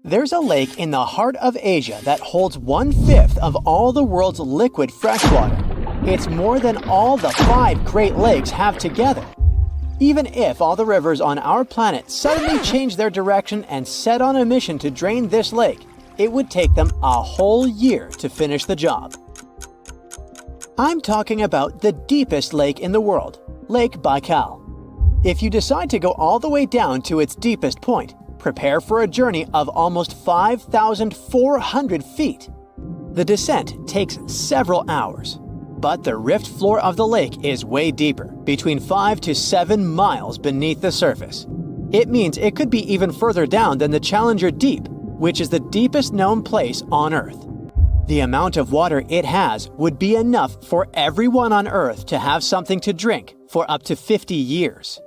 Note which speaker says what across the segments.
Speaker 1: There's a lake in the heart of Asia that holds 1/5 of all the world's liquid freshwater. It's more than all the 5 Great Lakes have together. Even if all the rivers on our planet suddenly changed their direction and set on a mission to drain this lake, it would take them a whole year to finish the job. I'm talking about the deepest lake in the world, Lake Baikal. If you decide to go all the way down to its deepest point, prepare for a journey of almost 5,400 feet. The descent takes several hours, but the rift floor of the lake is way deeper, between 5 to 7 miles beneath the surface. It means it could be even further down than the Challenger Deep, which is the deepest known place on Earth. The amount of water it has would be enough for everyone on Earth to have something to drink for up to 50 years.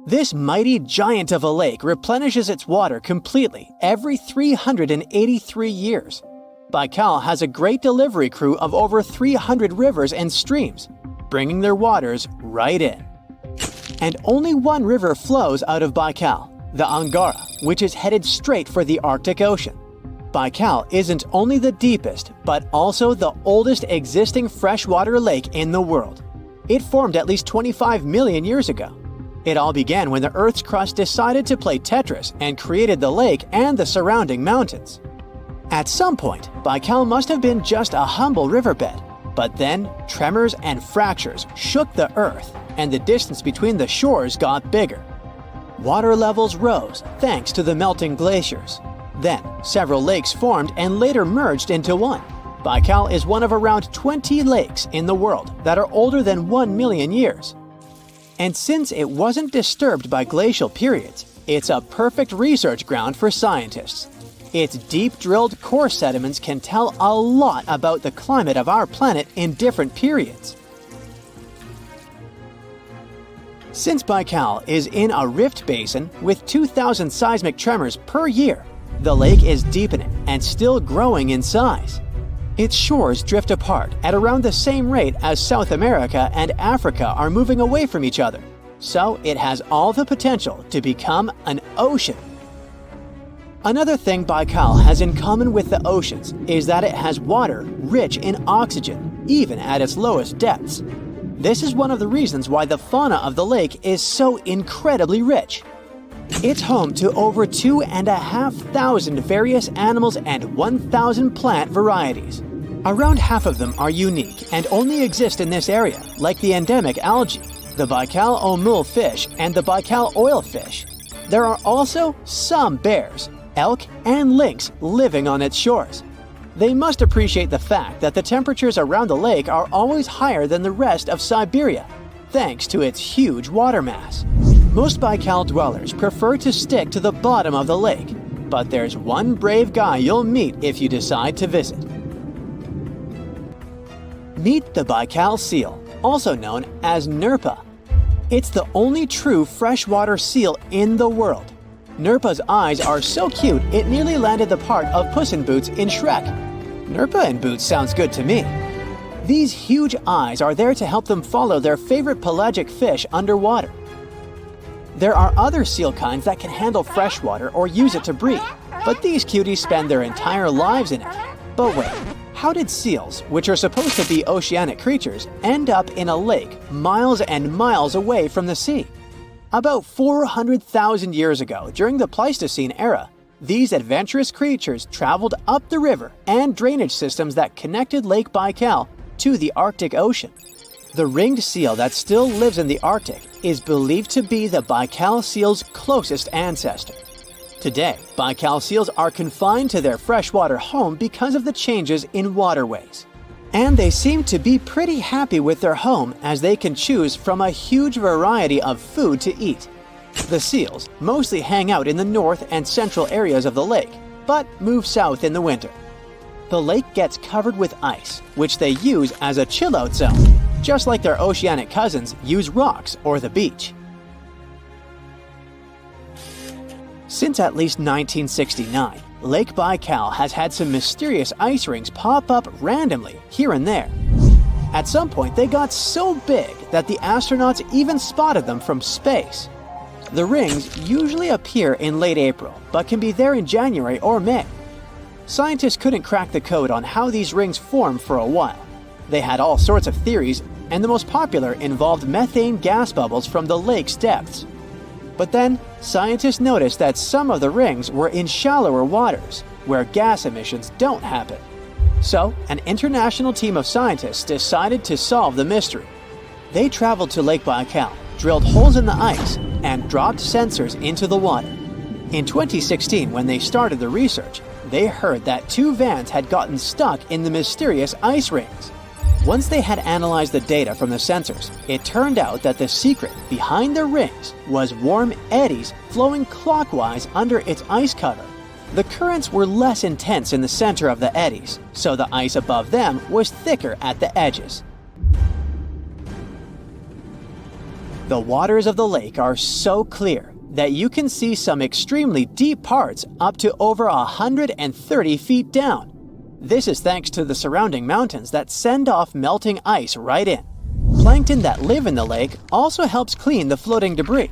Speaker 1: This mighty giant of a lake replenishes its water completely every 383 years. Baikal has a great delivery crew of over 300 rivers and streams, bringing their waters right in. And only one river flows out of Baikal, the Angara, which is headed straight for the Arctic Ocean. Baikal isn't only the deepest, but also the oldest existing freshwater lake in the world. It formed at least 25 million years ago. It all began when the Earth's crust decided to play Tetris and created the lake and the surrounding mountains. At some point, Baikal must have been just a humble riverbed, but then tremors and fractures shook the Earth, and the distance between the shores got bigger. Water levels rose thanks to the melting glaciers. Then, several lakes formed and later merged into one. Baikal is one of around 20 lakes in the world that are older than 1 million years. And since it wasn't disturbed by glacial periods, it's a perfect research ground for scientists. Its deep-drilled core sediments can tell a lot about the climate of our planet in different periods. Since Baikal is in a rift basin with 2,000 seismic tremors per year, the lake is deepening and still growing in size. Its shores drift apart at around the same rate as South America and Africa are moving away from each other, so it has all the potential to become an ocean. Another thing Baikal has in common with the oceans is that it has water rich in oxygen, even at its lowest depths. This is one of the reasons why the fauna of the lake is so incredibly rich. It's home to over 2,500 various animals and 1,000 plant varieties. Around half of them are unique and only exist in this area, like the endemic algae, the Baikal omul fish, and the Baikal oilfish. There are also some bears, elk, and lynx living on its shores. They must appreciate the fact that the temperatures around the lake are always higher than the rest of Siberia, thanks to its huge water mass. Most Baikal dwellers prefer to stick to the bottom of the lake, but there's one brave guy you'll meet if you decide to visit. Meet the Baikal seal, also known as Nerpa. It's the only true freshwater seal in the world. Nerpa's eyes are so cute it nearly landed the part of Puss in Boots in Shrek. Nerpa in Boots sounds good to me. These huge eyes are there to help them follow their favorite pelagic fish underwater. There are other seal kinds that can handle freshwater or use it to breed, but these cuties spend their entire lives in it. But wait, how did seals, which are supposed to be oceanic creatures, end up in a lake miles and miles away from the sea? About 400,000 years ago, during the Pleistocene era, these adventurous creatures traveled up the river and drainage systems that connected Lake Baikal to the Arctic Ocean. The ringed seal that still lives in the Arctic is believed to be the Baikal seal's closest ancestor. Today, Baikal seals are confined to their freshwater home because of the changes in waterways. And they seem to be pretty happy with their home as they can choose from a huge variety of food to eat. The seals mostly hang out in the north and central areas of the lake, but move south in the winter. The lake gets covered with ice, which they use as a chill-out zone, just like their oceanic cousins use rocks or the beach. Since at least 1969, Lake Baikal has had some mysterious ice rings pop up randomly here and there. At some point, they got so big that the astronauts even spotted them from space. The rings usually appear in late April, but can be there in January or May. Scientists couldn't crack the code on how these rings form for a while. They had all sorts of theories, and the most popular involved methane gas bubbles from the lake's depths. But then, scientists noticed that some of the rings were in shallower waters, where gas emissions don't happen. So, an international team of scientists decided to solve the mystery. They traveled to Lake Baikal, drilled holes in the ice, and dropped sensors into the water. In 2016, when they started the research, they heard that 2 vans had gotten stuck in the mysterious ice rings. Once they had analyzed the data from the sensors, it turned out that the secret behind the rings was warm eddies flowing clockwise under its ice cover. The currents were less intense in the center of the eddies, so the ice above them was thicker at the edges. The waters of the lake are so clear that you can see some extremely deep parts up to over 130 feet down. This is thanks to the surrounding mountains that send off melting ice right in. Plankton that live in the lake also helps clean the floating debris.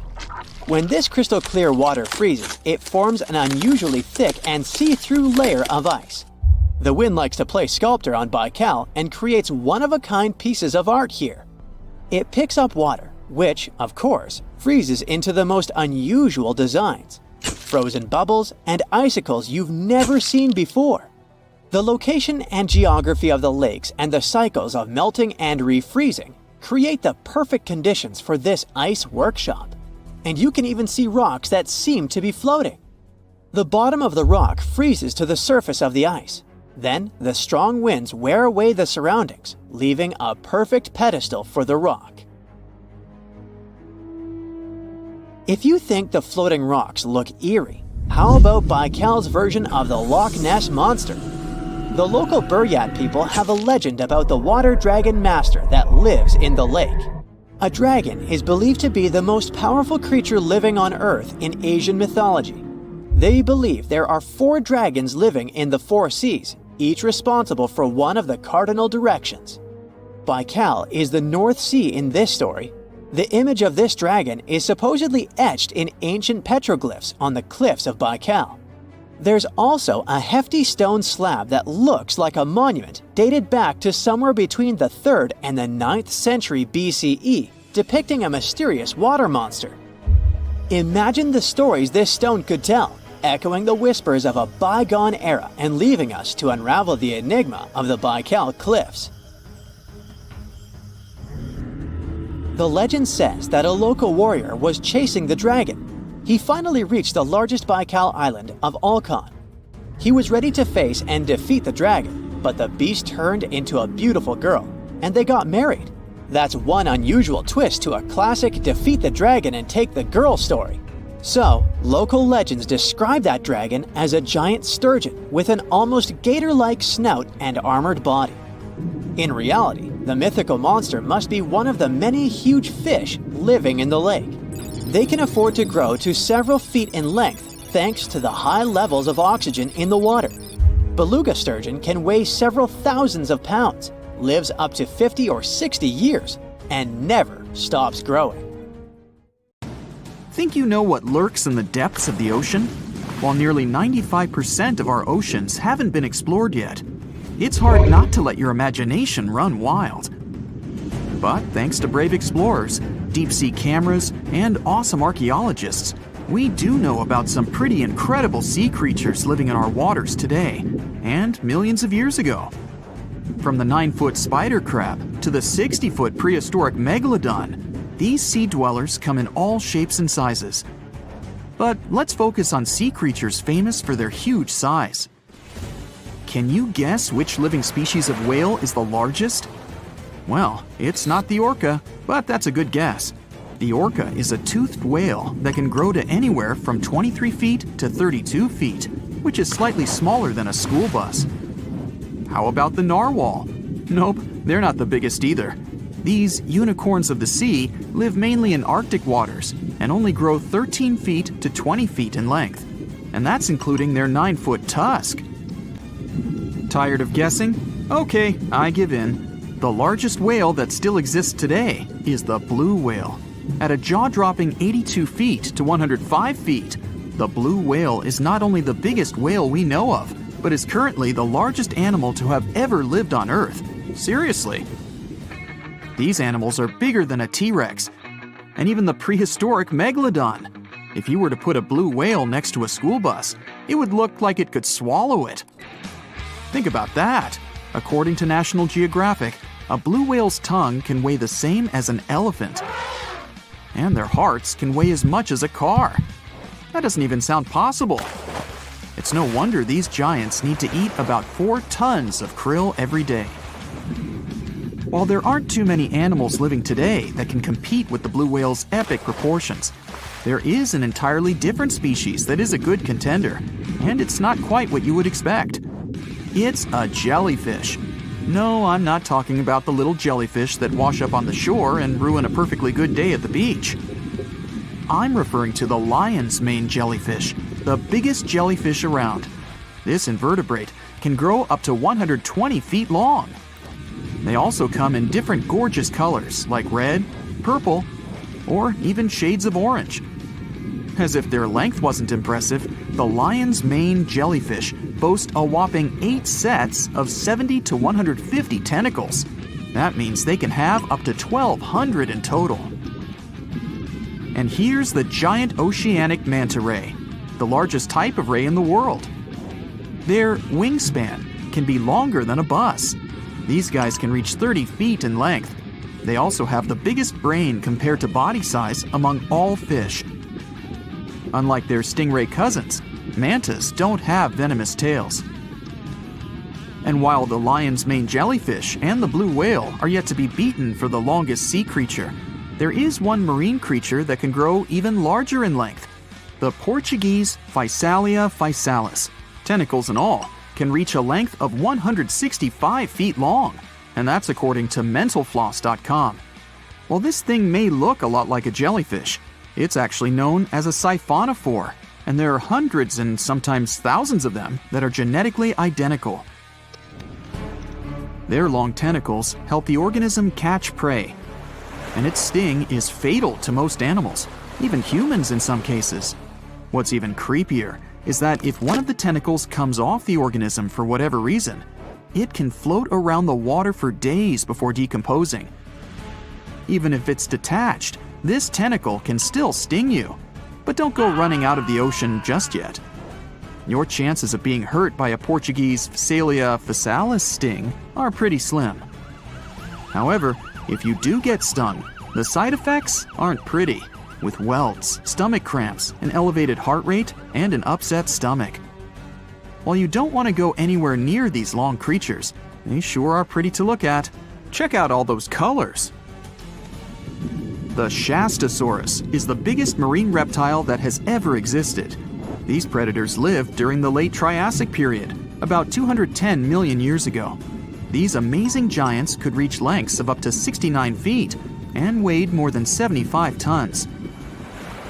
Speaker 1: When this crystal clear water freezes, it forms an unusually thick and see-through layer of ice. The wind likes to play sculptor on Baikal and creates one-of-a-kind pieces of art here. It picks up water, which, of course, freezes into the most unusual designs. Frozen bubbles and icicles you've never seen before. The location and geography of the lakes and the cycles of melting and refreezing create the perfect conditions for this ice workshop. And you can even see rocks that seem to be floating. The bottom of the rock freezes to the surface of the ice. Then, the strong winds wear away the surroundings, leaving a perfect pedestal for the rock. If you think the floating rocks look eerie, how about Baikal's version of the Loch Ness Monster? The local Buryat people have a legend about the water dragon master that lives in the lake. A dragon is believed to be the most powerful creature living on Earth in Asian mythology. They believe there are 4 dragons living in the 4 seas, each responsible for one of the cardinal directions. Baikal is the North Sea in this story. The image of this dragon is supposedly etched in ancient petroglyphs on the cliffs of Baikal. There's also a hefty stone slab that looks like a monument dated back to somewhere between the 3rd and the 9th century BCE, depicting a mysterious water monster. Imagine the stories this stone could tell, echoing the whispers of a bygone era and leaving us to unravel the enigma of the Baikal cliffs. The legend says that a local warrior was chasing the dragon. He finally reached the largest Baikal island of Alkan. He was ready to face and defeat the dragon, but the beast turned into a beautiful girl, and they got married. That's one unusual twist to a classic defeat the dragon and take the girl story. So, local legends describe that dragon as a giant sturgeon with an almost gator-like snout and armored body. In reality, the mythical monster must be one of the many huge fish living in the lake. They can afford to grow to several feet in length thanks to the high levels of oxygen in the water. Beluga sturgeon can weigh several thousands of pounds, lives up to 50 or 60 years, and never stops growing.
Speaker 2: Think you know what lurks in the depths of the ocean? While nearly 95% of our oceans haven't been explored yet, it's hard not to let your imagination run wild. But thanks to brave explorers, deep-sea cameras, and awesome archaeologists, we do know about some pretty incredible sea creatures living in our waters today, and millions of years ago. From the 9-foot spider crab to the 60-foot prehistoric megalodon, these sea dwellers come in all shapes and sizes. But let's focus on sea creatures famous for their huge size. Can you guess which living species of whale is the largest? Well, it's not the orca, but that's a good guess. The orca is a toothed whale that can grow to anywhere from 23 feet to 32 feet, which is slightly smaller than a school bus. How about the narwhal? Nope, they're not the biggest either. These unicorns of the sea live mainly in Arctic waters and only grow 13 feet to 20 feet in length, and that's including their 9-foot tusk. Tired of guessing? Okay, I give in. The largest whale that still exists today is the blue whale. At a jaw-dropping 82 feet to 105 feet, the blue whale is not only the biggest whale we know of, but is currently the largest animal to have ever lived on Earth. Seriously. These animals are bigger than a T-Rex, and even the prehistoric megalodon. If you were to put a blue whale next to a school bus, it would look like it could swallow it. Think about that. According to National Geographic, a blue whale's tongue can weigh the same as an elephant. And their hearts can weigh as much as a car. That doesn't even sound possible. It's no wonder these giants need to eat about 4 tons of krill every day. While there aren't too many animals living today that can compete with the blue whale's epic proportions, there is an entirely different species that is a good contender, and it's not quite what you would expect. It's a jellyfish. No, I'm not talking about the little jellyfish that wash up on the shore and ruin a perfectly good day at the beach. I'm referring to the lion's mane jellyfish, the biggest jellyfish around. This invertebrate can grow up to 120 feet long. They also come in different gorgeous colors like red, purple, or even shades of orange. As if their length wasn't impressive, the lion's mane jellyfish boast a whopping 8 sets of 70 to 150 tentacles. That means they can have up to 1,200 in total. And here's the giant oceanic manta ray, the largest type of ray in the world. Their wingspan can be longer than a bus. These guys can reach 30 feet in length. They also have the biggest brain compared to body size among all fish. Unlike their stingray cousins, mantas don't have venomous tails. And while the lion's mane jellyfish and the blue whale are yet to be beaten for the longest sea creature, there is one marine creature that can grow even larger in length. The Portuguese Physalia physalis, tentacles and all, can reach a length of 165 feet long, and that's according to mentalfloss.com. While this thing may look a lot like a jellyfish, it's actually known as a siphonophore, and there are hundreds and sometimes thousands of them that are genetically identical. Their long tentacles help the organism catch prey, and its sting is fatal to most animals, even humans in some cases. What's even creepier is that if one of the tentacles comes off the organism for whatever reason, it can float around the water for days before decomposing. Even if it's detached, this tentacle can still sting you. But don't go running out of the ocean just yet. Your chances of being hurt by a Portuguese Physalia physalis sting are pretty slim. However, if you do get stung, the side effects aren't pretty, with welts, stomach cramps, an elevated heart rate, and an upset stomach. While you don't want to go anywhere near these long creatures, they sure are pretty to look at. Check out all those colors. The Shastasaurus is the biggest marine reptile that has ever existed. These predators lived during the late Triassic period, about 210 million years ago. These amazing giants could reach lengths of up to 69 feet and weighed more than 75 tons.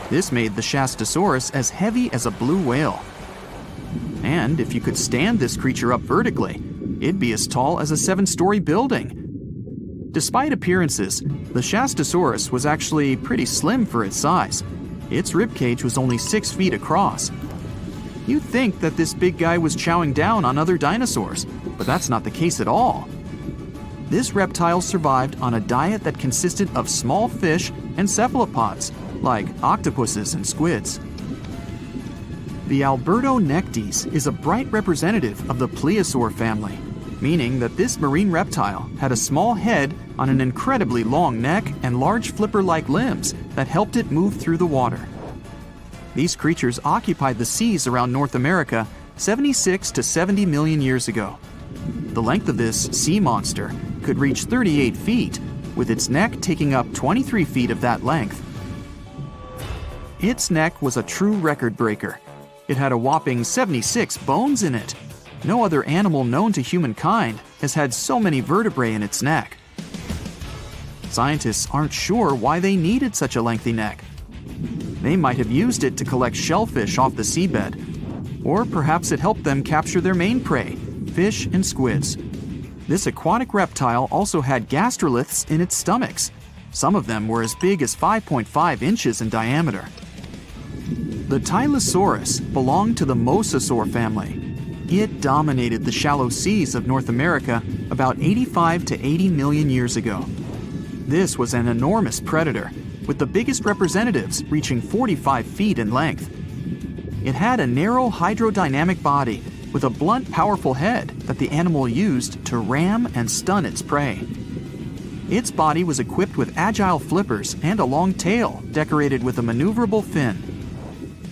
Speaker 2: This made the Shastasaurus as heavy as a blue whale. And if you could stand this creature up vertically, it'd be as tall as a 7-story building. Despite appearances, the Shastasaurus was actually pretty slim for its size. Its ribcage was only 6 feet across. You'd think that this big guy was chowing down on other dinosaurs, but that's not the case at all. This reptile survived on a diet that consisted of small fish and cephalopods, like octopuses and squids. The Albertonectes is a bright representative of the plesiosaur family, meaning that this marine reptile had a small head on an incredibly long neck and large flipper-like limbs that helped it move through the water. These creatures occupied the seas around North America 76 to 70 million years ago. The length of this sea monster could reach 38 feet, with its neck taking up 23 feet of that length. Its neck was a true record breaker. It had a whopping 76 bones in it. No other animal known to humankind has had so many vertebrae in its neck. Scientists aren't sure why they needed such a lengthy neck. They might have used it to collect shellfish off the seabed, or perhaps it helped them capture their main prey, fish and squids. This aquatic reptile also had gastroliths in its stomachs. Some of them were as big as 5.5 inches in diameter. The Tylosaurus belonged to the Mosasaur family. It dominated the shallow seas of North America about 85 to 80 million years ago. This was an enormous predator, with the biggest representatives reaching 45 feet in length. It had a narrow hydrodynamic body with a blunt, powerful head that the animal used to ram and stun its prey. Its body was equipped with agile flippers and a long tail decorated with a maneuverable fin.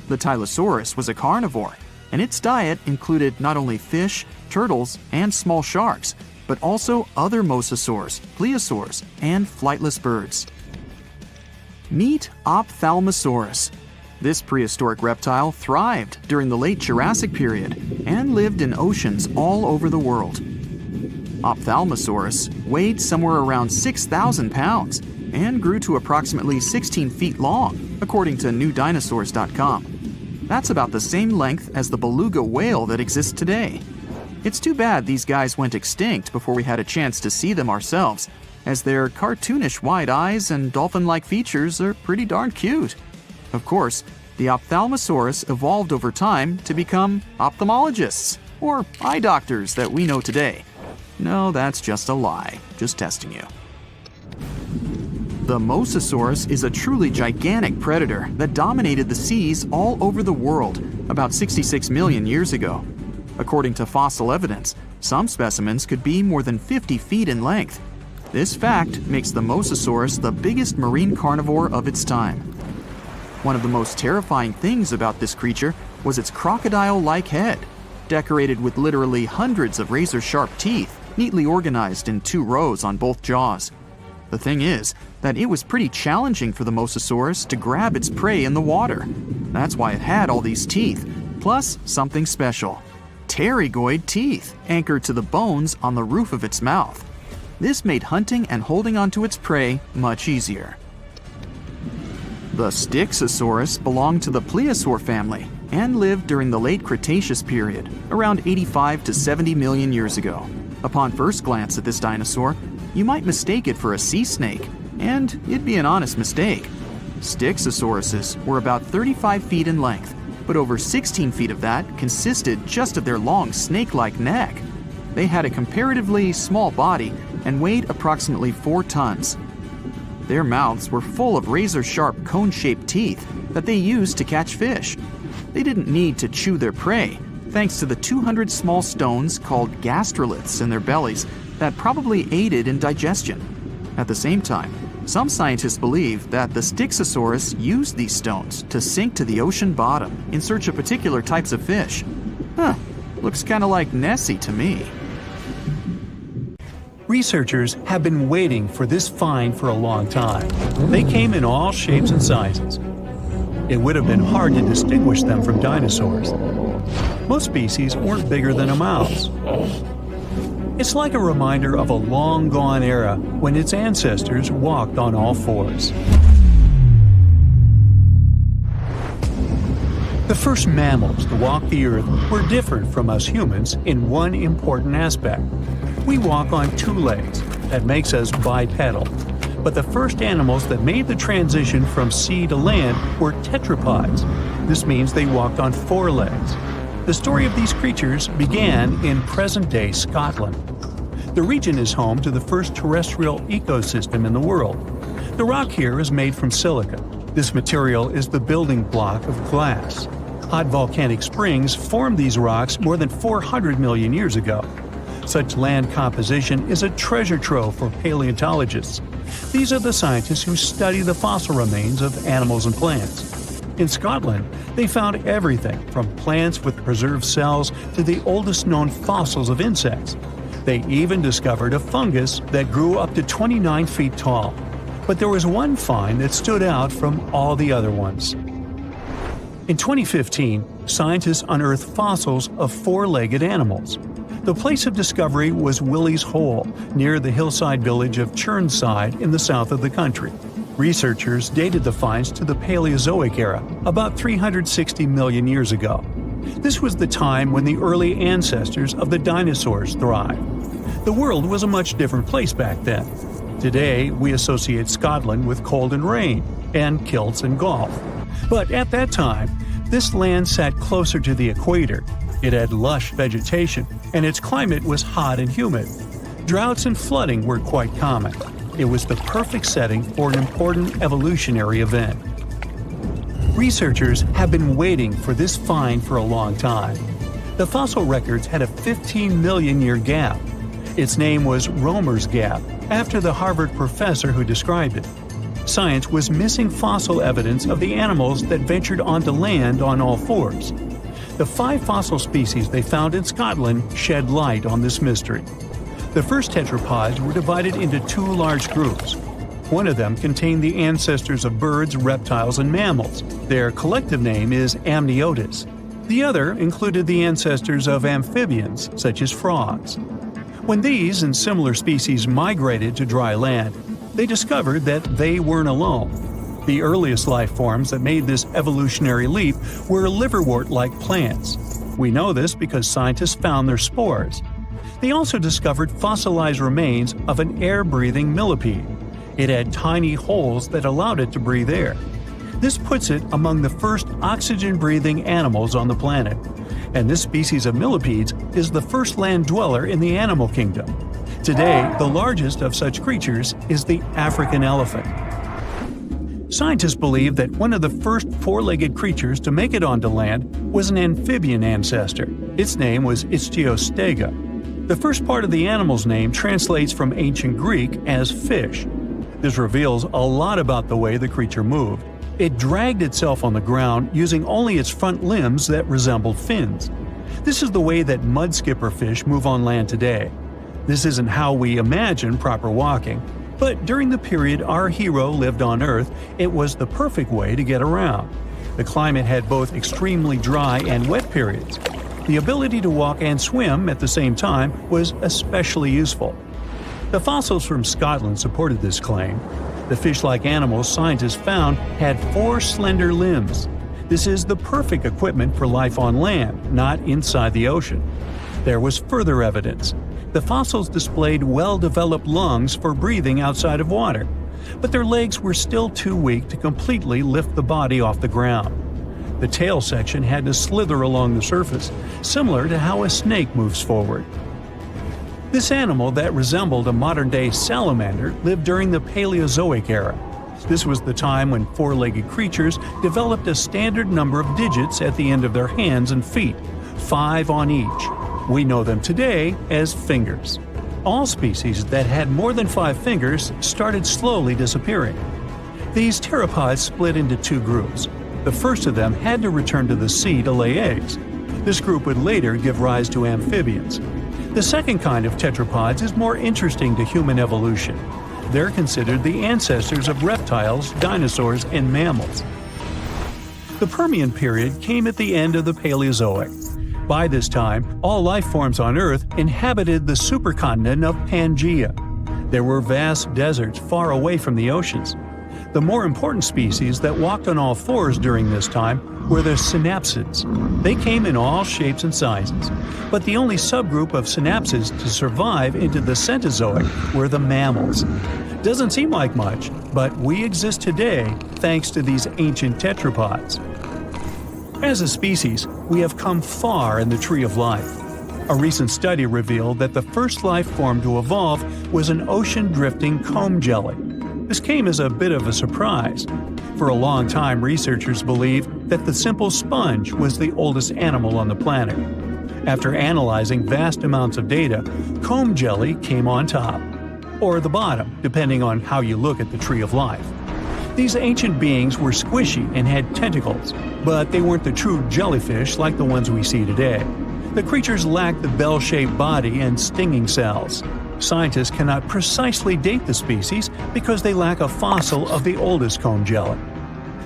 Speaker 2: The Tylosaurus was a carnivore, and its diet included not only fish, turtles, and small sharks, but also other mosasaurs, plesiosaurs, and flightless birds. Meet Ophthalmosaurus. This prehistoric reptile thrived during the late Jurassic period and lived in oceans all over the world. Ophthalmosaurus weighed somewhere around 6,000 pounds and grew to approximately 16 feet long, according to newdinosaurs.com. That's about the same length as the beluga whale that exists today. It's too bad these guys went extinct before we had a chance to see them ourselves, as their cartoonish wide eyes and dolphin-like features are pretty darn cute. Of course, the Ophthalmosaurus evolved over time to become ophthalmologists, or eye doctors that we know today. No, that's just a lie. Just testing you. The Mosasaurus is a truly gigantic predator that dominated the seas all over the world about 66 million years ago. According to fossil evidence, some specimens could be more than 50 feet in length. This fact makes the Mosasaurus the biggest marine carnivore of its time. One of the most terrifying things about this creature was its crocodile-like head, decorated with literally hundreds of razor-sharp teeth, neatly organized in 2 rows on both jaws. The thing is that it was pretty challenging for the Mosasaurus to grab its prey in the water. That's why it had all these teeth, plus something special: pterygoid teeth anchored to the bones on the roof of its mouth. This made hunting and holding onto its prey much easier. The Styxosaurus belonged to the plesiosaur family and lived during the late Cretaceous period, around 85 to 70 million years ago. Upon first glance at this dinosaur, you might mistake it for a sea snake, and it'd be an honest mistake. Styxosauruses were about 35 feet in length, but over 16 feet of that consisted just of their long snake-like neck. They had a comparatively small body and weighed approximately 4 tons. Their mouths were full of razor-sharp cone-shaped teeth that they used to catch fish. They didn't need to chew their prey, thanks to the 200 small stones called gastroliths in their bellies that probably aided in digestion. At the same time, some scientists believe that the Styxosaurus used these stones to sink to the ocean bottom in search of particular types of fish. Looks kind of like Nessie to me.
Speaker 3: Researchers have been waiting for this find for a long time. They came in all shapes and sizes. It would have been hard to distinguish them from dinosaurs. Most species weren't bigger than a mouse. It's like a reminder of a long-gone era when its ancestors walked on all fours. The first mammals to walk the earth were different from us humans in one important aspect. We walk on 2 legs. That makes us bipedal. But the first animals that made the transition from sea to land were tetrapods. This means they walked on 4 legs. The story of these creatures began in present-day Scotland. The region is home to the first terrestrial ecosystem in the world. The rock here is made from silica. This material is the building block of glass. Hot volcanic springs formed these rocks more than 400 million years ago. Such land composition is a treasure trove for paleontologists. These are the scientists who study the fossil remains of animals and plants. In Scotland, they found everything from plants with preserved cells to the oldest known fossils of insects. They even discovered a fungus that grew up to 29 feet tall. But there was one find that stood out from all the other ones. In 2015, scientists unearthed fossils of 4-legged animals. The place of discovery was Willie's Hole, near the hillside village of Churnside in the south of the country. Researchers dated the finds to the Paleozoic era, about 360 million years ago. This was the time when the early ancestors of the dinosaurs thrived. The world was a much different place back then. Today, we associate Scotland with cold and rain, and kilts and golf. But at that time, this land sat closer to the equator. It had lush vegetation, and its climate was hot and humid. Droughts and flooding were quite common. It was the perfect setting for an important evolutionary event. Researchers have been waiting for this find for a long time. The fossil records had a 15 million year gap. Its name was Roemer's Gap, after the Harvard professor who described it. Science was missing fossil evidence of the animals that ventured onto land on all fours. The 5 fossil species they found in Scotland shed light on this mystery. The first tetrapods were divided into 2 large groups. One of them contained the ancestors of birds, reptiles, and mammals. Their collective name is Amniotus. The other included the ancestors of amphibians, such as frogs. When these and similar species migrated to dry land, they discovered that they weren't alone. The earliest life forms that made this evolutionary leap were liverwort-like plants. We know this because scientists found their spores. They also discovered fossilized remains of an air-breathing millipede. It had tiny holes that allowed it to breathe air. This puts it among the first oxygen-breathing animals on the planet. And this species of millipedes is the first land dweller in the animal kingdom. Today, the largest of such creatures is the African elephant. Scientists believe that one of the first 4-legged creatures to make it onto land was an amphibian ancestor. Its name was Ichthyostega. The first part of the animal's name translates from ancient Greek as fish. This reveals a lot about the way the creature moved. It dragged itself on the ground using only its front limbs that resembled fins. This is the way that mudskipper fish move on land today. This isn't how we imagine proper walking, but during the period our hero lived on Earth, it was the perfect way to get around. The climate had both extremely dry and wet periods. The ability to walk and swim at the same time was especially useful. The fossils from Scotland supported this claim. The fish-like animals scientists found had 4 slender limbs. This is the perfect equipment for life on land, not inside the ocean. There was further evidence. The fossils displayed well-developed lungs for breathing outside of water, but their legs were still too weak to completely lift the body off the ground. The tail section had to slither along the surface, similar to how a snake moves forward. This animal that resembled a modern-day salamander lived during the Paleozoic era. This was the time when 4-legged creatures developed a standard number of digits at the end of their hands and feet, 5 on each. We know them today as fingers. All species that had more than 5 fingers started slowly disappearing. These pteropods split into 2 groups. The first of them had to return to the sea to lay eggs. This group would later give rise to amphibians. The second kind of tetrapods is more interesting to human evolution. They're considered the ancestors of reptiles, dinosaurs, and mammals. The Permian period came at the end of the Paleozoic. By this time, all life forms on Earth inhabited the supercontinent of Pangaea. There were vast deserts far away from the oceans. The more important species that walked on all fours during this time were the synapsids. They came in all shapes and sizes, but the only subgroup of synapsids to survive into the Cenozoic were the mammals. Doesn't seem like much, but we exist today thanks to these ancient tetrapods. As a species, we have come far in the tree of life. A recent study revealed that the first life form to evolve was an ocean-drifting comb jelly. This came as a bit of a surprise. For a long time, researchers believed that the simple sponge was the oldest animal on the planet. After analyzing vast amounts of data, comb jelly came on top, or the bottom, depending on how you look at the tree of life. These ancient beings were squishy and had tentacles, but they weren't the true jellyfish like the ones we see today. The creatures lacked the bell-shaped body and stinging cells. Scientists cannot precisely date the species because they lack a fossil of the oldest comb jelly.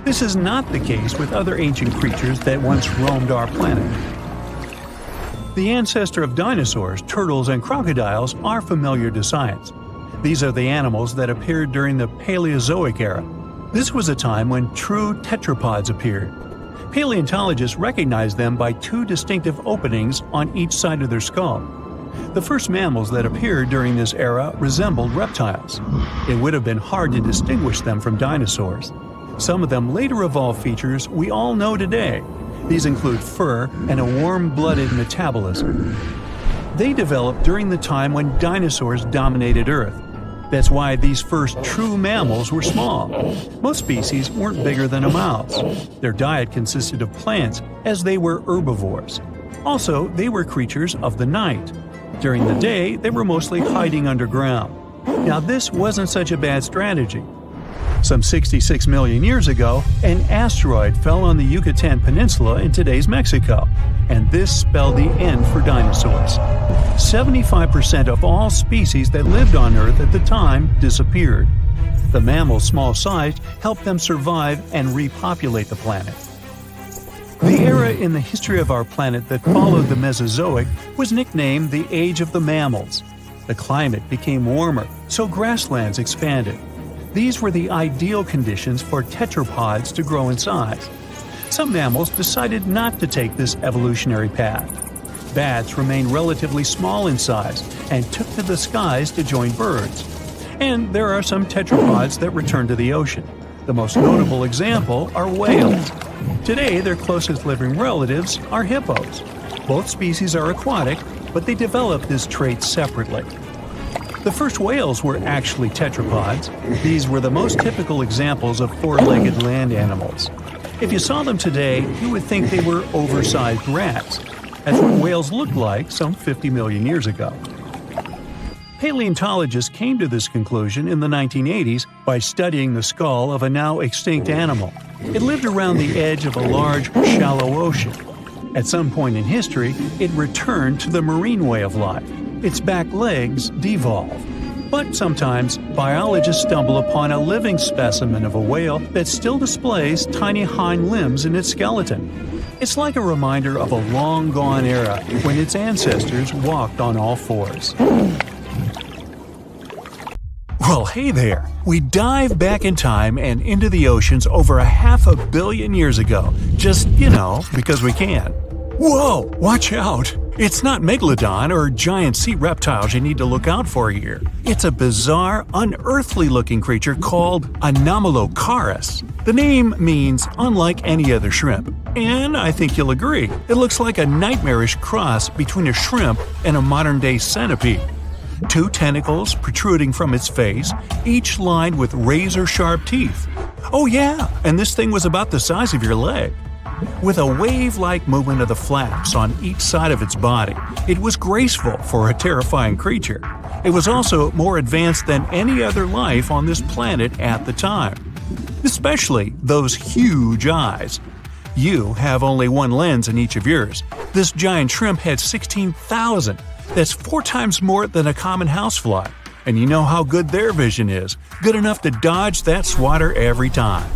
Speaker 3: This is not the case with other ancient creatures that once roamed our planet. The ancestor of dinosaurs, turtles, and crocodiles are familiar to science. These are the animals that appeared during the Paleozoic era. This was a time when true tetrapods appeared. Paleontologists recognized them by 2 distinctive openings on each side of their skull. The first mammals that appeared during this era resembled reptiles. It would have been hard to distinguish them from dinosaurs. Some of them later evolved features we all know today. These include fur and a warm-blooded metabolism. They developed during the time when dinosaurs dominated Earth. That's why these first true mammals were small. Most species weren't bigger than a mouse. Their diet consisted of plants, as they were herbivores. Also, they were creatures of the night. During the day, they were mostly hiding underground. Now, this wasn't such a bad strategy. Some 66 million years ago, an asteroid fell on the Yucatan Peninsula in today's Mexico, and this spelled the end for dinosaurs. 75% of all species that lived on Earth at the time disappeared. The mammals' small size helped them survive and repopulate the planet. The era in the history of our planet that followed the Mesozoic was nicknamed the Age of the Mammals. The climate became warmer, so grasslands expanded. These were the ideal conditions for tetrapods to grow in size. Some mammals decided not to take this evolutionary path. Bats remained relatively small in size and took to the skies to join birds. And there are some tetrapods that return to the ocean. The most notable example are whales. Today, their closest living relatives are hippos. Both species are aquatic, but they developed this trait separately. The first whales were actually tetrapods. These were the most typical examples of four-legged land animals. If you saw them today, you would think they were oversized rats. That's what whales looked like some 50 million years ago. Paleontologists came to this conclusion in the 1980s by studying the skull of a now extinct animal. It lived around the edge of a large, shallow ocean. At some point in history, it returned to the marine way of life. Its back legs devolve. But sometimes, biologists stumble upon a living specimen of a whale that still displays tiny hind limbs in its skeleton. It's like a reminder of a long-gone era when its ancestors walked on all fours. Well, hey there! We dive back in time and into the oceans over 500 million years ago. Just, because we can. Whoa! Watch out! It's not megalodon or giant sea reptiles you need to look out for here. It's a bizarre, unearthly-looking creature called Anomalocaris. The name means unlike any other shrimp. And I think you'll agree, it looks like a nightmarish cross between a shrimp and a modern-day centipede. 2 tentacles protruding from its face, each lined with razor-sharp teeth. Oh yeah, and this thing was about the size of your leg. With a wave-like movement of the flaps on each side of its body, it was graceful for a terrifying creature. It was also more advanced than any other life on this planet at the time. Especially those huge eyes. You have only one lens in each of yours. This giant shrimp had 16,000. That's 4 times more than a common housefly. And you know how good their vision is. Good enough to dodge that swatter every time.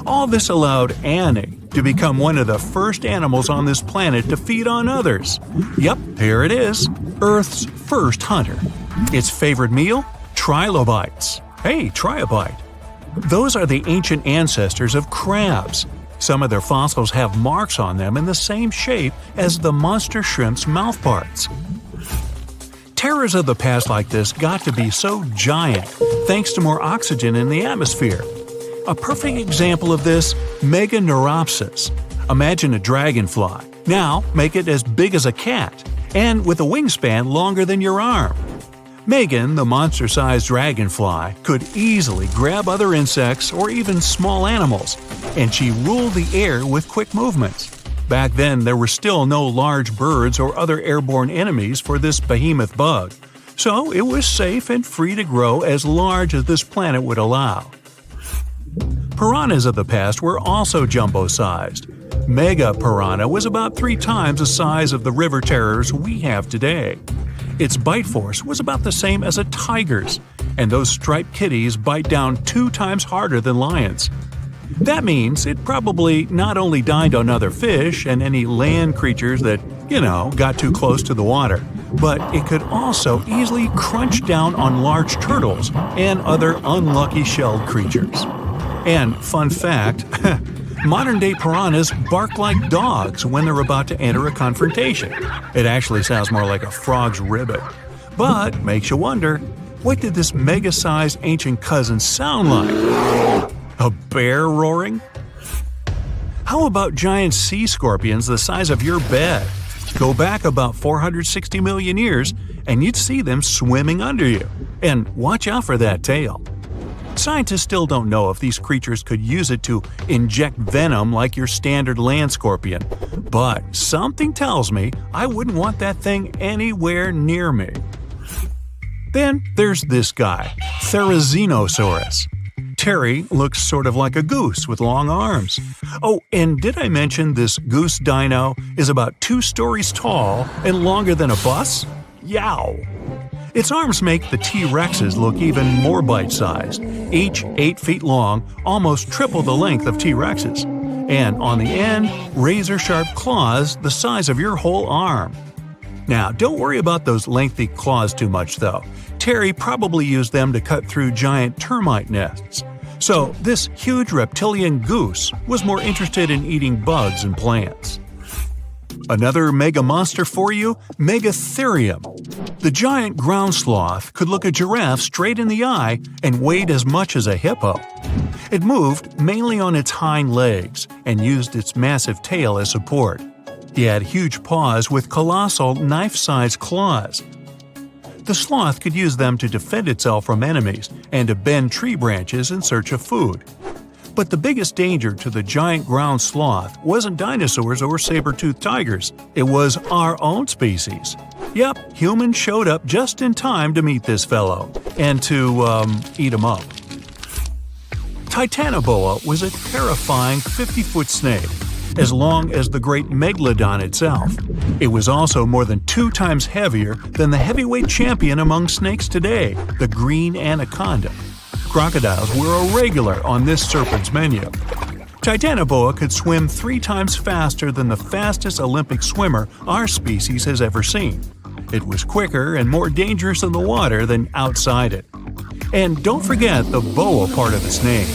Speaker 3: All this allowed Annie to become one of the first animals on this planet to feed on others. Yep, here it is. Earth's first hunter. Its favorite meal? Trilobites. Hey, try a bite. Those are the ancient ancestors of crabs. Some of their fossils have marks on them in the same shape as the monster shrimp's mouthparts. Terrors of the past like this got to be so giant thanks to more oxygen in the atmosphere. A perfect example of this, Meganeuropsis. Imagine a dragonfly. Now make it as big as a cat, and with a wingspan longer than your arm. Megan, the monster-sized dragonfly, could easily grab other insects or even small animals, and she ruled the air with quick movements. Back then, there were still no large birds or other airborne enemies for this behemoth bug, so it was safe and free to grow as large as this planet would allow. Piranhas of the past were also jumbo-sized. Mega piranha was about 3 times the size of the river terrors we have today. Its bite force was about the same as a tiger's, and those striped kitties bite down 2 times harder than lions. That means it probably not only dined on other fish and any land creatures that, got too close to the water, but it could also easily crunch down on large turtles and other unlucky shelled creatures. And fun fact, Modern-day piranhas bark like dogs when they're about to enter a confrontation. It actually sounds more like a frog's ribbit. But makes you wonder, what did this mega-sized ancient cousin sound like? A bear roaring? How about giant sea scorpions the size of your bed? Go back about 460 million years, and you'd see them swimming under you. And watch out for that tail. Scientists still don't know if these creatures could use it to inject venom like your standard land scorpion, but something tells me I wouldn't want that thing anywhere near me. Then there's this guy, Therizinosaurus. Terry looks sort of like a goose with long arms. Oh, and did I mention this goose dino is about 2 stories tall and longer than a bus? Yow! Its arms make the T-Rexes look even more bite-sized, each 8 feet long, almost triple the length of T-Rexes. And on the end, razor-sharp claws the size of your whole arm. Now, don't worry about those lengthy claws too much, though. Terry probably used them to cut through giant termite nests. So, this huge reptilian goose was more interested in eating bugs and plants. Another mega monster for you, Megatherium. The giant ground sloth could look a giraffe straight in the eye and weighed as much as a hippo. It moved mainly on its hind legs and used its massive tail as support. It had huge paws with colossal knife-sized claws. The sloth could use them to defend itself from enemies and to bend tree branches in search of food. But the biggest danger to the giant ground sloth wasn't dinosaurs or saber-toothed tigers. It was our own species. Yep, humans showed up just in time to meet this fellow and to, eat him up. Titanoboa was a terrifying 50-foot snake, as long as the great megalodon itself. It was also more than 2 times heavier than the heavyweight champion among snakes today, the green anaconda. Crocodiles were a regular on this serpent's menu. Titanoboa could swim 3 times faster than the fastest Olympic swimmer our species has ever seen. It was quicker and more dangerous in the water than outside it. And don't forget the boa part of its name.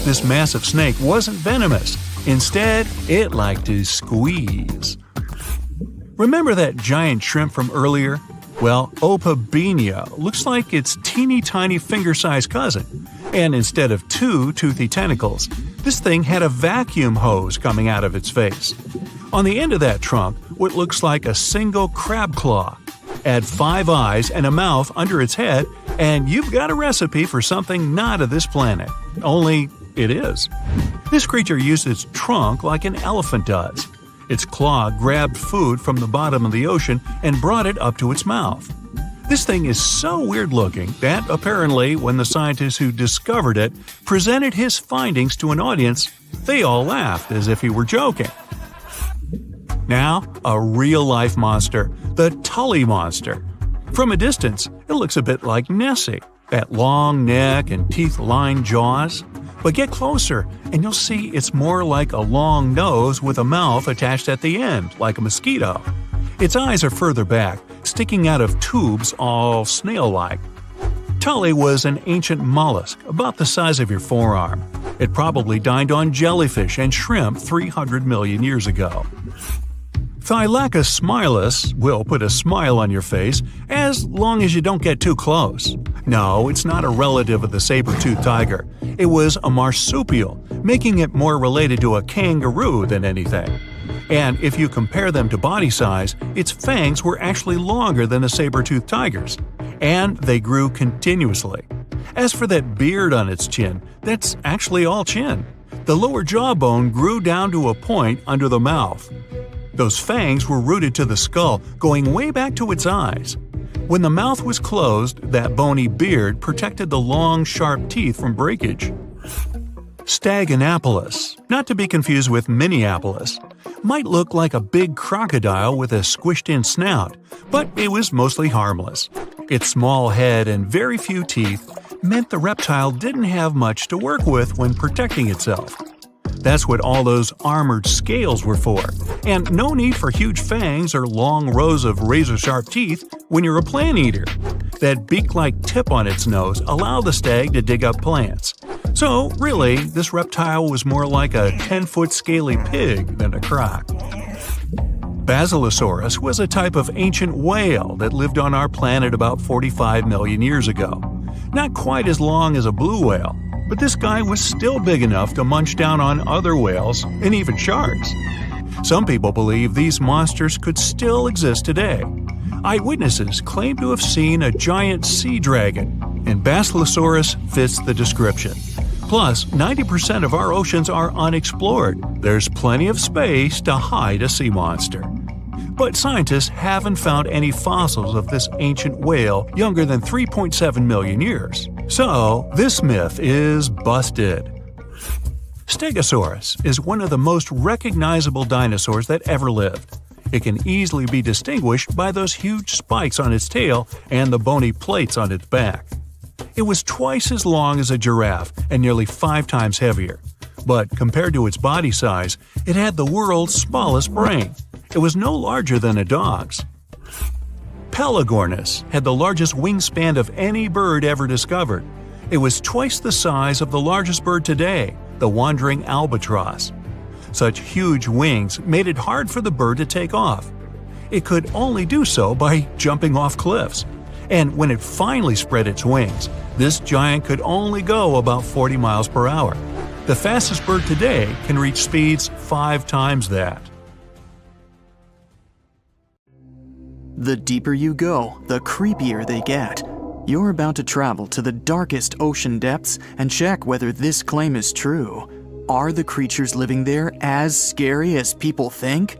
Speaker 3: This massive snake wasn't venomous. Instead, it liked to squeeze. Remember that giant shrimp from earlier? Well, Opabenia looks like its teeny-tiny finger-sized cousin. And instead of 2 toothy tentacles, this thing had a vacuum hose coming out of its face. On the end of that trunk, what looks like a single crab claw. Add 5 eyes and a mouth under its head, and you've got a recipe for something not of this planet. Only it is. This creature used its trunk like an elephant does. Its claw grabbed food from the bottom of the ocean and brought it up to its mouth. This thing is so weird-looking that, apparently, when the scientists who discovered it presented his findings to an audience, they all laughed as if he were joking. Now, a real-life monster, the Tully monster. From a distance, it looks a bit like Nessie, that long neck and teeth-lined jaws. But get closer, and you'll see it's more like a long nose with a mouth attached at the end, like a mosquito. Its eyes are further back, sticking out of tubes all snail-like. Tully was an ancient mollusk, about the size of your forearm. It probably dined on jellyfish and shrimp 300 million years ago. Thylacus smilus will put a smile on your face as long as you don't get too close. No, it's not a relative of the saber-toothed tiger. It was a marsupial, making it more related to a kangaroo than anything. And if you compare them to body size, its fangs were actually longer than a saber-toothed tiger's. And they grew continuously. As for that beard on its chin, that's actually all chin. The lower jawbone grew down to a point under the mouth. Those fangs were rooted to the skull, going way back to its eyes. When the mouth was closed, that bony beard protected the long, sharp teeth from breakage. Staganapolis, not to be confused with Minneapolis, might look like a big crocodile with a squished-in snout, but it was mostly harmless. Its small head and very few teeth meant the reptile didn't have much to work with when protecting itself. That's what all those armored scales were for, and no need for huge fangs or long rows of razor-sharp teeth when you're a plant eater. That beak-like tip on its nose allowed the stag to dig up plants, So, really, this reptile was more like a 10-foot scaly pig than a croc. Basilosaurus was a type of ancient whale that lived on our planet about 45 million years ago. Not quite as long as a blue whale, but this guy was still big enough to munch down on other whales and even sharks. Some people believe these monsters could still exist today. Eyewitnesses claim to have seen a giant sea dragon, and Basilosaurus fits the description. Plus, 90% of our oceans are unexplored. There's plenty of space to hide a sea monster. But scientists haven't found any fossils of this ancient whale younger than 3.7 million years. So, this myth is busted. Stegosaurus is one of the most recognizable dinosaurs that ever lived. It can easily be distinguished by those huge spikes on its tail and the bony plates on its back. It was twice as long as a giraffe and nearly 5 times heavier. But compared to its body size, it had the world's smallest brain. It was no larger than a dog's. Pelagornis had the largest wingspan of any bird ever discovered. It was twice the size of the largest bird today, the wandering albatross. Such huge wings made it hard for the bird to take off. It could only do so by jumping off cliffs. And when it finally spread its wings, this giant could only go about 40 miles per hour. The fastest bird today can reach speeds 5 times that.
Speaker 2: The deeper you go, the creepier they get. You're about to travel to the darkest ocean depths and check whether this claim is true. Are the creatures living there as scary as people think?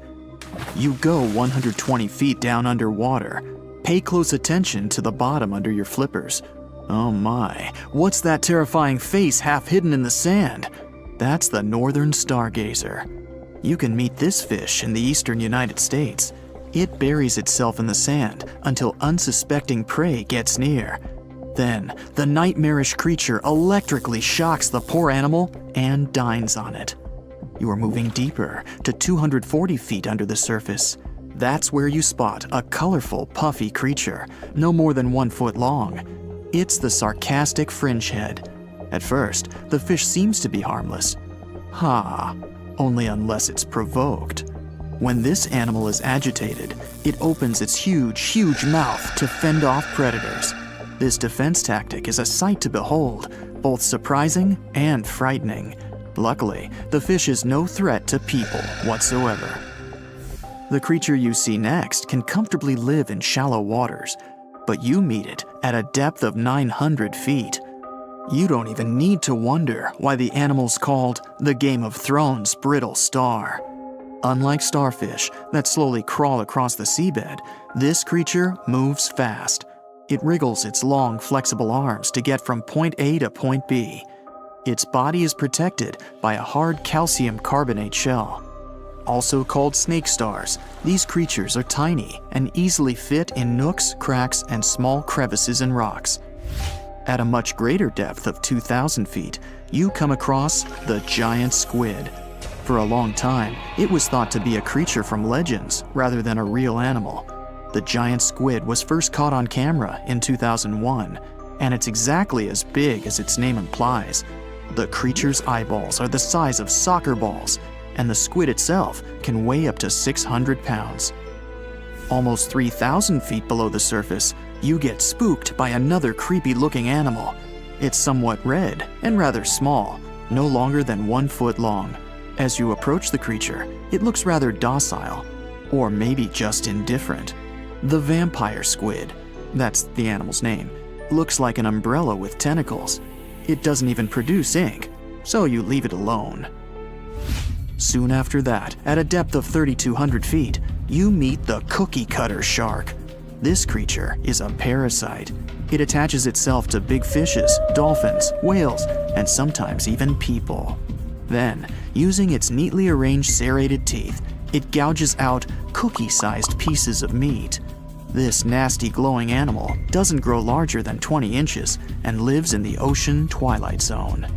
Speaker 2: You go 120 feet down underwater. Pay close attention to the bottom under your flippers. Oh my, what's that terrifying face half hidden in the sand? That's the northern stargazer. You can meet this fish in the eastern United States. It buries itself in the sand until unsuspecting prey gets near. Then, the nightmarish creature electrically shocks the poor animal and dines on it. You are moving deeper to 240 feet under the surface. That's where you spot a colorful, puffy creature, no more than 1 foot long. It's the sarcastic fringehead. At first, the fish seems to be harmless. Only unless it's provoked. When this animal is agitated, it opens its huge mouth to fend off predators. This defense tactic is a sight to behold, both surprising and frightening. Luckily, the fish is no threat to people whatsoever. The creature you see next can comfortably live in shallow waters, but you meet it at a depth of 900 feet. You don't even need to wonder why the animal's called the Game of Thrones brittle star. Unlike starfish that slowly crawl across the seabed, this creature moves fast. It wriggles its long, flexible arms to get from point A to point B. Its body is protected by a hard calcium carbonate shell. Also called snake stars, these creatures are tiny and easily fit in nooks, cracks, and small crevices in rocks. At a much greater depth of 2,000 feet, you come across the giant squid. For a long time, it was thought to be a creature from legends rather than a real animal. The giant squid was first caught on camera in 2001, and it's exactly as big as its name implies. The creature's eyeballs are the size of soccer balls, and the squid itself can weigh up to 600 pounds. Almost 3,000 feet below the surface, you get spooked by another creepy-looking animal. It's somewhat red and rather small, no longer than 1 foot long. As you approach the creature, it looks rather docile, or maybe just indifferent. The vampire squid, that's the animal's name, looks like an umbrella with tentacles. It doesn't even produce ink, so you leave it alone. Soon after that, at a depth of 3,200 feet, you meet the cookie cutter shark. This creature is a parasite. It attaches itself to big fishes, dolphins, whales, and sometimes even people. Then, using its neatly arranged serrated teeth, it gouges out cookie-sized pieces of meat. This nasty glowing animal doesn't grow larger than 20 inches and lives in the ocean twilight zone.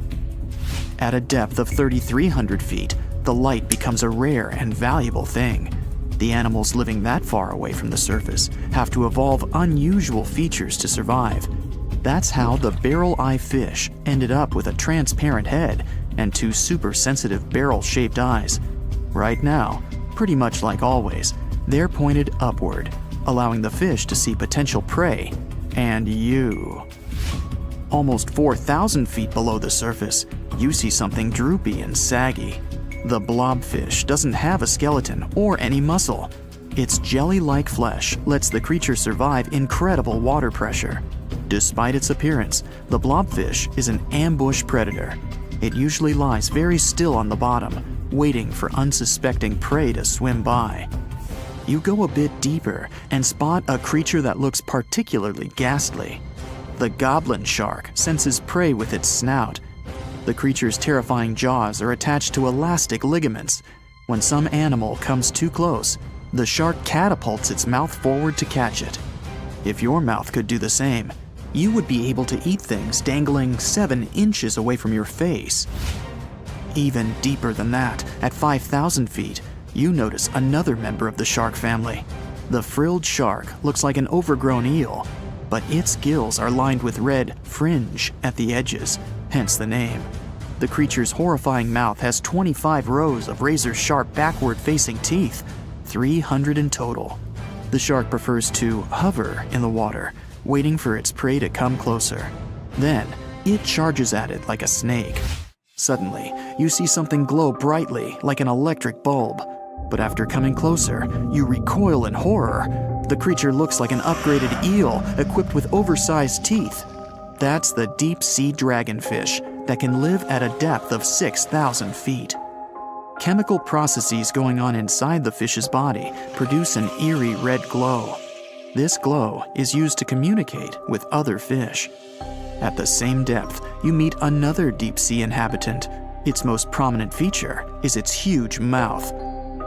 Speaker 2: At a depth of 3,300 feet, the light becomes a rare and valuable thing. The animals living that far away from the surface have to evolve unusual features to survive. That's how the barrel-eye fish ended up with a transparent head and two super-sensitive barrel-shaped eyes. Right now, pretty much like always, they're pointed upward, allowing the fish to see potential prey and you. Almost 4,000 feet below the surface, you see something droopy and saggy. The blobfish doesn't have a skeleton or any muscle. Its jelly-like flesh lets the creature survive incredible water pressure. Despite its appearance, the blobfish is an ambush predator. It usually lies very still on the bottom, waiting for unsuspecting prey to swim by. You go a bit deeper and spot a creature that looks particularly ghastly. The goblin shark senses prey with its snout. The creature's terrifying jaws are attached to elastic ligaments. When some animal comes too close, the shark catapults its mouth forward to catch it. If your mouth could do the same, you would be able to eat things dangling 7 inches away from your face. Even deeper than that, at 5,000 feet, you notice another member of the shark family. The frilled shark looks like an overgrown eel, but its gills are lined with red fringe at the edges, hence the name. The creature's horrifying mouth has 25 rows of razor-sharp backward-facing teeth, 300 in total. The shark prefers to hover in the water, waiting for its prey to come closer. Then, it charges at it like a snake. Suddenly, you see something glow brightly like an electric bulb. But after coming closer, you recoil in horror. The creature looks like an upgraded eel equipped with oversized teeth. That's the deep-sea dragonfish that can live at a depth of 6,000 feet. Chemical processes going on inside the fish's body produce an eerie red glow. This glow is used to communicate with other fish. At the same depth, you meet another deep-sea inhabitant. Its most prominent feature is its huge mouth.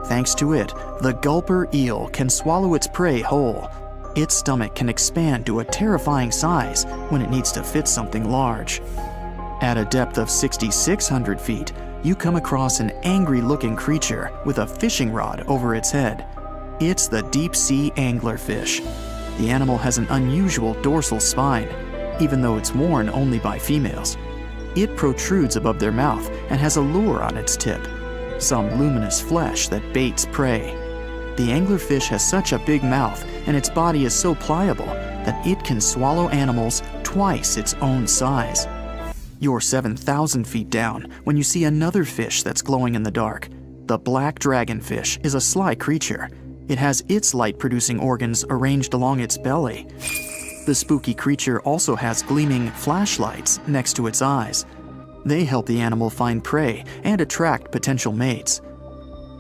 Speaker 2: Thanks to it, the gulper eel can swallow its prey whole. Its stomach can expand to a terrifying size when it needs to fit something large. At a depth of 6,600 feet, you come across an angry-looking creature with a fishing rod over its head. It's the deep-sea anglerfish. The animal has an unusual dorsal spine, even though it's worn only by females. It protrudes above their mouth and has a lure on its tip, some luminous flesh that baits prey. The anglerfish has such a big mouth and its body is so pliable that it can swallow animals twice its own size. You're 7,000 feet down when you see another fish that's glowing in the dark. The black dragonfish is a sly creature. It has its light-producing organs arranged along its belly. The spooky creature also has gleaming flashlights next to its eyes. They help the animal find prey and attract potential mates.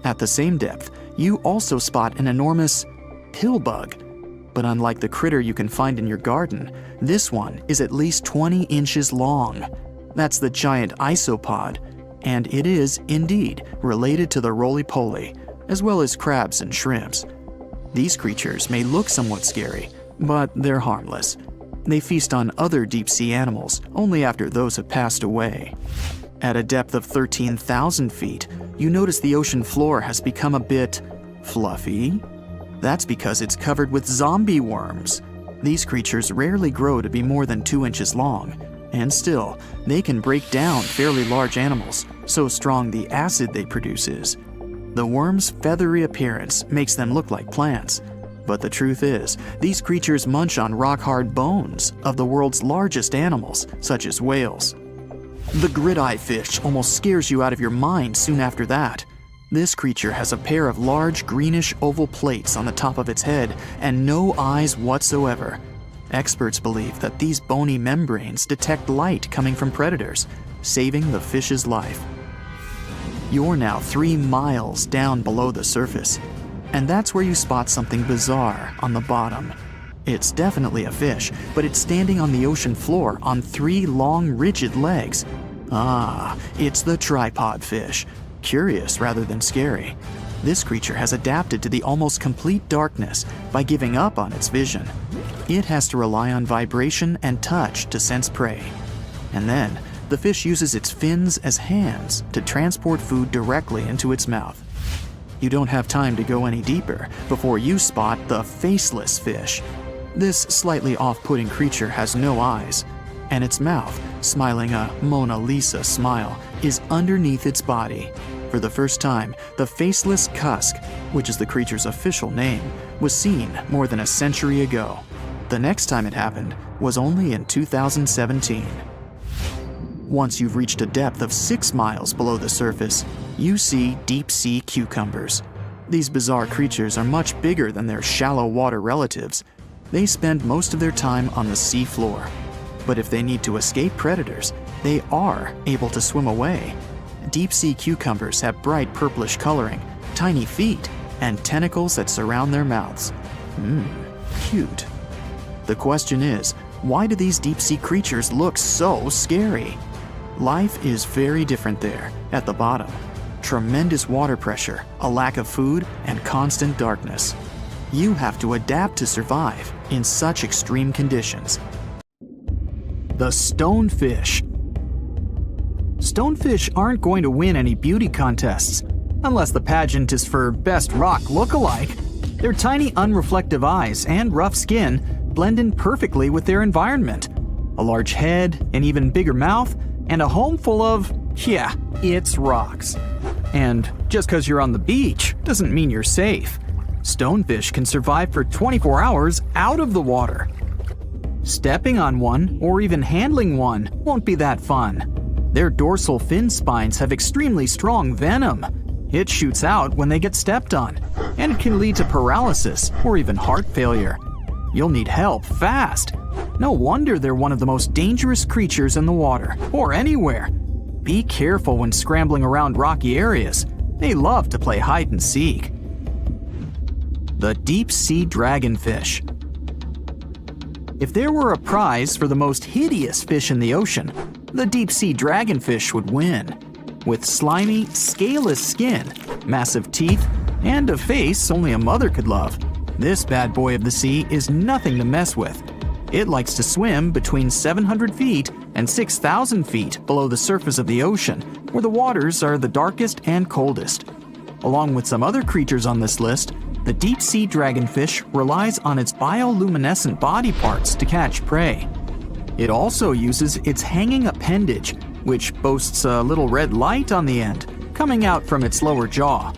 Speaker 2: At the same depth, you also spot an enormous pillbug. But unlike the critter you can find in your garden, this one is at least 20 inches long. That's the giant isopod, and it is, indeed, related to the roly-poly, as well as crabs and shrimps. These creatures may look somewhat scary, but they're harmless. They feast on other deep-sea animals only after those have passed away. At a depth of 13,000 feet, you notice the ocean floor has become a bit fluffy. That's because it's covered with zombie worms. These creatures rarely grow to be more than 2 inches long, and still, they can break down fairly large animals, so strong the acid they produce is. The worms' feathery appearance makes them look like plants, but the truth is, these creatures munch on rock-hard bones of the world's largest animals, such as whales. The grid-eye fish almost scares you out of your mind soon after that. This creature has a pair of large greenish oval plates on the top of its head and no eyes whatsoever. Experts believe that these bony membranes detect light coming from predators, saving the fish's life. You're now 3 miles down below the surface, and that's where you spot something bizarre on the bottom. It's definitely a fish, but it's standing on the ocean floor on 3 long, rigid legs. Ah, it's the tripod fish. Curious rather than scary. This creature has adapted to the almost complete darkness by giving up on its vision. It has to rely on vibration and touch to sense prey. And then, the fish uses its fins as hands to transport food directly into its mouth. You don't have time to go any deeper before you spot the faceless fish. This slightly off-putting creature has no eyes, and its mouth, smiling a Mona Lisa smile, is underneath its body. For the first time, the faceless cusk, which is the creature's official name, was seen more than a century ago. The next time it happened was only in 2017. Once you've reached a depth of 6 miles below the surface, you see deep-sea cucumbers. These bizarre creatures are much bigger than their shallow water relatives. They spend most of their time on the sea floor. But if they need to escape predators, they are able to swim away. Deep-sea cucumbers have bright purplish coloring, tiny feet, and tentacles that surround their mouths. Cute. The question is, why do these deep-sea creatures look so scary? Life is very different there, at the bottom. Tremendous water pressure, a lack of food, and constant darkness. You have to adapt to survive in such extreme conditions. The stonefish. Stonefish aren't going to win any beauty contests, unless the pageant is for best rock look-alike. Their tiny unreflective eyes and rough skin blend in perfectly with their environment. A large head, an even bigger mouth, and a home full of, it's rocks. And just because you're on the beach doesn't mean you're safe. Stonefish can survive for 24 hours out of the water. Stepping on one, or even handling one, won't be that fun. Their dorsal fin spines have extremely strong venom. It shoots out when they get stepped on, and it can lead to paralysis or even heart failure. You'll need help fast. No wonder they're one of the most dangerous creatures in the water, or anywhere. Be careful when scrambling around rocky areas. They love to play hide and seek. The deep-sea dragonfish. If there were a prize for the most hideous fish in the ocean, the deep-sea dragonfish would win. With slimy, scaleless skin, massive teeth, and a face only a mother could love, this bad boy of the sea is nothing to mess with. It likes to swim between 700 feet and 6,000 feet below the surface of the ocean, where the waters are the darkest and coldest. Along with some other creatures on this list, the deep-sea dragonfish relies on its bioluminescent body parts to catch prey. It also uses its hanging appendage, which boasts a little red light on the end, coming out from its lower jaw.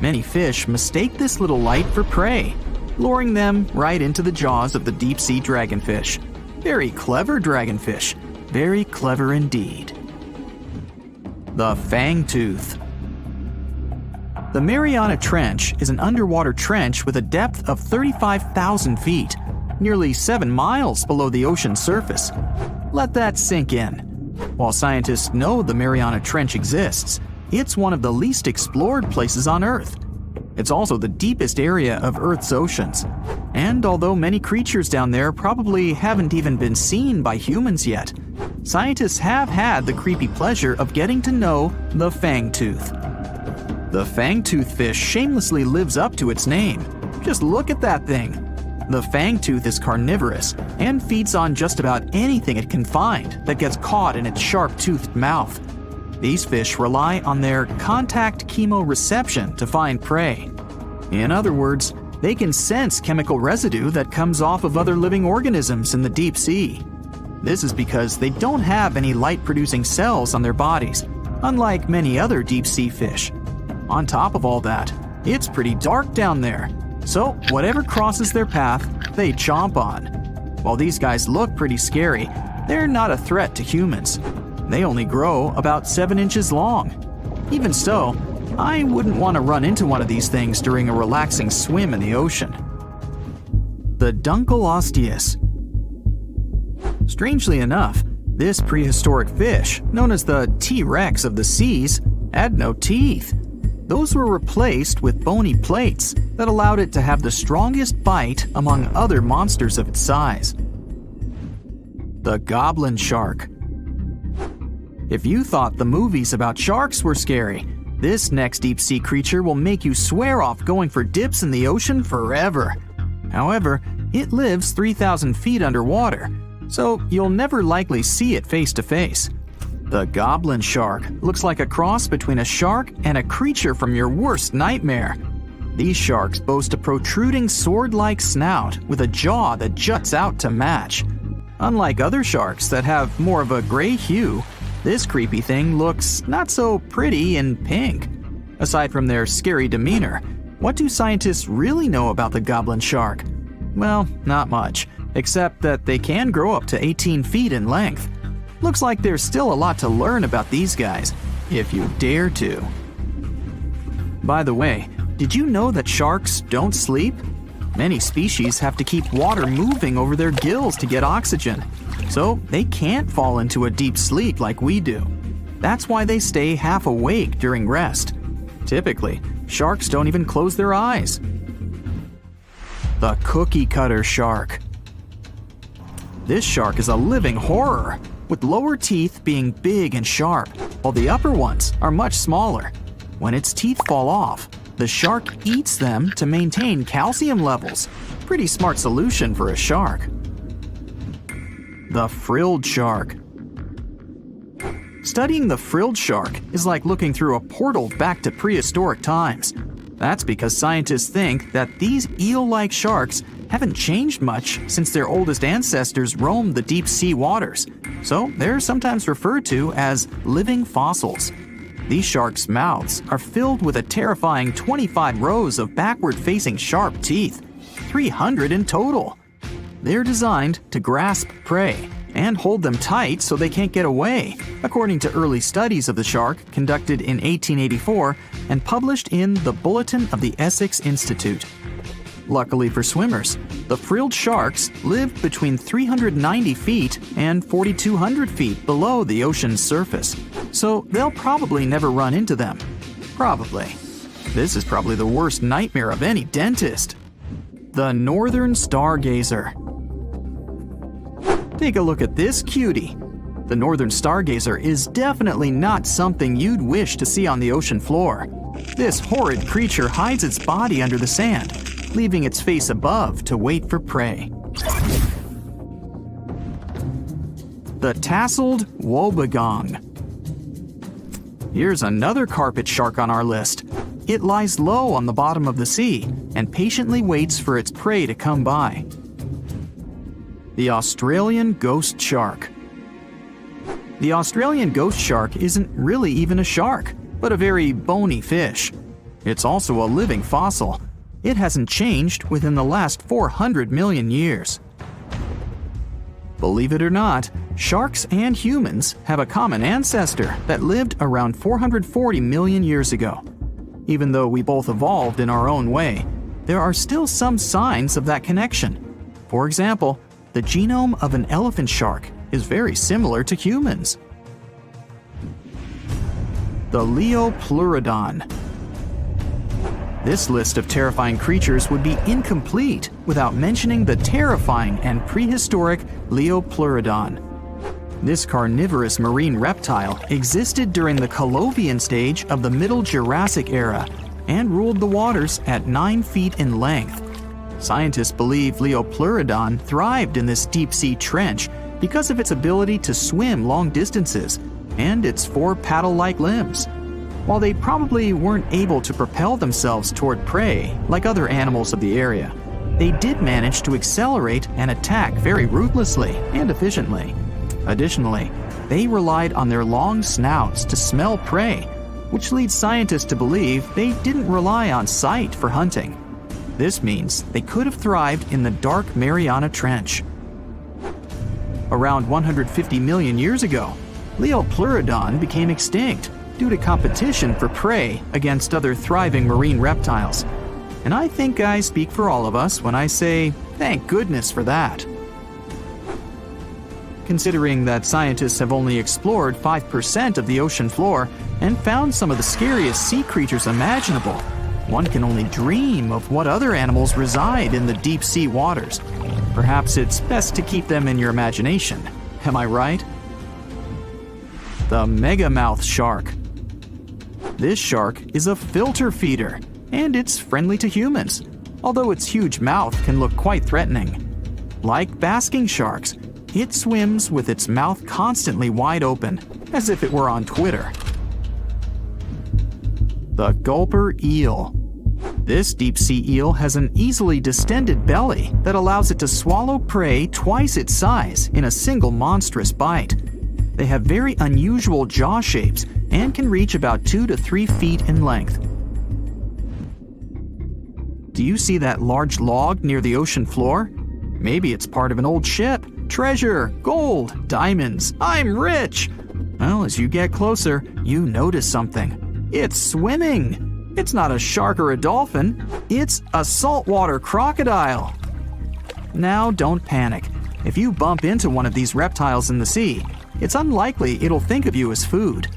Speaker 2: Many fish mistake this little light for prey, luring them right into the jaws of the deep-sea dragonfish. Very clever dragonfish, very clever indeed. The fangtooth. The Mariana Trench is an underwater trench with a depth of 35,000 feet, nearly 7 miles below the ocean surface. Let that sink in. While scientists know the Mariana Trench exists, it's one of the least explored places on Earth. It's also the deepest area of Earth's oceans. And although many creatures down there probably haven't even been seen by humans yet, scientists have had the creepy pleasure of getting to know the fangtooth. The fangtooth fish shamelessly lives up to its name. Just look at that thing. The fangtooth is carnivorous and feeds on just about anything it can find that gets caught in its sharp-toothed mouth. These fish rely on their contact chemoreception to find prey. In other words, they can sense chemical residue that comes off of other living organisms in the deep sea. This is because they don't have any light-producing cells on their bodies, unlike many other deep-sea fish. On top of all that, it's pretty dark down there, so whatever crosses their path, they chomp on. While these guys look pretty scary, they're not a threat to humans. They only grow about 7 inches long. Even so, I wouldn't want to run into one of these things during a relaxing swim in the ocean. The Dunkleosteus. Strangely enough, this prehistoric fish, known as the T-Rex of the seas, had no teeth. Those were replaced with bony plates that allowed it to have the strongest bite among other monsters of its size. The goblin shark. If you thought the movies about sharks were scary, this next deep-sea creature will make you swear off going for dips in the ocean forever. However, it lives 3,000 feet underwater, so you'll never likely see it face to face. The goblin shark looks like a cross between a shark and a creature from your worst nightmare. These sharks boast a protruding sword-like snout with a jaw that juts out to match. Unlike other sharks that have more of a gray hue, this creepy thing looks not so pretty and pink. Aside from their scary demeanor, what do scientists really know about the goblin shark? Well, not much, except that they can grow up to 18 feet in length. Looks like there's still a lot to learn about these guys, if you dare to. By the way, did you know that sharks don't sleep? Many species have to keep water moving over their gills to get oxygen, so they can't fall into a deep sleep like we do. That's why they stay half awake during rest. Typically, sharks don't even close their eyes. The cookie cutter shark. This shark is a living horror, with lower teeth being big and sharp, while the upper ones are much smaller. When its teeth fall off, the shark eats them to maintain calcium levels. Pretty smart solution for a shark. The frilled shark. Studying the frilled shark is like looking through a portal back to prehistoric times. That's because scientists think that these eel-like sharks haven't changed much since their oldest ancestors roamed the deep sea waters, so they're sometimes referred to as living fossils. These sharks' mouths are filled with a terrifying 25 rows of backward-facing sharp teeth, 300 in total. They're designed to grasp prey and hold them tight so they can't get away, according to early studies of the shark conducted in 1884 and published in the Bulletin of the Essex Institute. Luckily for swimmers, the frilled sharks live between 390 feet and 4,200 feet below the ocean's surface, so they'll probably never run into them. Probably. This is probably the worst nightmare of any dentist. The northern stargazer. Take a look at this cutie. The northern stargazer is definitely not something you'd wish to see on the ocean floor. This horrid creature hides its body under the sand, leaving its face above to wait for prey. The tasseled wobbegong. Here's another carpet shark on our list. It lies low on the bottom of the sea and patiently waits for its prey to come by. The Australian ghost shark. The Australian ghost shark isn't really even a shark, but a very bony fish. It's also a living fossil. It hasn't changed within the last 400 million years. Believe it or not, sharks and humans have a common ancestor that lived around 440 million years ago. Even though we both evolved in our own way, there are still some signs of that connection. For example, the genome of an elephant shark is very similar to humans. The Leopleurodon. This list of terrifying creatures would be incomplete without mentioning the terrifying and prehistoric Leopleurodon. This carnivorous marine reptile existed during the Colovian stage of the Middle Jurassic era and ruled the waters at 9 feet in length. Scientists believe Leopleurodon thrived in this deep-sea trench because of its ability to swim long distances and its 4 paddle-like limbs. While they probably weren't able to propel themselves toward prey like other animals of the area, they did manage to accelerate and attack very ruthlessly and efficiently. Additionally, they relied on their long snouts to smell prey, which leads scientists to believe they didn't rely on sight for hunting. This means they could have thrived in the dark Mariana Trench. Around 150 million years ago, Leopleurodon became extinct due to competition for prey against other thriving marine reptiles. And I think I speak for all of us when I say, thank goodness for that. Considering that scientists have only explored 5% of the ocean floor and found some of the scariest sea creatures imaginable, one can only dream of what other animals reside in the deep sea waters. Perhaps it's best to keep them in your imagination. Am I right? The megamouth shark. This shark is a filter feeder, and it's friendly to humans, although its huge mouth can look quite threatening. Like basking sharks, it swims with its mouth constantly wide open, as if it were on Twitter. The gulper eel. This deep-sea eel has an easily distended belly that allows it to swallow prey twice its size in a single monstrous bite. They have very unusual jaw shapes and can reach about 2 to 3 feet in length. Do you see that large log near the ocean floor? Maybe it's part of an old ship. Treasure, gold, diamonds, I'm rich! Well, as you get closer, you notice something. It's swimming! It's not a shark or a dolphin, it's a saltwater crocodile. Now don't panic. If you bump into one of these reptiles in the sea, it's unlikely it'll think of you as food.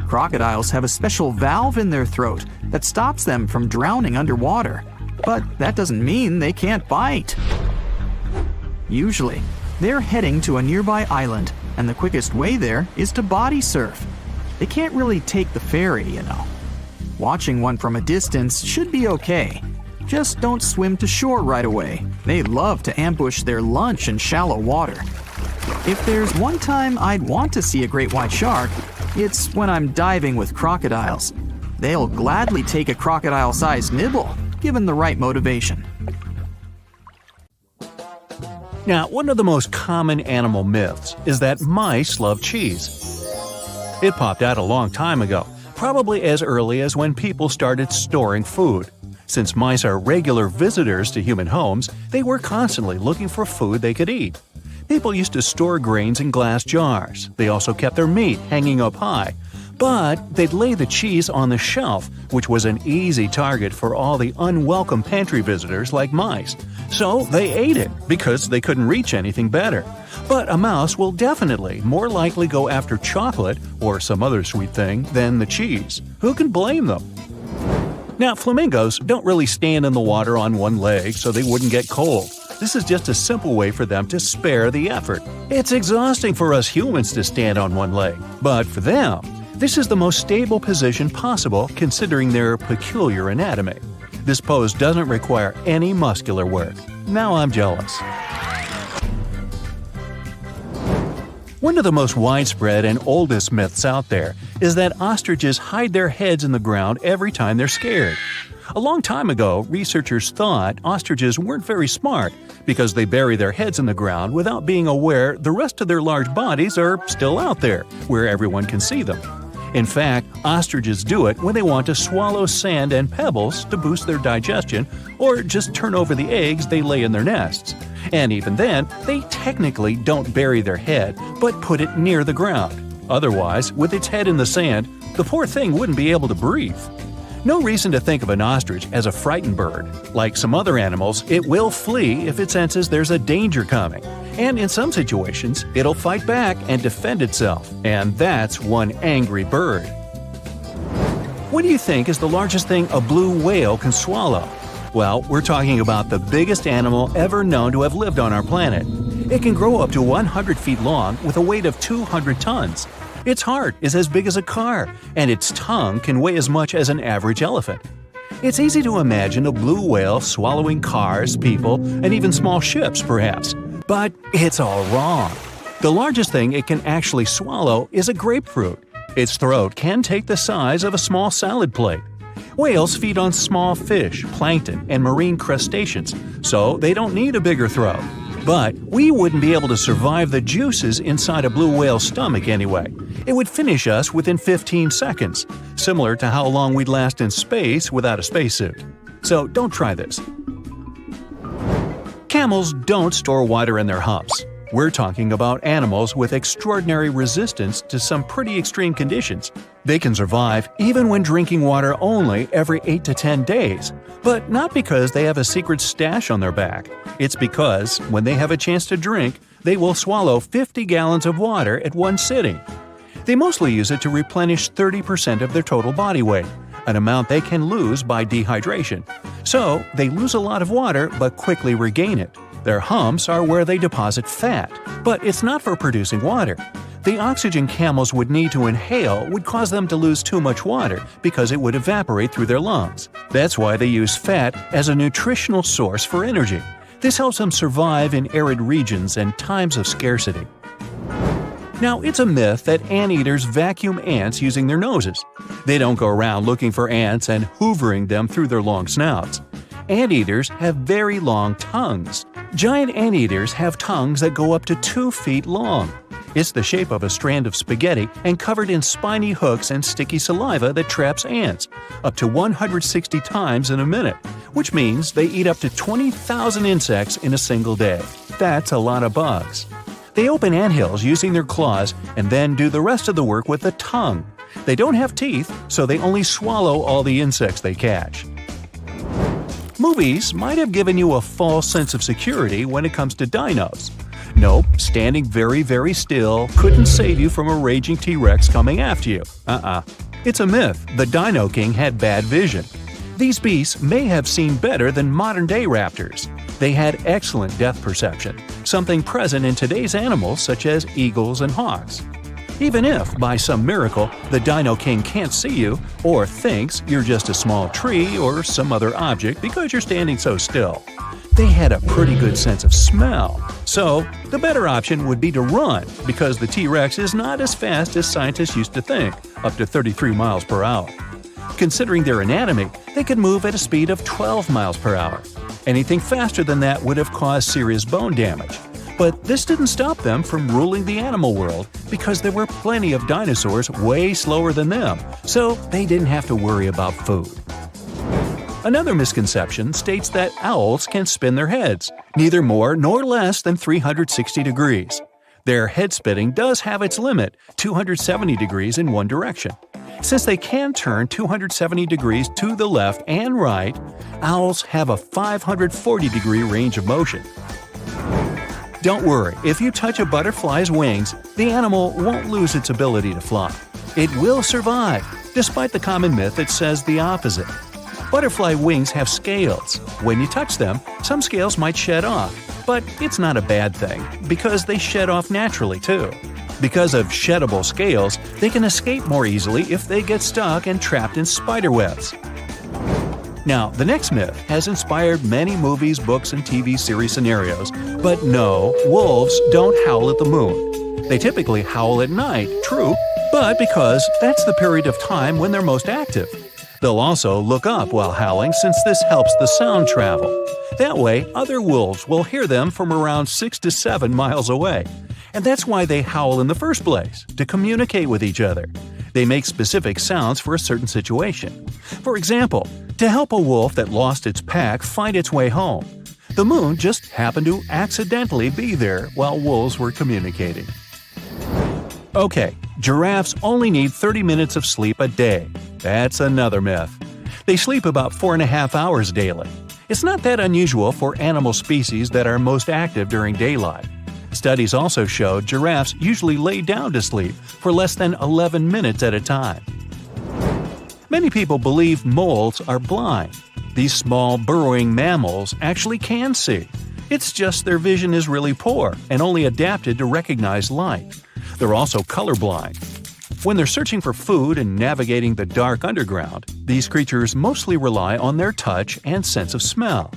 Speaker 2: Crocodiles have a special valve in their throat that stops them from drowning underwater, but that doesn't mean they can't bite. Usually, they're heading to a nearby island, and the quickest way there is to body surf. They can't really take the ferry, you know. Watching one from a distance should be okay. Just don't swim to shore right away. They love to ambush their lunch in shallow water. If there's one time I'd want to see a great white shark, it's when I'm diving with crocodiles. They'll gladly take a crocodile-sized nibble, given the right motivation.
Speaker 3: Now, one of the most common animal myths is that mice love cheese. It popped out a long time ago, probably as early as when people started storing food. Since mice are regular visitors to human homes, they were constantly looking for food they could eat. People used to store grains in glass jars. They also kept their meat hanging up high. But they'd lay the cheese on the shelf, which was an easy target for all the unwelcome pantry visitors like mice. So they ate it because they couldn't reach anything better. But a mouse will definitely more likely go after chocolate or some other sweet thing than the cheese. Who can blame them? Now, flamingos don't really stand in the water on one leg so they wouldn't get cold. This is just a simple way for them to spare the effort. It's exhausting for us humans to stand on one leg, but for them, this is the most stable position possible considering their peculiar anatomy. This pose doesn't require any muscular work. Now I'm jealous. One of the most widespread and oldest myths out there is that ostriches hide their heads in the ground every time they're scared. A long time ago, researchers thought ostriches weren't very smart because they bury their heads in the ground without being aware the rest of their large bodies are still out there, where everyone can see them. In fact, ostriches do it when they want to swallow sand and pebbles to boost their digestion or just turn over the eggs they lay in their nests. And even then, they technically don't bury their head, but put it near the ground. Otherwise, with its head in the sand, the poor thing wouldn't be able to breathe. No reason to think of an ostrich as a frightened bird. Like some other animals, it will flee if it senses there's a danger coming. And in some situations, it'll fight back and defend itself. And that's one angry bird. What do you think is the largest thing a blue whale can swallow? Well, we're talking about the biggest animal ever known to have lived on our planet. It can grow up to 100 feet long with a weight of 200 tons. Its heart is as big as a car, and its tongue can weigh as much as an average elephant. It's easy to imagine a blue whale swallowing cars, people, and even small ships, perhaps. But it's all wrong. The largest thing it can actually swallow is a grapefruit. Its throat can take the size of a small salad plate. Whales feed on small fish, plankton, and marine crustaceans, so they don't need a bigger throat. But we wouldn't be able to survive the juices inside a blue whale's stomach anyway. It would finish us within 15 seconds, similar to how long we'd last in space without a spacesuit. So don't try this. Camels don't store water in their humps. We're talking about animals with extraordinary resistance to some pretty extreme conditions. They can survive even when drinking water only every 8 to 10 days, but not because they have a secret stash on their back. It's because, when they have a chance to drink, they will swallow 50 gallons of water at one sitting. They mostly use it to replenish 30% of their total body weight, an amount they can lose by dehydration. So, they lose a lot of water but quickly regain it. Their humps are where they deposit fat, but it's not for producing water. The oxygen camels would need to inhale would cause them to lose too much water because it would evaporate through their lungs. That's why they use fat as a nutritional source for energy. This helps them survive in arid regions and times of scarcity. Now, it's a myth that anteaters vacuum ants using their noses. They don't go around looking for ants and hoovering them through their long snouts. Anteaters have very long tongues. Giant anteaters have tongues that go up to 2 feet long. It's the shape of a strand of spaghetti and covered in spiny hooks and sticky saliva that traps ants, up to 160 times in a minute, which means they eat up to 20,000 insects in a single day. That's a lot of bugs. They open anthills using their claws and then do the rest of the work with the tongue. They don't have teeth, so they only swallow all the insects they catch. Movies might have given you a false sense of security when it comes to dinos. Nope, standing very, very still couldn't save you from a raging T-Rex coming after you. It's a myth. The Dino King had bad vision. These beasts may have seen better than modern-day raptors. They had excellent depth perception, something present in today's animals such as eagles and hawks. Even if, by some miracle, the Dino King can't see you or thinks you're just a small tree or some other object because you're standing so still, they had a pretty good sense of smell. So, the better option would be to run because the T-Rex is not as fast as scientists used to think, up to 33 miles per hour. Considering their anatomy, they could move at a speed of 12 miles per hour. Anything faster than that would have caused serious bone damage. But this didn't stop them from ruling the animal world because there were plenty of dinosaurs way slower than them, so they didn't have to worry about food. Another misconception states that owls can spin their heads, neither more nor less than 360 degrees. Their head spinning does have its limit, 270 degrees in one direction. Since they can turn 270 degrees to the left and right, owls have a 540-degree range of motion. Don't worry, if you touch a butterfly's wings, the animal won't lose its ability to fly. It will survive, despite the common myth that says the opposite. Butterfly wings have scales. When you touch them, some scales might shed off, but it's not a bad thing, because they shed off naturally too. Because of sheddable scales, they can escape more easily if they get stuck and trapped in spider webs. Now, the next myth has inspired many movies, books, and TV series scenarios, but no, wolves don't howl at the moon. They typically howl at night, true, but because that's the period of time when they're most active. They'll also look up while howling since this helps the sound travel. That way, other wolves will hear them from around 6 to 7 miles away. And that's why they howl in the first place, to communicate with each other. They make specific sounds for a certain situation. For example, to help a wolf that lost its pack find its way home. The moon just happened to accidentally be there while wolves were communicating. Okay, giraffes only need 30 minutes of sleep a day. That's another myth. They sleep about 4.5 hours daily. It's not that unusual for animal species that are most active during daylight. Studies also show giraffes usually lay down to sleep for less than 11 minutes at a time. Many people believe moles are blind. These small burrowing mammals actually can see. It's just their vision is really poor and only adapted to recognize light. They're also colorblind. When they're searching for food and navigating the dark underground, these creatures mostly rely on their touch and sense of smell.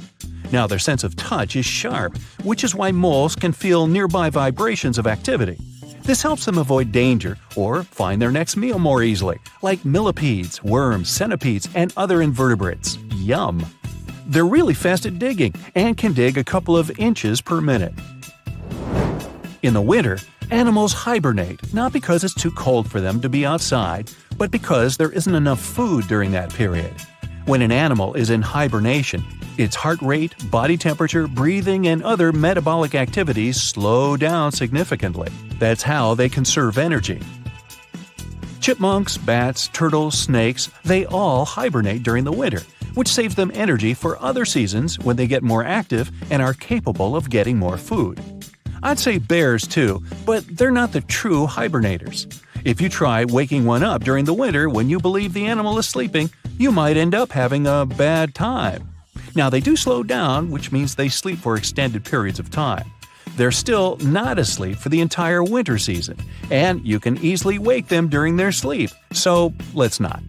Speaker 3: Now, their sense of touch is sharp, which is why moles can feel nearby vibrations of activity. This helps them avoid danger or find their next meal more easily, like millipedes, worms, centipedes, and other invertebrates. Yum! They're really fast at digging and can dig a couple of inches per minute. In the winter, animals hibernate, not because it's too cold for them to be outside, but because there isn't enough food during that period. When an animal is in hibernation, its heart rate, body temperature, breathing, and other metabolic activities slow down significantly. That's how they conserve energy. Chipmunks, bats, turtles, snakes, they all hibernate during the winter, which saves them energy for other seasons when they get more active and are capable of getting more food. I'd say bears too, but they're not the true hibernators. If you try waking one up during the winter when you believe the animal is sleeping, you might end up having a bad time. Now, they do slow down, which means they sleep for extended periods of time. They're still not asleep for the entire winter season, and you can easily wake them during their sleep, so let's not.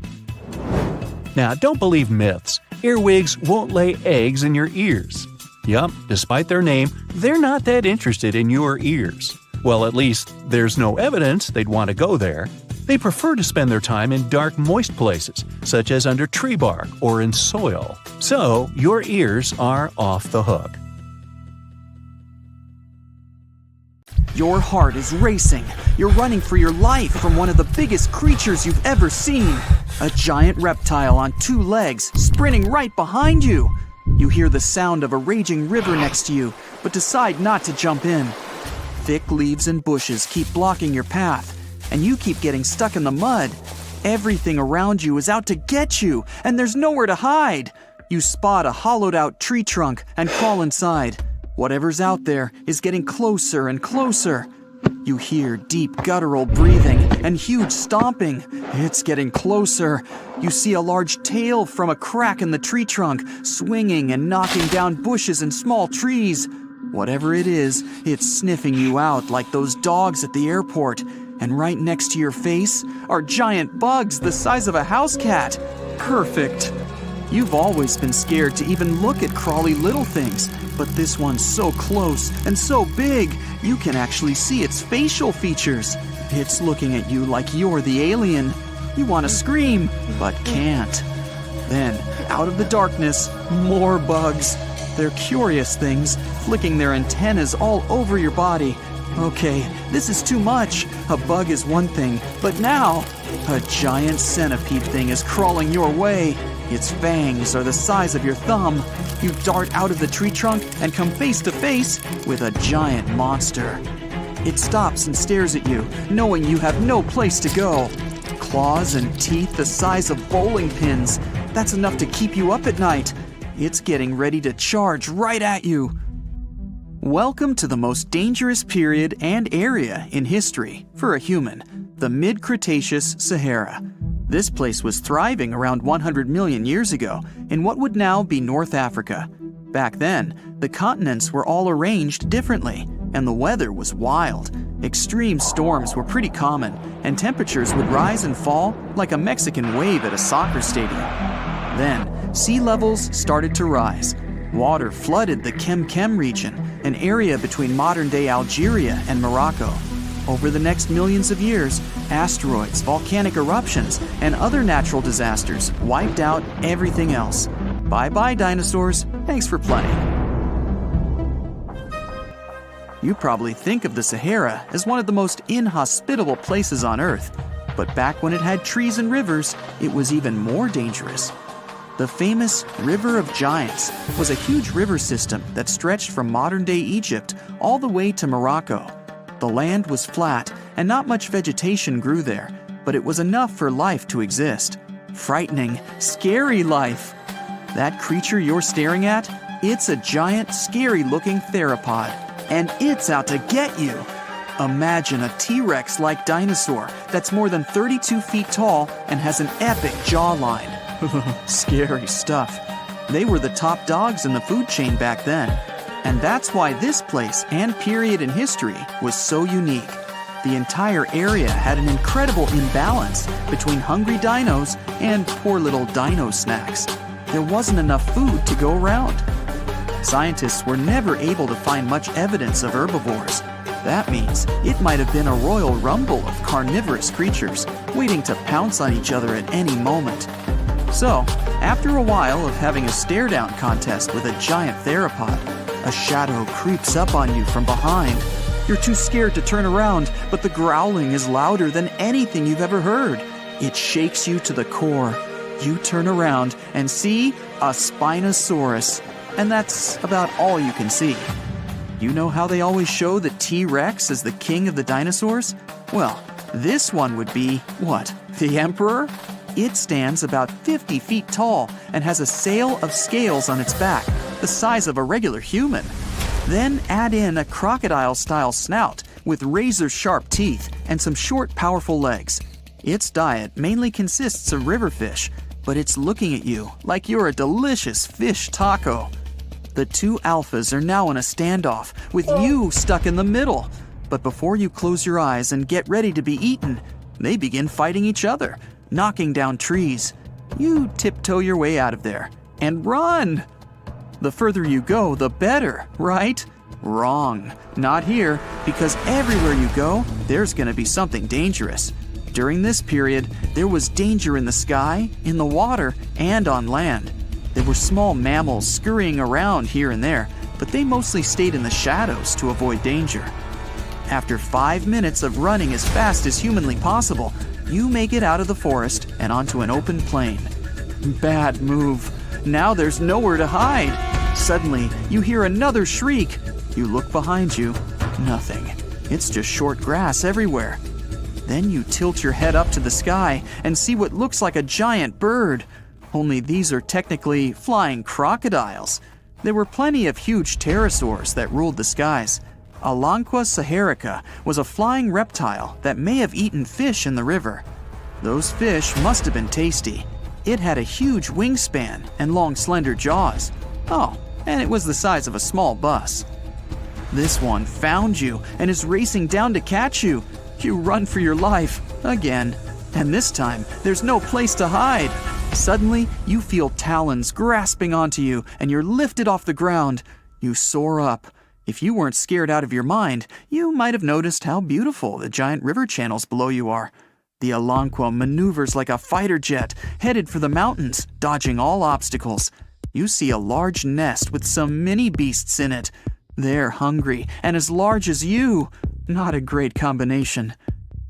Speaker 3: Now, don't believe myths. Earwigs won't lay eggs in your ears. Yup, despite their name, they're not that interested in your ears. Well, at least there's no evidence they'd want to go there. They prefer to spend their time in dark, moist places, such as under tree bark or in soil. So, your ears are off the hook.
Speaker 2: Your heart is racing. You're running for your life from one of the biggest creatures you've ever seen. A giant reptile on 2 legs, sprinting right behind you. You hear the sound of a raging river next to you, but decide not to jump in. Thick leaves and bushes keep blocking your path, and you keep getting stuck in the mud. Everything around you is out to get you, and there's nowhere to hide. You spot a hollowed-out tree trunk and crawl inside. Whatever's out there is getting closer and closer. You hear deep guttural breathing and huge stomping. It's getting closer. You see a large tail from a crack in the tree trunk, swinging and knocking down bushes and small trees. Whatever it is, it's sniffing you out like those dogs at the airport. And right next to your face are giant bugs the size of a house cat. Perfect. You've always been scared to even look at crawly little things, but this one's so close and so big, you can actually see its facial features. It's looking at you like you're the alien. You want to scream, but can't. Then, out of the darkness, more bugs. They're curious things, flicking their antennas all over your body. Okay, this is too much. A bug is one thing, but now, a giant centipede thing is crawling your way. Its fangs are the size of your thumb. You dart out of the tree trunk and come face to face with a giant monster. It stops and stares at you, knowing you have no place to go. Claws and teeth the size of bowling pins. That's enough to keep you up at night. It's getting ready to charge right at you. Welcome to the most dangerous period and area in history for a human, the mid-Cretaceous Sahara. This place was thriving around 100 million years ago in what would now be North Africa. Back then, the continents were all arranged differently, and the weather was wild. Extreme storms were pretty common, and temperatures would rise and fall like a Mexican wave at a soccer stadium. Then, sea levels started to rise. Water flooded the Kem region, an area between modern-day Algeria and Morocco. Over the next millions of years, asteroids, volcanic eruptions, and other natural disasters wiped out everything else. Bye-bye, dinosaurs. Thanks for playing. You probably think of the Sahara as one of the most inhospitable places on Earth, but back when it had trees and rivers, it was even more dangerous. The famous River of Giants was a huge river system that stretched from modern-day Egypt all the way to Morocco. The land was flat and not much vegetation grew there, but it was enough for life to exist. Frightening, scary life. That creature you're staring at, it's a giant, scary-looking theropod, and it's out to get you. Imagine a T-Rex-like dinosaur that's more than 32 feet tall and has an epic jawline. Scary stuff. They were the top dogs in the food chain back then. And that's why this place and period in history was so unique. The entire area had an incredible imbalance between hungry dinos and poor little dino snacks. There wasn't enough food to go around. Scientists were never able to find much evidence of herbivores. That means it might have been a royal rumble of carnivorous creatures waiting to pounce on each other at any moment. So, after a while of having a stare-down contest with a giant theropod, a shadow creeps up on you from behind. You're too scared to turn around, but the growling is louder than anything you've ever heard. It shakes you to the core. You turn around and see a Spinosaurus, and that's about all you can see. You know how they always show the T-Rex as the king of the dinosaurs? Well, this one would be, what, the emperor? It stands about 50 feet tall and has a sail of scales on its back, the size of a regular human. Then add in a crocodile-style snout with razor-sharp teeth and some short, powerful legs. Its diet mainly consists of river fish, but it's looking at you like you're a delicious fish taco. The two alphas are now in a standoff, with you stuck in the middle. But before you close your eyes and get ready to be eaten, they begin fighting each other, knocking down trees. You tiptoe your way out of there and run. The further you go, the better, right? Wrong. Not here, because everywhere you go, there's gonna be something dangerous. During this period, there was danger in the sky, in the water, and on land. There were small mammals scurrying around here and there, but they mostly stayed in the shadows to avoid danger. After 5 minutes of running as fast as humanly possible, you make it out of the forest and onto an open plain. Bad move. Now there's nowhere to hide. Suddenly, you hear another shriek. You look behind you. Nothing. It's just short grass everywhere. Then you tilt your head up to the sky and see what looks like a giant bird. Only these are technically flying crocodiles. There were plenty of huge pterosaurs that ruled the skies. Alanqua saharica was a flying reptile that may have eaten fish in the river. Those fish must have been tasty. It had a huge wingspan and long, slender jaws. Oh, and it was the size of a small bus. This one found you and is racing down to catch you. You run for your life, again. And this time, there's no place to hide. Suddenly, you feel talons grasping onto you and you're lifted off the ground. You soar up. If you weren't scared out of your mind, you might have noticed how beautiful the giant river channels below you are. The Alanqua maneuvers like a fighter jet, headed for the mountains, dodging all obstacles. You see a large nest with some mini beasts in it. They're hungry and as large as you. Not a great combination.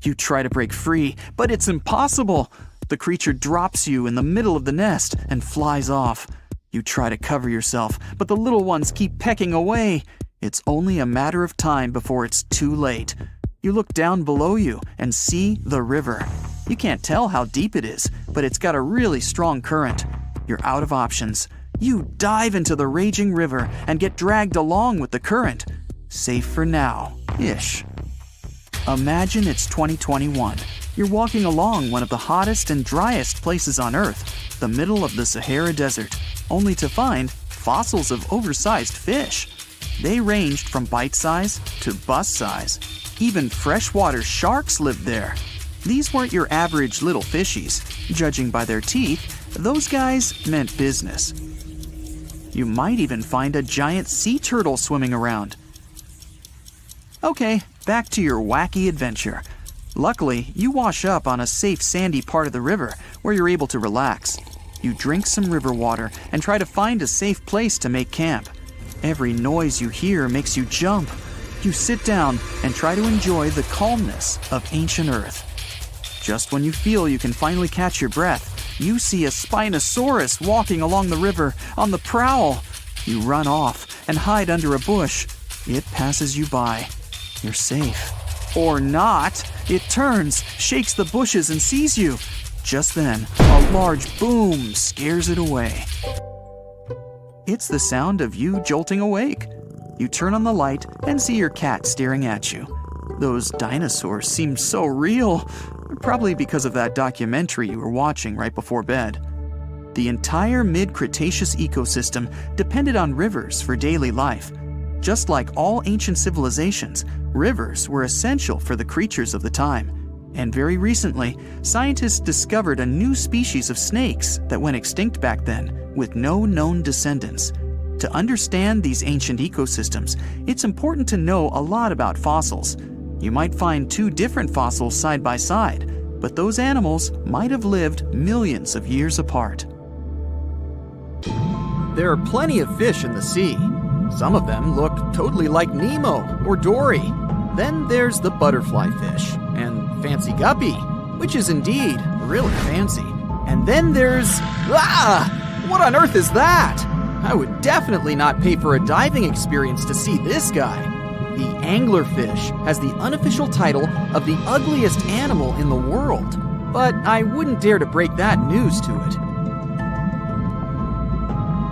Speaker 2: You try to break free, but it's impossible. The creature drops you in the middle of the nest and flies off. You try to cover yourself, but the little ones keep pecking away. It's only a matter of time before it's too late. You look down below you and see the river. You can't tell how deep it is, but it's got a really strong current. You're out of options. You dive into the raging river and get dragged along with the current. Safe for now-ish. Imagine it's 2021. You're walking along one of the hottest and driest places on Earth, the middle of the Sahara Desert, only to find fossils of oversized fish. They ranged from bite size to bus size. Even freshwater sharks lived there. These weren't your average little fishies. Judging by their teeth, those guys meant business. You might even find a giant sea turtle swimming around. Okay, back to your wacky adventure. Luckily, you wash up on a safe sandy part of the river where you're able to relax. You drink some river water and try to find a safe place to make camp. Every noise you hear makes you jump. You sit down and try to enjoy the calmness of ancient Earth. Just when you feel you can finally catch your breath, you see a Spinosaurus walking along the river on the prowl. You run off and hide under a bush. It passes you by. You're safe. Or not. It turns, shakes the bushes and sees you. Just then, a large boom scares it away. It's the sound of you jolting awake. You turn on the light and see your cat staring at you. Those dinosaurs seem so real, probably because of that documentary you were watching right before bed. The entire mid-Cretaceous ecosystem depended on rivers for daily life. Just like all ancient civilizations, rivers were essential for the creatures of the time. And very recently, scientists discovered a new species of snakes that went extinct back then, with no known descendants. To understand these ancient ecosystems, it's important to know a lot about fossils. You might find two different fossils side by side, but those animals might have lived millions of years apart. There are plenty of fish in the sea. Some of them look totally like Nemo or Dory. Then there's the butterfly fish and fancy guppy, which is indeed really fancy. And then there's... What on earth is that? I would definitely not pay for a diving experience to see this guy. The anglerfish has the unofficial title of the ugliest animal in the world, but I wouldn't dare to break that news to it.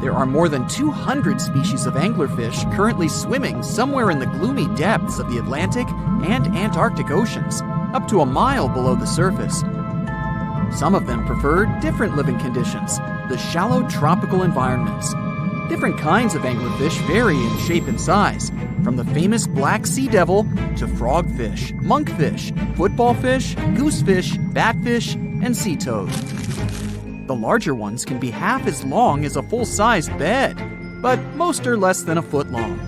Speaker 2: There are more than 200 species of anglerfish currently swimming somewhere in the gloomy depths of the Atlantic and Antarctic Oceans, up to a mile below the surface. Some of them prefer different living conditions, the shallow tropical environments. Different kinds of anglerfish vary in shape and size, from the famous black sea devil to frogfish, monkfish, footballfish, goosefish, batfish, and sea toad. The larger ones can be half as long as a full-sized bed, but most are less than a foot long.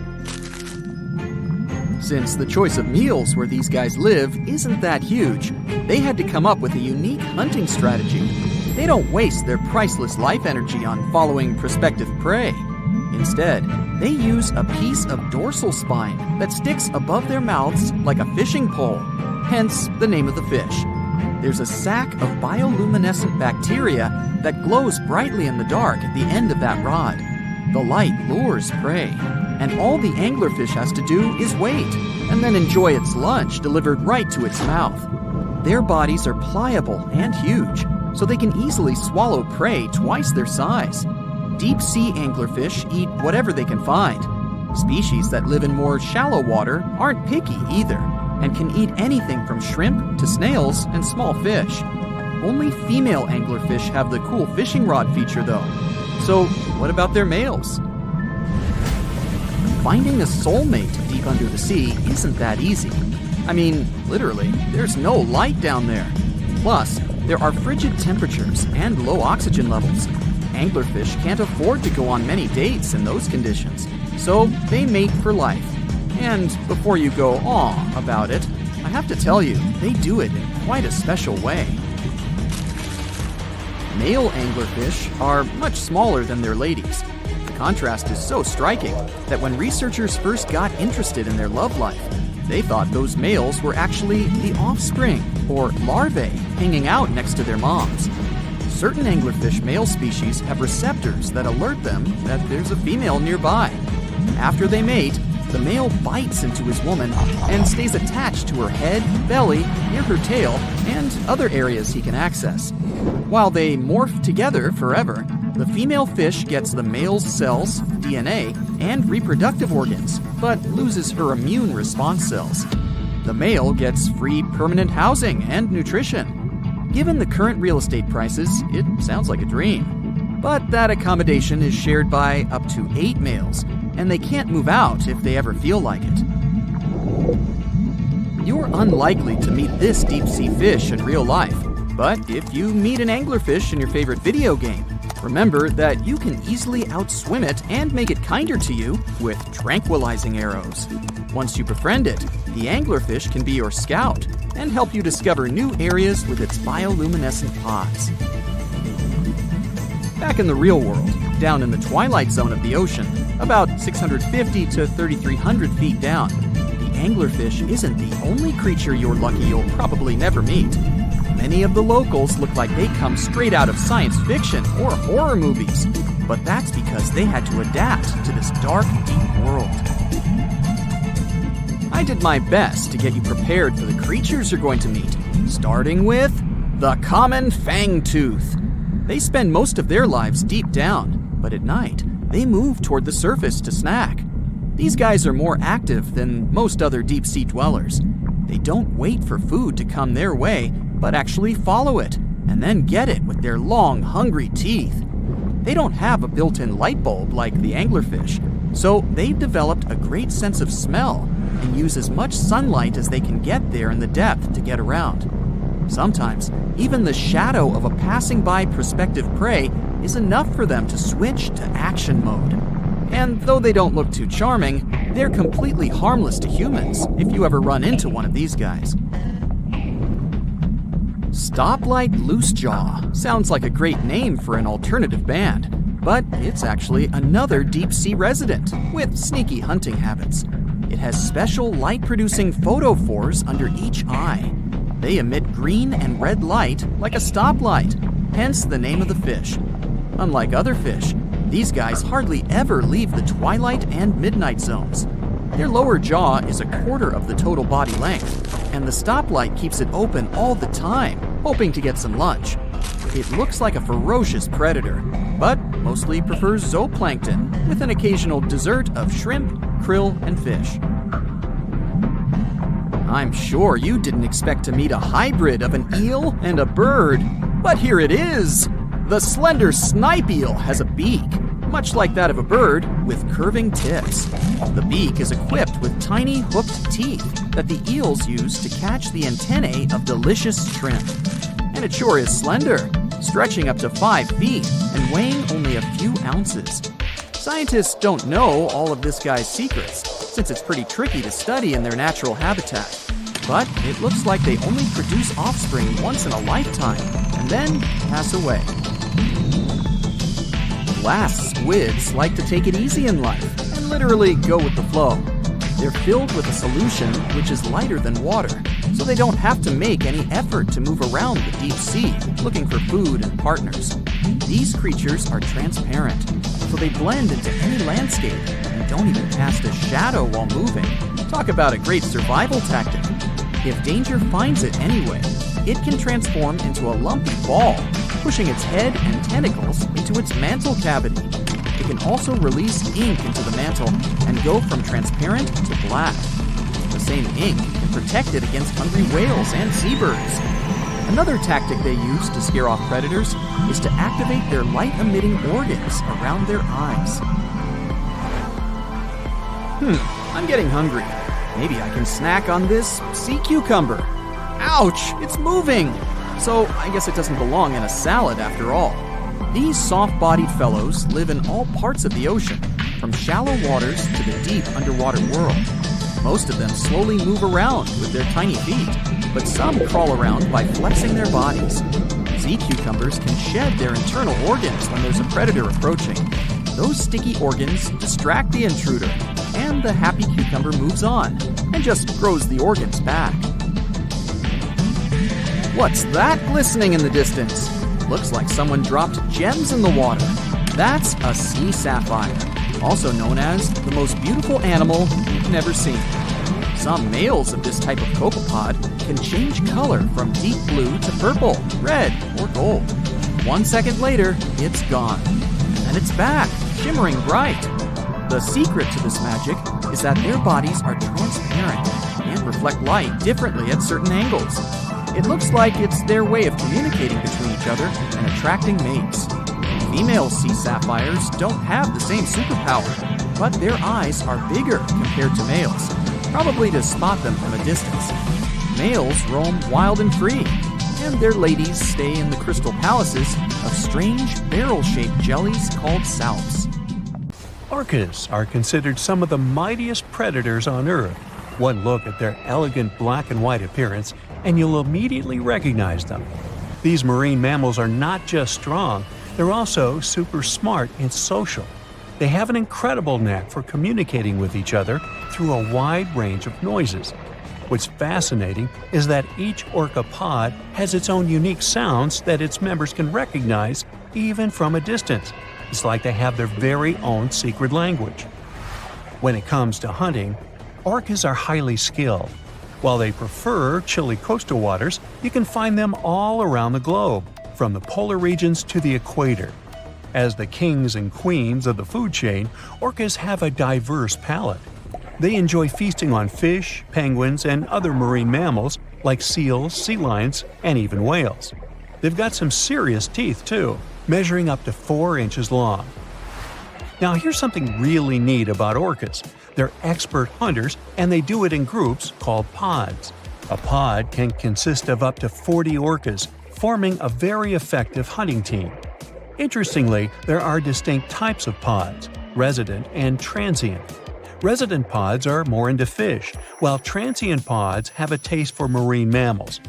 Speaker 2: Since the choice of meals where these guys live isn't that huge, they had to come up with a unique hunting strategy. They don't waste their priceless life energy on following prospective prey. Instead, they use a piece of dorsal spine that sticks above their mouths like a fishing pole, hence the name of the fish. There's a sac of bioluminescent bacteria that glows brightly in the dark at the end of that rod. The light lures prey, and all the anglerfish has to do is wait, and then enjoy its lunch delivered right to its mouth. Their bodies are pliable and huge, so they can easily swallow prey twice their size. Deep-sea anglerfish eat whatever they can find. Species that live in more shallow water aren't picky either, and can eat anything from shrimp to snails and small fish. Only female anglerfish have the cool fishing rod feature though. So what about their males? Finding a soulmate deep under the sea isn't that easy. I mean, literally, there's no light down there. Plus, there are frigid temperatures and low oxygen levels. Anglerfish can't afford to go on many dates in those conditions, so they mate for life. And before you go aw about it, I have to tell you, they do it in quite a special way. Male anglerfish are much smaller than their ladies. The contrast is so striking that when researchers first got interested in their love life, they thought those males were actually the offspring, or larvae, hanging out next to their moms. Certain anglerfish male species have receptors that alert them that there's a female nearby. After they mate, the male bites into his woman and stays attached to her head, belly, near her tail, and other areas he can access. While they morph together forever, the female fish gets the male's cells, DNA, and reproductive organs, but loses her immune response cells. The male gets free permanent housing and nutrition. Given the current real estate prices, it sounds like a dream. But that accommodation is shared by up to 8 males, and they can't move out if they ever feel like it. You're unlikely to meet this deep-sea fish in real life, but if you meet an anglerfish in your favorite video game, remember that you can easily outswim it and make it kinder to you with tranquilizing arrows. Once you befriend it, the anglerfish can be your scout and help you discover new areas with its bioluminescent pods. Back in the real world, down in the twilight zone of the ocean, about 650 to 3,300 feet down, the anglerfish isn't the only creature you're lucky you'll probably never meet. Many of the locals look like they come straight out of science fiction or horror movies, but that's because they had to adapt to this dark, deep world. I did my best to get you prepared for the creatures you're going to meet, starting with the common fangtooth. They spend most of their lives deep down, but at night, they move toward the surface to snack. These guys are more active than most other deep-sea dwellers. They don't wait for food to come their way, but actually follow it, and then get it with their long, hungry teeth. They don't have a built-in light bulb like the anglerfish, so they've developed a great sense of smell and use as much sunlight as they can get there in the depth to get around. Sometimes, even the shadow of a passing by prospective prey is enough for them to switch to action mode. And though they don't look too charming, they're completely harmless to humans if you ever run into one of these guys. Stoplight Loosejaw sounds like a great name for an alternative band, but it's actually another deep-sea resident with sneaky hunting habits. It has special light-producing photophores under each eye. They emit green and red light like a stoplight, hence the name of the fish. Unlike other fish, these guys hardly ever leave the twilight and midnight zones. Their lower jaw is a quarter of the total body length, and the stoplight keeps it open all the time, hoping to get some lunch. It looks like a ferocious predator, but mostly prefers zooplankton, with an occasional dessert of shrimp, krill, and fish. I'm sure you didn't expect to meet a hybrid of an eel and a bird, but here it is! The slender snipe eel has a beak, much like that of a bird, with curving tips. The beak is equipped with tiny hooked teeth that the eels use to catch the antennae of delicious shrimp. And it sure is slender, stretching up to 5 feet and weighing only a few ounces. Scientists don't know all of this guy's secrets, since it's pretty tricky to study in their natural habitat. But it looks like they only produce offspring once in a lifetime, and then pass away. Glass squids like to take it easy in life, and literally go with the flow. They're filled with a solution which is lighter than water, so they don't have to make any effort to move around the deep sea, looking for food and partners. These creatures are transparent, so they blend into any landscape and don't even cast a shadow while moving. Talk about a great survival tactic. If danger finds it anyway, it can transform into a lumpy ball, pushing its head and tentacles into its mantle cavity. It can also release ink into the mantle and go from transparent to black. The same ink can protect it against hungry whales and seabirds. Another tactic they use to scare off predators is to activate their light-emitting organs around their eyes. I'm getting hungry. Maybe I can snack on this sea cucumber. Ouch, it's moving! So I guess it doesn't belong in a salad after all. These soft-bodied fellows live in all parts of the ocean, from shallow waters to the deep underwater world. Most of them slowly move around with their tiny feet, but some crawl around by flexing their bodies. Sea cucumbers can shed their internal organs when there's a predator approaching. Those sticky organs distract the intruder, and the happy cucumber moves on and just grows the organs back. What's that glistening in the distance? Looks like someone dropped gems in the water. That's a sea sapphire, also known as the most beautiful animal you've never seen. Some males of this type of copepod can change color from deep blue to purple, red, or gold. 1 second later, it's gone. And it's back, shimmering bright. The secret to this magic is that their bodies are transparent and reflect light differently at certain angles. It looks like it's their way of communicating between each other and attracting mates. Female sea sapphires don't have the same superpower, but their eyes are bigger compared to males, probably to spot them from a distance. Males roam wild and free, and their ladies stay in the crystal palaces of strange barrel-shaped jellies called salps.
Speaker 3: Orcas are considered some of the mightiest predators on Earth. One look at their elegant black and white appearance, and you'll immediately recognize them. These marine mammals are not just strong, they're also super smart and social. They have an incredible knack for communicating with each other through a wide range of noises. What's fascinating is that each orca pod has its own unique sounds that its members can recognize even from a distance. It's like they have their very own secret language. When it comes to hunting, orcas are highly skilled. While they prefer chilly coastal waters, you can find them all around the globe, from the polar regions to the equator. As the kings and queens of the food chain, orcas have a diverse palate. They enjoy feasting on fish, penguins, and other marine mammals like seals, sea lions, and even whales. They've got some serious teeth too, measuring up to 4 inches long. Now here's something really neat about orcas. They're expert hunters, and they do it in groups called pods. A pod can consist of up to 40 orcas, forming a very effective hunting team. Interestingly, there are distinct types of pods: resident and transient. Resident pods are more into fish, while transient pods have a taste for marine mammals.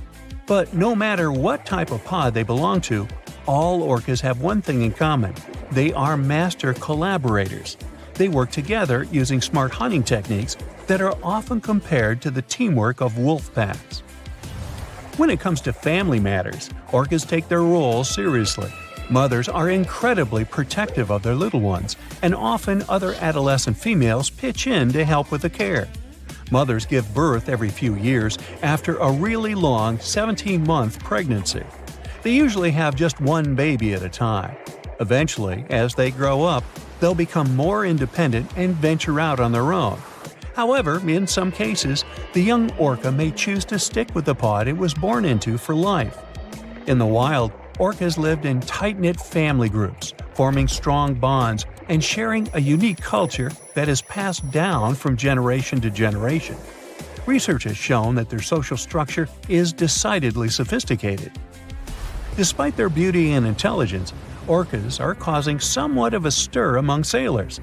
Speaker 3: But no matter what type of pod they belong to, all orcas have one thing in common: they are master collaborators. They work together using smart hunting techniques that are often compared to the teamwork of wolf packs. When it comes to family matters, orcas take their roles seriously. Mothers are incredibly protective of their little ones, and often other adolescent females pitch in to help with the care. Mothers give birth every few years after a really long 17-month pregnancy. They usually have just one baby at a time. Eventually, as they grow up, they'll become more independent and venture out on their own. However, in some cases, the young orca may choose to stick with the pod it was born into for life. In the wild, orcas lived in tight-knit family groups, forming strong bonds and sharing a unique culture that is passed down from generation to generation. Research has shown that their social structure is decidedly sophisticated. Despite their beauty and intelligence, orcas are causing somewhat of a stir among sailors.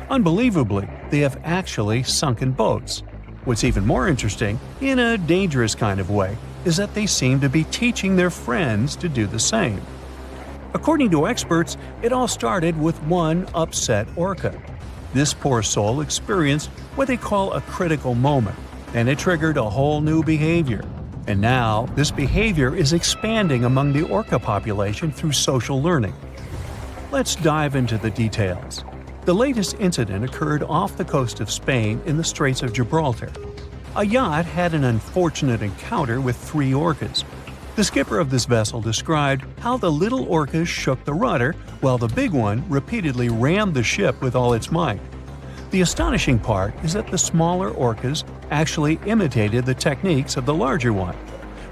Speaker 3: Unbelievably, they have actually sunken boats. What's even more interesting, in a dangerous kind of way, is that they seem to be teaching their friends to do the same. According to experts, it all started with one upset orca. This poor soul experienced what they call a critical moment, and it triggered a whole new behavior. And now, this behavior is expanding among the orca population through social learning. Let's dive into the details. The latest incident occurred off the coast of Spain in the Straits of Gibraltar. A yacht had an unfortunate encounter with 3 orcas. The skipper of this vessel described how the little orcas shook the rudder while the big one repeatedly rammed the ship with all its might. The astonishing part is that the smaller orcas actually imitated the techniques of the larger one.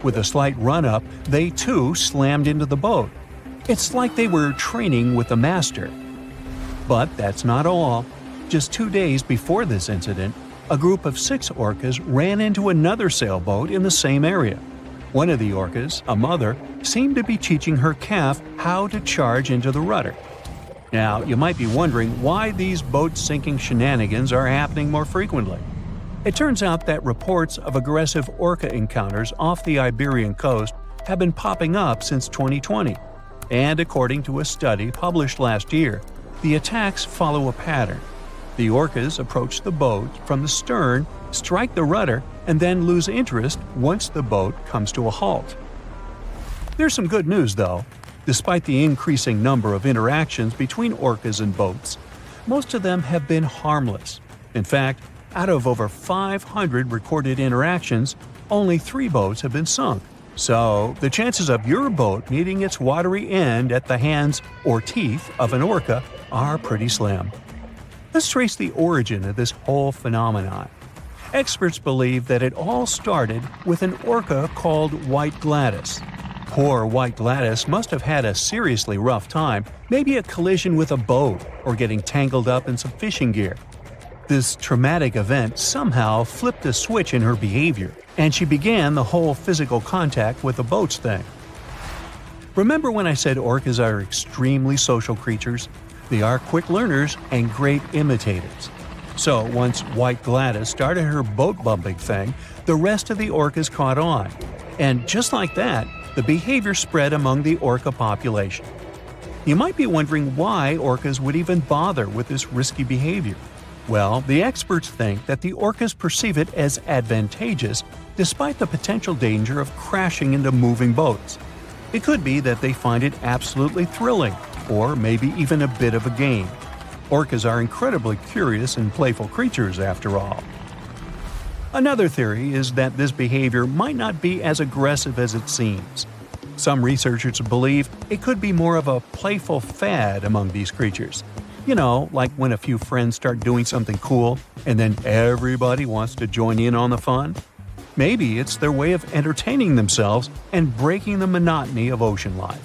Speaker 3: With a slight run-up, they too slammed into the boat. It's like they were training with the master. But that's not all. Just 2 days before this incident, a group of 6 orcas ran into another sailboat in the same area. One of the orcas, a mother, seemed to be teaching her calf how to charge into the rudder. Now, you might be wondering why these boat-sinking shenanigans are happening more frequently. It turns out that reports of aggressive orca encounters off the Iberian coast have been popping up since 2020. And according to a study published last year, the attacks follow a pattern. The orcas approach the boat from the stern, strike the rudder, and then lose interest once the boat comes to a halt. There's some good news, though. Despite the increasing number of interactions between orcas and boats, most of them have been harmless. In fact, out of over 500 recorded interactions, only 3 boats have been sunk. So, the chances of your boat meeting its watery end at the hands or teeth of an orca are pretty slim. Let's trace the origin of this whole phenomenon. Experts believe that it all started with an orca called White Gladys. Poor White Gladys must have had a seriously rough time, maybe a collision with a boat or getting tangled up in some fishing gear. This traumatic event somehow flipped a switch in her behavior, and she began the whole physical contact with the boats thing. Remember when I said orcas are extremely social creatures? They are quick learners and great imitators. So once White Gladys started her boat bumping thing, the rest of the orcas caught on. And just like that, the behavior spread among the orca population. You might be wondering why orcas would even bother with this risky behavior. Well, the experts think that the orcas perceive it as advantageous despite the potential danger of crashing into moving boats. It could be that they find it absolutely thrilling, or maybe even a bit of a game. Orcas are incredibly curious and playful creatures, after all. Another theory is that this behavior might not be as aggressive as it seems. Some researchers believe it could be more of a playful fad among these creatures. You know, like when a few friends start doing something cool and then everybody wants to join in on the fun. Maybe it's their way of entertaining themselves and breaking the monotony of ocean life.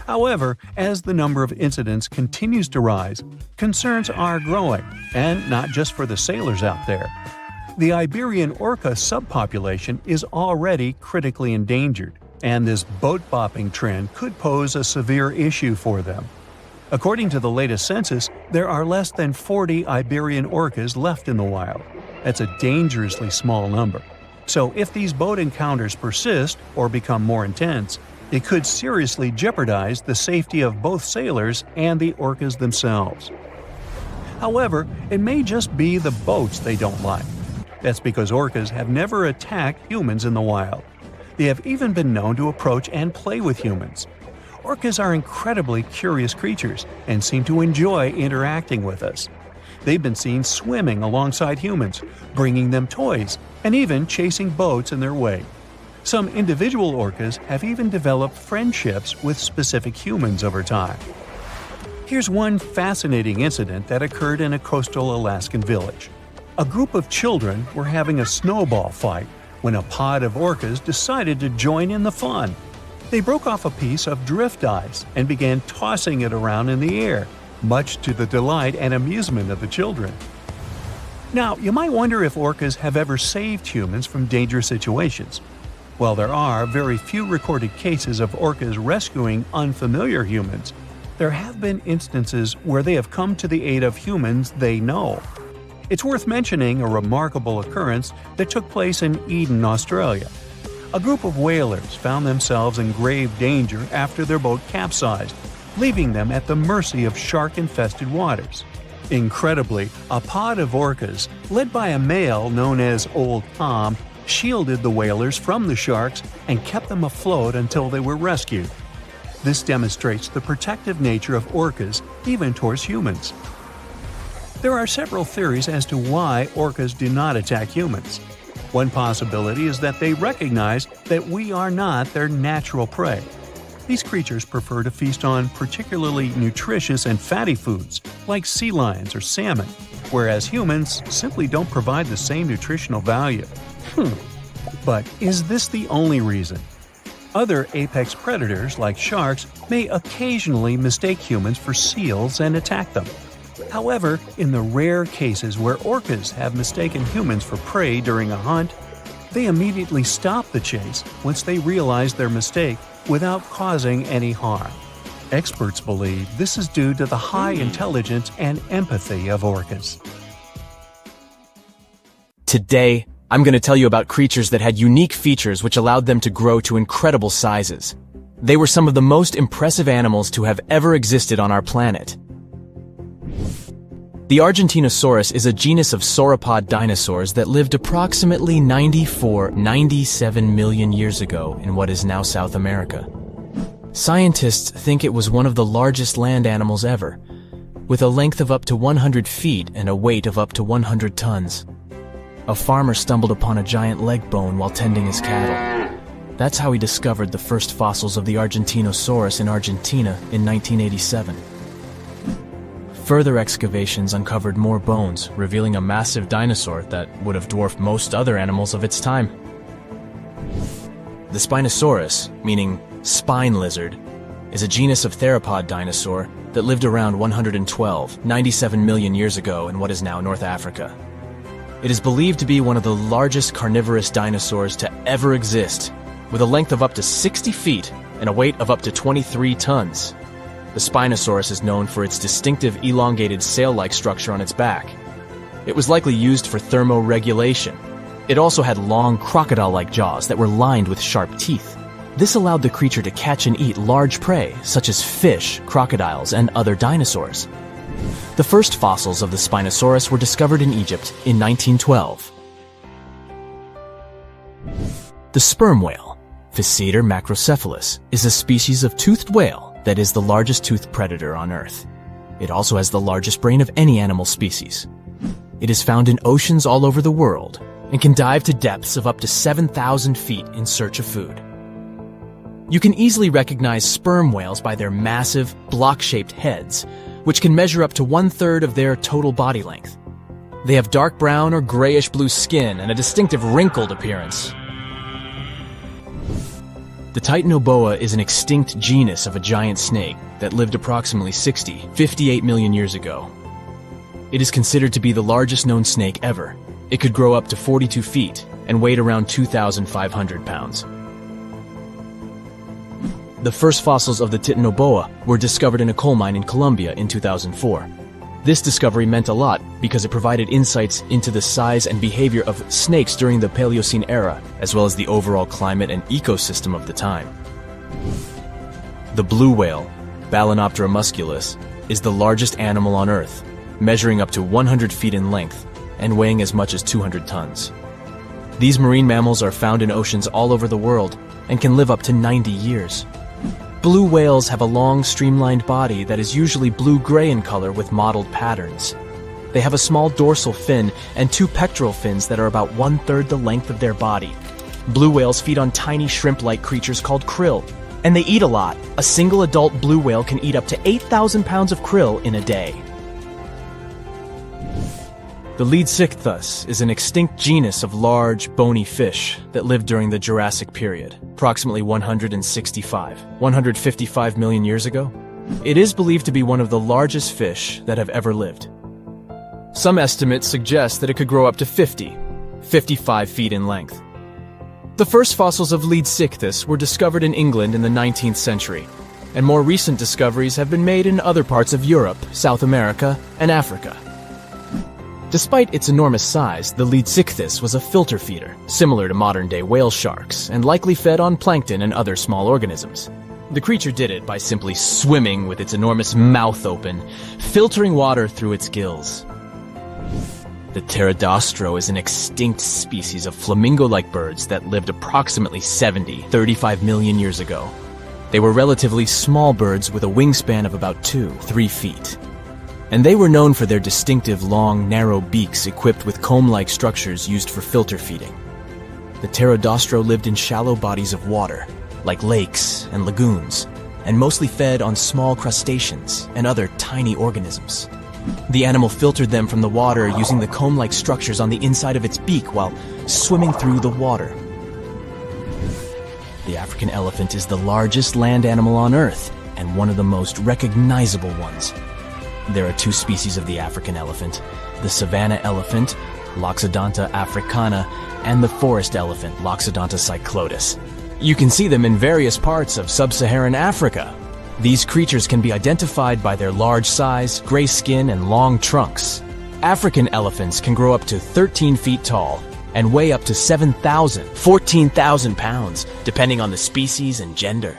Speaker 3: However, as the number of incidents continues to rise, concerns are growing, and not just for the sailors out there. The Iberian orca subpopulation is already critically endangered, and this boat-bopping trend could pose a severe issue for them. According to the latest census, there are less than 40 Iberian orcas left in the wild. That's a dangerously small number. So if these boat encounters persist or become more intense, it could seriously jeopardize the safety of both sailors and the orcas themselves. However, it may just be the boats they don't like. That's because orcas have never attacked humans in the wild. They have even been known to approach and play with humans. Orcas are incredibly curious creatures and seem to enjoy interacting with us. They've been seen swimming alongside humans, bringing them toys, and even chasing boats in their way. Some individual orcas have even developed friendships with specific humans over time. Here's one fascinating incident that occurred in a coastal Alaskan village. A group of children were having a snowball fight when a pod of orcas decided to join in the fun. They broke off a piece of drift ice and began tossing it around in the air, much to the delight and amusement of the children. Now, you might wonder if orcas have ever saved humans from dangerous situations. Well, there are very few recorded cases of orcas rescuing unfamiliar humans, there have been instances where they have come to the aid of humans they know. It's worth mentioning a remarkable occurrence that took place in Eden, Australia. A group of whalers found themselves in grave danger after their boat capsized, leaving them at the mercy of shark-infested waters. Incredibly, a pod of orcas, led by a male known as Old Tom, shielded the whalers from the sharks and kept them afloat until they were rescued. This demonstrates the protective nature of orcas even towards humans. There are several theories as to why orcas do not attack humans. One possibility is that they recognize that we are not their natural prey. These creatures prefer to feast on particularly nutritious and fatty foods, like sea lions or salmon, whereas humans simply don't provide the same nutritional value. But is this the only reason? Other apex predators, like sharks, may occasionally mistake humans for seals and attack them. However, in the rare cases where orcas have mistaken humans for prey during a hunt, they immediately stop the chase once they realize their mistake without causing any harm. Experts believe this is due to the high intelligence and empathy of orcas.
Speaker 4: Today, I'm going to tell you about creatures that had unique features which allowed them to grow to incredible sizes. They were some of the most impressive animals to have ever existed on our planet. The Argentinosaurus is a genus of sauropod dinosaurs that lived approximately 97 million years ago in what is now South America. Scientists think it was one of the largest land animals ever, with a length of up to 100 feet and a weight of up to 100 tons. A farmer stumbled upon a giant leg bone while tending his cattle. That's how he discovered the first fossils of the Argentinosaurus in Argentina in 1987. Further excavations uncovered more bones, revealing a massive dinosaur that would have dwarfed most other animals of its time. The Spinosaurus, meaning spine lizard, is a genus of theropod dinosaur that lived around 97 million years ago in what is now North Africa. It is believed to be one of the largest carnivorous dinosaurs to ever exist, with a length of up to 60 feet and a weight of up to 23 tons. The Spinosaurus is known for its distinctive elongated sail-like structure on its back. It was likely used for thermoregulation. It also had long crocodile-like jaws that were lined with sharp teeth. This allowed the creature to catch and eat large prey, such as fish, crocodiles, and other dinosaurs. The first fossils of the Spinosaurus were discovered in Egypt in 1912. The sperm whale, Physeter macrocephalus, is a species of toothed whale that is the largest toothed predator on Earth. It also has the largest brain of any animal species. It is found in oceans all over the world and can dive to depths of up to 7,000 feet in search of food. You can easily recognize sperm whales by their massive, block-shaped heads, which can measure up to 1/3 of their total body length. They have dark brown or grayish-blue skin and a distinctive wrinkled appearance. The Titanoboa is an extinct genus of a giant snake that lived approximately 58 million years ago. It is considered to be the largest known snake ever. It could grow up to 42 feet and weighed around 2,500 pounds. The first fossils of the Titanoboa were discovered in a coal mine in Colombia in 2004. This discovery meant a lot because it provided insights into the size and behavior of snakes during the Paleocene era, as well as the overall climate and ecosystem of the time. The blue whale, Balænoptera musculus, is the largest animal on Earth, measuring up to 100 feet in length and weighing as much as 200 tons. These marine mammals are found in oceans all over the world and can live up to 90 years. Blue whales have a long, streamlined body that is usually blue-gray in color with mottled patterns. They have a small dorsal fin and 2 pectoral fins that are about 1/3 the length of their body. Blue whales feed on tiny shrimp-like creatures called krill, and they eat a lot. A single adult blue whale can eat up to 8,000 pounds of krill in a day. The Leadsichthus is an extinct genus of large, bony fish that lived during the Jurassic period, approximately 155 million years ago. It is believed to be one of the largest fish that have ever lived. Some estimates suggest that it could grow up to 55 feet in length. The first fossils of Leadsichthus were discovered in England in the 19th century. and more recent discoveries have been made in other parts of Europe, South America, and Africa. Despite its enormous size, the Leedsichthys was a filter feeder, similar to modern-day whale sharks, and likely fed on plankton and other small organisms. The creature did it by simply swimming with its enormous mouth open, filtering water through its gills. The pterodostro is an extinct species of flamingo-like birds that lived approximately 35 million years ago. They were relatively small birds with a wingspan of about 2-3 feet. And they were known for their distinctive long, narrow beaks equipped with comb-like structures used for filter feeding. The pterodostro lived in shallow bodies of water, like lakes and lagoons, and mostly fed on small crustaceans and other tiny organisms. The animal filtered them from the water using the comb-like structures on the inside of its beak while swimming through the water. The African elephant is the largest land animal on Earth and one of the most recognizable ones. There are two species of the African elephant, the savanna elephant, Loxodonta africana, and the forest elephant, Loxodonta cyclotis. You can see them in various parts of sub-Saharan Africa. These creatures can be identified by their large size, gray skin, and long trunks. African elephants can grow up to 13 feet tall and weigh up to 14,000 pounds, depending on the species and gender.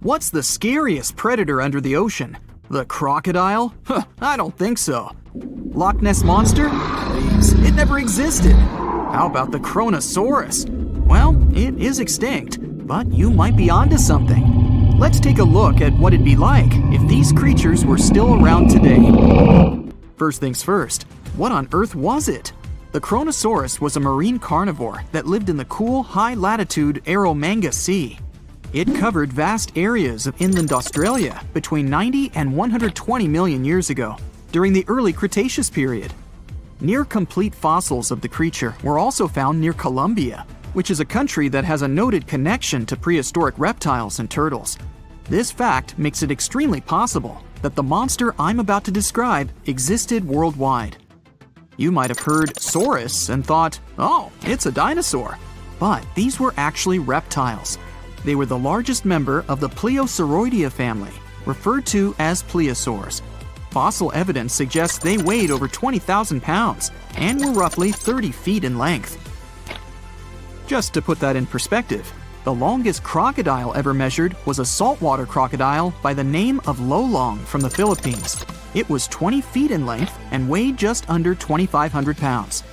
Speaker 2: What's the scariest predator under the ocean? The crocodile? I don't think so. Loch Ness Monster? Please, it never existed. How about the Kronosaurus? Well, it is extinct, but you might be onto something. Let's take a look at what it'd be like if these creatures were still around today. First things first, what on earth was it? The Kronosaurus was a marine carnivore that lived in the cool, high-latitude Eromanga Sea. It covered vast areas of inland Australia between 90 and 120 million years ago, during the early Cretaceous period. Near-complete fossils of the creature were also found near Colombia, which is a country that has a noted connection to prehistoric reptiles and turtles. This fact makes it extremely possible that the monster I'm about to describe existed worldwide. You might have heard saurus and thought, oh, it's a dinosaur. But these were actually reptiles. They were the largest member of the Pleosauroidea family, referred to as plesiosaurs. Fossil evidence suggests they weighed over 20,000 pounds and were roughly 30 feet in length. Just to put that in perspective, the longest crocodile ever measured was a saltwater crocodile by the name of Lolong from the Philippines. It was 20 feet in length and weighed just under 2,500 pounds.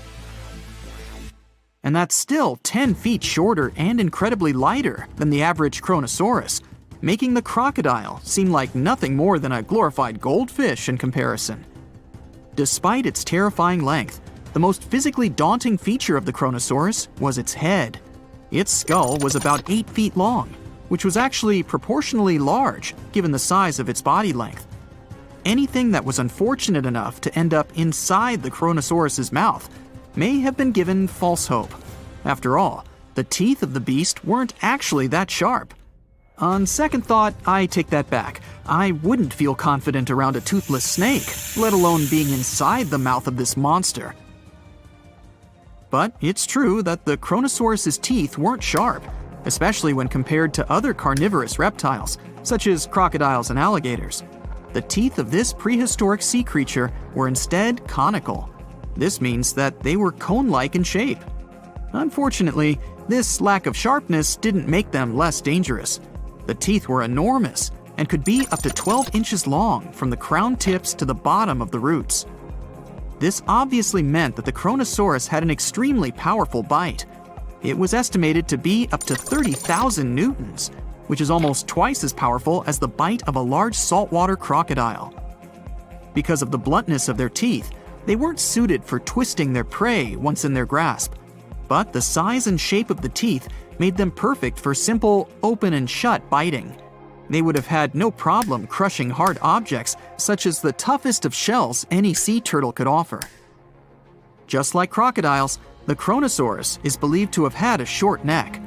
Speaker 2: And that's still 10 feet shorter and incredibly lighter than the average Kronosaurus, making the crocodile seem like nothing more than a glorified goldfish in comparison. Despite its terrifying length, the most physically daunting feature of the Kronosaurus was its head. Its skull was about 8 feet long, which was actually proportionally large given the size of its body length. Anything that was unfortunate enough to end up inside the Kronosaurus's mouth may have been given false hope. After all, the teeth of the beast weren't actually that sharp. On second thought, I take that back. I wouldn't feel confident around a toothless snake, let alone being inside the mouth of this monster. But it's true that the Kronosaurus's teeth weren't sharp, especially when compared to other carnivorous reptiles, such as crocodiles and alligators. The teeth of this prehistoric sea creature were instead conical. This means that they were cone-like in shape. Unfortunately, this lack of sharpness didn't make them less dangerous. The teeth were enormous and could be up to 12 inches long from the crown tips to the bottom of the roots. This obviously meant that the Kronosaurus had an extremely powerful bite. It was estimated to be up to 30,000 newtons, which is almost twice as powerful as the bite of a large saltwater crocodile. Because of the bluntness of their teeth, they weren't suited for twisting their prey once in their grasp, but the size and shape of the teeth made them perfect for simple open and shut biting. They would have had no problem crushing hard objects such as the toughest of shells any sea turtle could offer. Just like crocodiles, the Kronosaurus is believed to have had a short neck.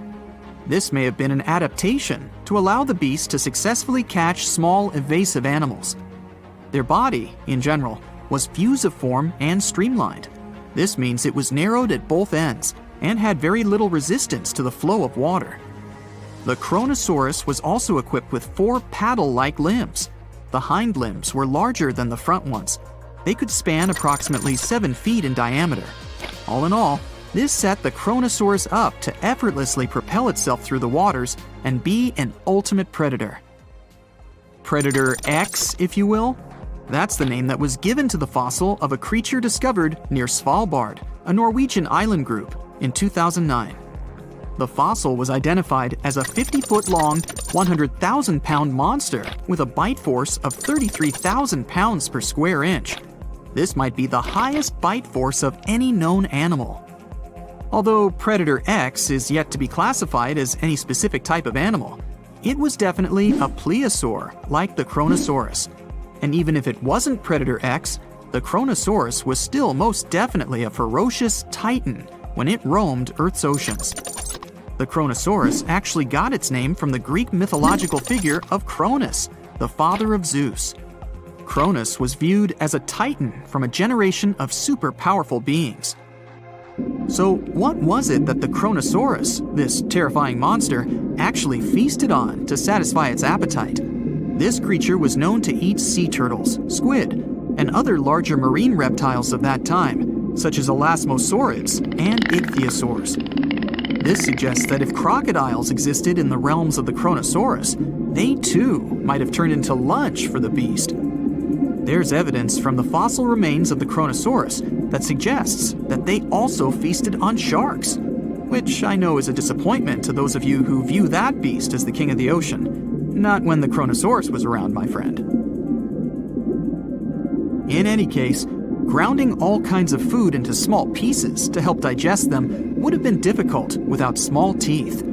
Speaker 2: This may have been an adaptation to allow the beast to successfully catch small evasive animals. Their body, in general, was fusiform and streamlined. This means it was narrowed at both ends and had very little resistance to the flow of water. The Kronosaurus was also equipped with 4 paddle-like limbs. The hind limbs were larger than the front ones. They could span approximately 7 feet in diameter. All in all, this set the Kronosaurus up to effortlessly propel itself through the waters and be an ultimate predator. Predator X, if you will? That's the name that was given to the fossil of a creature discovered near Svalbard, a Norwegian island group, in 2009. The fossil was identified as a 50-foot-long, 100,000-pound monster with a bite force of 33,000 pounds per square inch. This might be the highest bite force of any known animal. Although Predator X is yet to be classified as any specific type of animal, it was definitely a plesiosaur, like the Kronosaurus. And even if it wasn't Predator X, the Kronosaurus was still most definitely a ferocious titan when it roamed Earth's oceans. The Kronosaurus actually got its name from the Greek mythological figure of Cronus, the father of Zeus. Cronus was viewed as a titan from a generation of super powerful beings. So what was it that the Kronosaurus, this terrifying monster, actually feasted on to satisfy its appetite? This creature was known to eat sea turtles, squid, and other larger marine reptiles of that time, such as elasmosaurids and ichthyosaurs. This suggests that if crocodiles existed in the realms of the Kronosaurus, they too might have turned into lunch for the beast. There's evidence from the fossil remains of the Kronosaurus that suggests that they also feasted on sharks, which I know is a disappointment to those of you who view that beast as the king of the ocean. Not when the Kronosaurus was around, my friend. In any case, grounding all kinds of food into small pieces to help digest them would have been difficult without small teeth.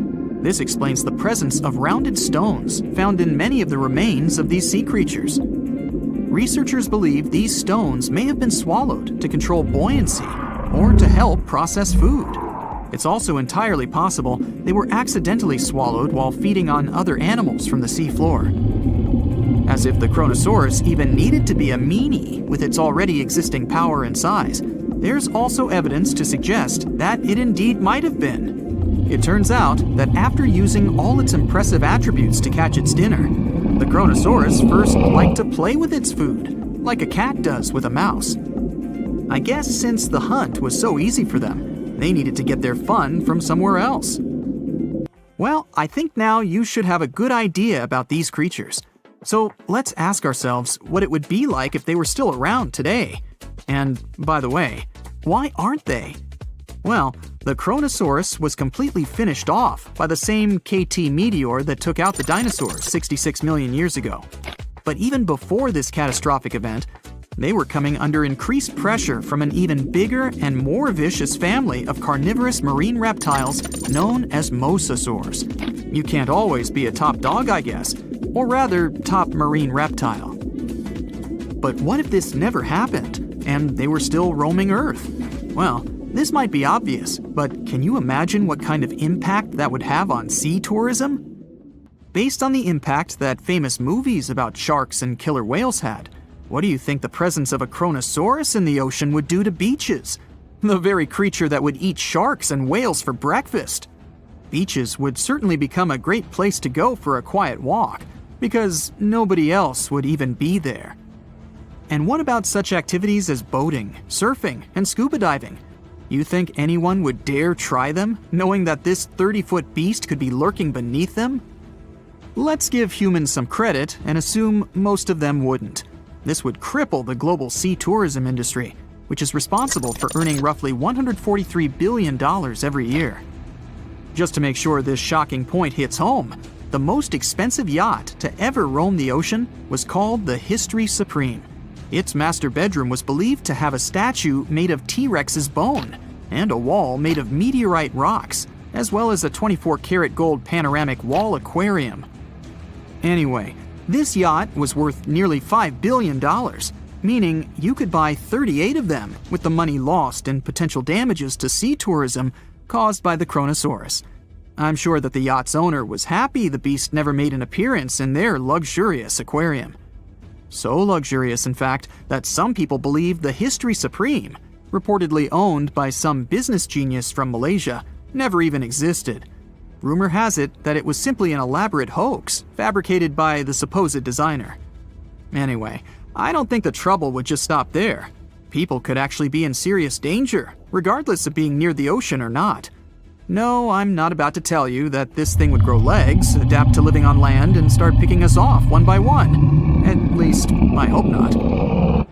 Speaker 2: This explains the presence of rounded stones found in many of the remains of these sea creatures. Researchers believe these stones may have been swallowed to control buoyancy or to help process food. It's also entirely possible they were accidentally swallowed while feeding on other animals from the seafloor. As if the Kronosaurus even needed to be a meanie with its already existing power and size, there's also evidence to suggest that it indeed might have been. It turns out that after using all its impressive attributes to catch its dinner, the Kronosaurus first liked to play with its food, like a cat does with a mouse. I guess since the hunt was so easy for them, they needed to get their fun from somewhere else. Well, I think now you should have a good idea about these creatures. So let's ask ourselves what it would be like if they were still around today. And by the way, why aren't they? Well, the Kronosaurus was completely finished off by the same KT meteor that took out the dinosaurs 66 million years ago. But even before this catastrophic event, they were coming under increased pressure from an even bigger and more vicious family of carnivorous marine reptiles known as mosasaurs. You can't always be a top dog, I guess, or rather, top marine reptile. But what if this never happened, and they were still roaming Earth? Well, this might be obvious, but can you imagine what kind of impact that would have on sea tourism? Based on the impact that famous movies about sharks and killer whales had, what do you think the presence of a Kronosaurus in the ocean would do to beaches? The very creature that would eat sharks and whales for breakfast. Beaches would certainly become a great place to go for a quiet walk, because nobody else would even be there. And what about such activities as boating, surfing, and scuba diving? You think anyone would dare try them, knowing that this 30-foot beast could be lurking beneath them? Let's give humans some credit and assume most of them wouldn't. This would cripple the global sea tourism industry, which is responsible for earning roughly $143 billion every year. Just to make sure this shocking point hits home, the most expensive yacht to ever roam the ocean was called the History Supreme. Its master bedroom was believed to have a statue made of T-Rex's bone and a wall made of meteorite rocks, as well as a 24-karat gold panoramic wall aquarium. Anyway, this yacht was worth nearly $5 billion, meaning you could buy 38 of them with the money lost in potential damages to sea tourism caused by the Kronosaurus. I'm sure that the yacht's owner was happy the beast never made an appearance in their luxurious aquarium. So luxurious, in fact, that some people believe the History Supreme, reportedly owned by some business genius from Malaysia, never even existed. Rumor has it that it was simply an elaborate hoax fabricated by the supposed designer. Anyway, I don't think the trouble would just stop there. People could actually be in serious danger, regardless of being near the ocean or not. No, I'm not about to tell you that this thing would grow legs, adapt to living on land, and start picking us off one by one. At least, I hope not.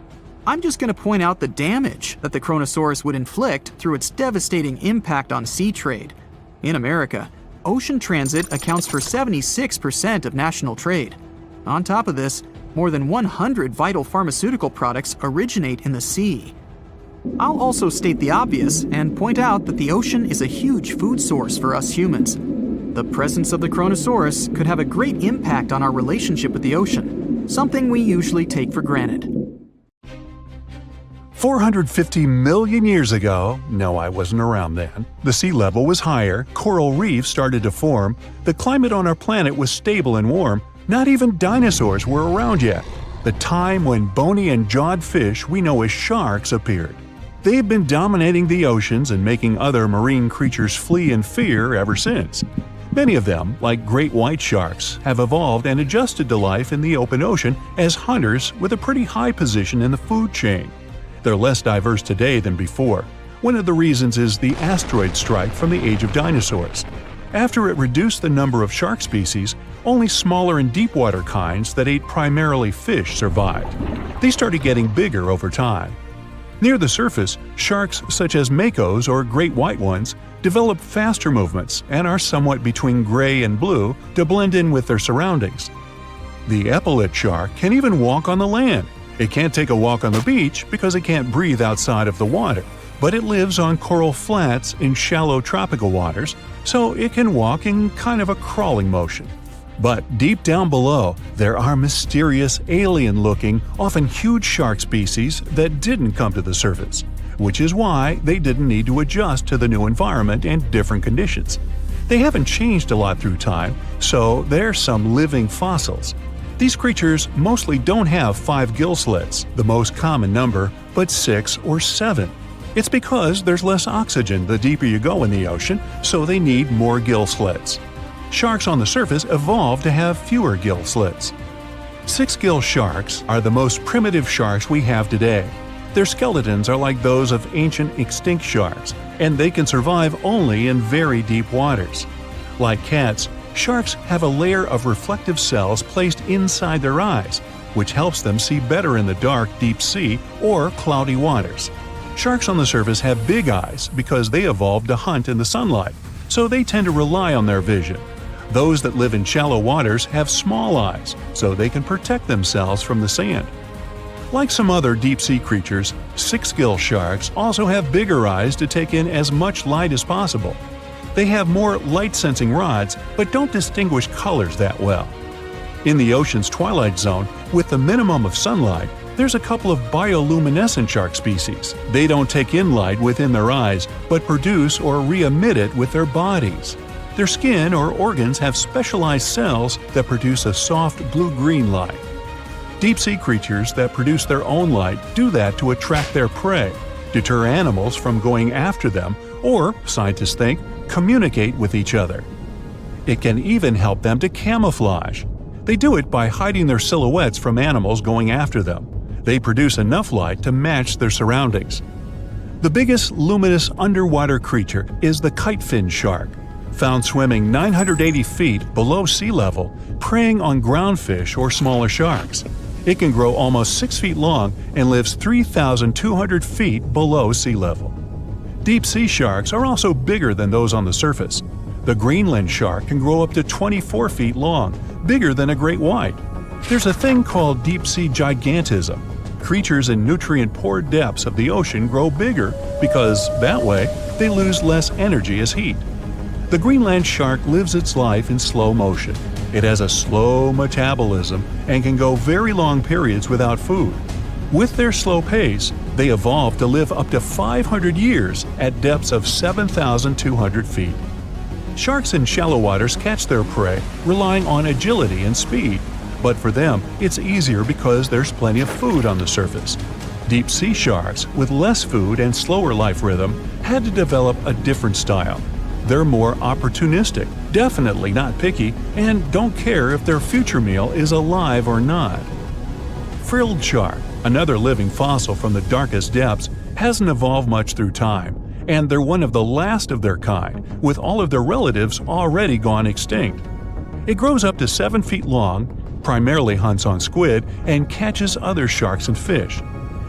Speaker 2: I'm just going to point out the damage that the Kronosaurus would inflict through its devastating impact on sea trade. In America, ocean transit accounts for 76% of national trade. On top of this, more than 100 vital pharmaceutical products originate in the sea. I'll also state the obvious and point out that the ocean is a huge food source for us humans. The presence of the Kronosaurus could have a great impact on our relationship with the ocean, something we usually take for granted.
Speaker 3: 450 million years ago, no, I wasn't around then, the sea level was higher, coral reefs started to form, the climate on our planet was stable and warm, not even dinosaurs were around yet. The time when bony and jawed fish we know as sharks appeared. They've been dominating the oceans and making other marine creatures flee in fear ever since. Many of them, like great white sharks, have evolved and adjusted to life in the open ocean as hunters with a pretty high position in the food chain. They're less diverse today than before. One of the reasons is the asteroid strike from the age of dinosaurs. After it reduced the number of shark species, only smaller and deep-water kinds that ate primarily fish survived. They started getting bigger over time. Near the surface, sharks such as makos or great white ones develop faster movements and are somewhat between gray and blue to blend in with their surroundings. The epaulet shark can even walk on the land. It can't take a walk on the beach because it can't breathe outside of the water, but it lives on coral flats in shallow tropical waters, so it can walk in kind of a crawling motion. But deep down below, there are mysterious, alien-looking, often huge shark species that didn't come to the surface, which is why they didn't need to adjust to the new environment and different conditions. They haven't changed a lot through time, so they're some living fossils. These creatures mostly don't have 5 gill slits, the most common number, but 6 or 7. It's because there's less oxygen the deeper you go in the ocean, so they need more gill slits. Sharks on the surface evolved to have fewer gill slits. 6-gill sharks are the most primitive sharks we have today. Their skeletons are like those of ancient extinct sharks, and they can survive only in very deep waters. Like cats, sharks have a layer of reflective cells placed inside their eyes, which helps them see better in the dark, deep sea or cloudy waters. Sharks on the surface have big eyes because they evolved to hunt in the sunlight, so they tend to rely on their vision. Those that live in shallow waters have small eyes, so they can protect themselves from the sand. Like some other deep-sea creatures, 6-gill sharks also have bigger eyes to take in as much light as possible. They have more light-sensing rods, but don't distinguish colors that well. In the ocean's twilight zone, with the minimum of sunlight, there's a couple of bioluminescent shark species. They don't take in light within their eyes, but produce or re-emit it with their bodies. Their skin or organs have specialized cells that produce a soft blue-green light. Deep-sea creatures that produce their own light do that to attract their prey, deter animals from going after them, or, scientists think, communicate with each other. It can even help them to camouflage. They do it by hiding their silhouettes from animals going after them. They produce enough light to match their surroundings. The biggest luminous underwater creature is the kitefin shark, found swimming 980 feet below sea level, preying on groundfish or smaller sharks. It can grow almost 6 feet long and lives 3,200 feet below sea level. Deep-sea sharks are also bigger than those on the surface. The Greenland shark can grow up to 24 feet long, bigger than a great white. There's a thing called deep-sea gigantism. Creatures in nutrient-poor depths of the ocean grow bigger because, that way, they lose less energy as heat. The Greenland shark lives its life in slow motion. It has a slow metabolism and can go very long periods without food. With their slow pace, they evolved to live up to 500 years at depths of 7,200 feet. Sharks in shallow waters catch their prey relying on agility and speed, but for them, it's easier because there's plenty of food on the surface. Deep-sea sharks, with less food and slower life rhythm, had to develop a different style. They're more opportunistic, definitely not picky, and don't care if their future meal is alive or not. Frilled shark, another living fossil from the darkest depths, hasn't evolved much through time, and they're one of the last of their kind, with all of their relatives already gone extinct. It grows up to 7 feet long, primarily hunts on squid, and catches other sharks and fish.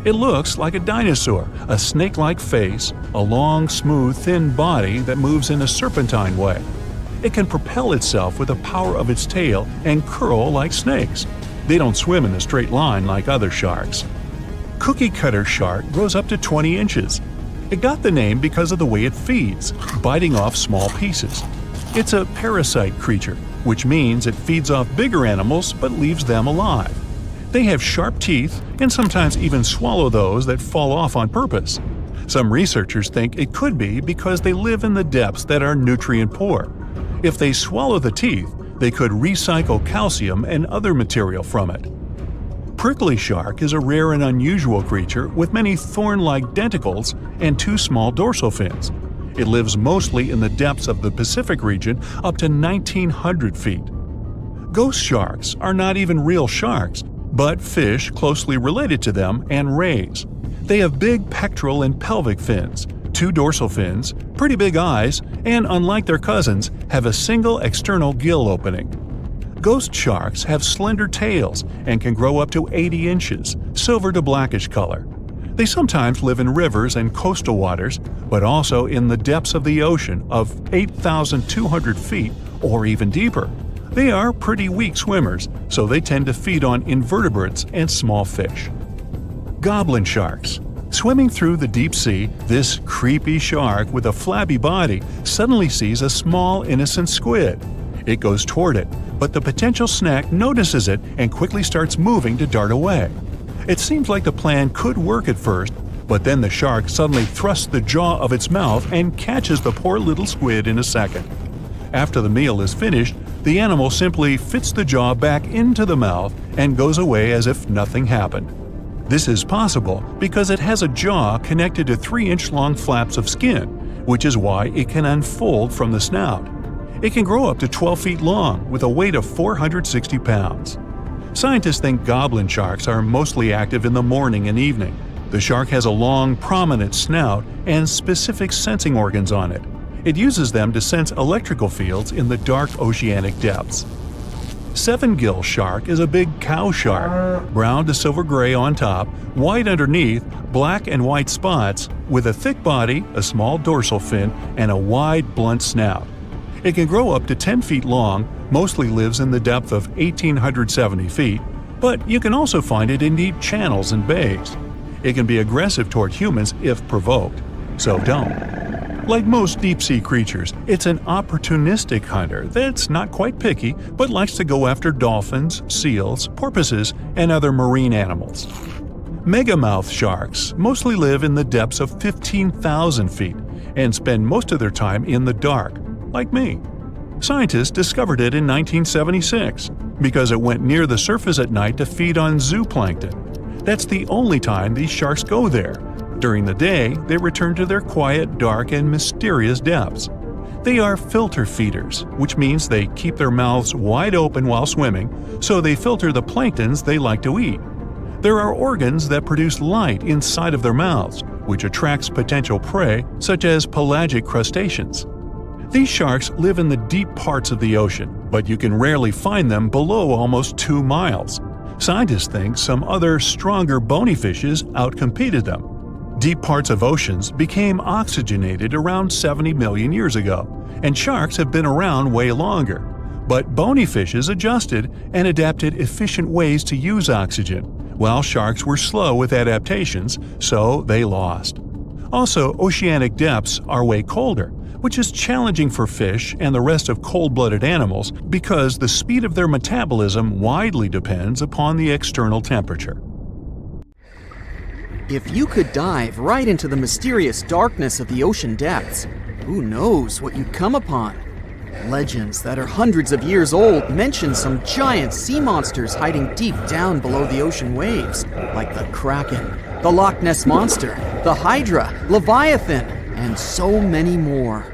Speaker 3: It looks like a dinosaur, a snake-like face, a long, smooth, thin body that moves in a serpentine way. It can propel itself with the power of its tail and curl like snakes. They don't swim in a straight line like other sharks. Cookie cutter shark grows up to 20 inches. It got the name because of the way it feeds, biting off small pieces. It's a parasite creature, which means it feeds off bigger animals but leaves them alive. They have sharp teeth and sometimes even swallow those that fall off on purpose. Some researchers think it could be because they live in the depths that are nutrient poor. If they swallow the teeth, they could recycle calcium and other material from it. Prickly shark is a rare and unusual creature with many thorn-like denticles and 2 small dorsal fins. It lives mostly in the depths of the Pacific region up to 1,900 feet. Ghost sharks are not even real sharks, but fish closely related to them and rays. They have big pectoral and pelvic fins, 2 dorsal fins, pretty big eyes, and unlike their cousins, have a single external gill opening. Ghost sharks have slender tails and can grow up to 80 inches, silver to blackish color. They sometimes live in rivers and coastal waters, but also in the depths of the ocean of 8,200 feet or even deeper. They are pretty weak swimmers, so they tend to feed on invertebrates and small fish. Goblin sharks. Swimming through the deep sea, this creepy shark with a flabby body suddenly sees a small, innocent squid. It goes toward it, but the potential snack notices it and quickly starts moving to dart away. It seems like the plan could work at first, but then the shark suddenly thrusts the jaw of its mouth and catches the poor little squid in a second. After the meal is finished, the animal simply fits the jaw back into the mouth and goes away as if nothing happened. This is possible because it has a jaw connected to 3-inch-long flaps of skin, which is why it can unfold from the snout. It can grow up to 12 feet long with a weight of 460 pounds. Scientists think goblin sharks are mostly active in the morning and evening. The shark has a long, prominent snout and specific sensing organs on it. It uses them to sense electrical fields in the dark oceanic depths. Seven-gill shark is a big cow shark, brown to silver-gray on top, white underneath, black and white spots, with a thick body, a small dorsal fin, and a wide, blunt snout. It can grow up to 10 feet long, mostly lives in the depth of 1,870 feet, but you can also find it in deep channels and bays. It can be aggressive toward humans if provoked, so don't. Like most deep-sea creatures, it's an opportunistic hunter that's not quite picky but likes to go after dolphins, seals, porpoises, and other marine animals. Megamouth sharks mostly live in the depths of 15,000 feet and spend most of their time in the dark, like me. Scientists discovered it in 1976 because it went near the surface at night to feed on zooplankton. That's the only time these sharks go there. During the day, they return to their quiet, dark, and mysterious depths. They are filter feeders, which means they keep their mouths wide open while swimming, so they filter the planktons they like to eat. There are organs that produce light inside of their mouths, which attracts potential prey, such as pelagic crustaceans. These sharks live in the deep parts of the ocean, but you can rarely find them below almost 2 miles. Scientists think some other, stronger bony fishes outcompeted them. Deep parts of oceans became oxygenated around 70 million years ago, and sharks have been around way longer. But bony fishes adjusted and adapted efficient ways to use oxygen, while sharks were slow with adaptations, so they lost. Also, oceanic depths are way colder, which is challenging for fish and the rest of cold-blooded animals because the speed of their metabolism widely depends upon the external temperature.
Speaker 2: If you could dive right into the mysterious darkness of the ocean depths, who knows what you'd come upon? Legends that are hundreds of years old mention some giant sea monsters hiding deep down below the ocean waves, like the Kraken, the Loch Ness Monster, the Hydra, Leviathan, and so many more.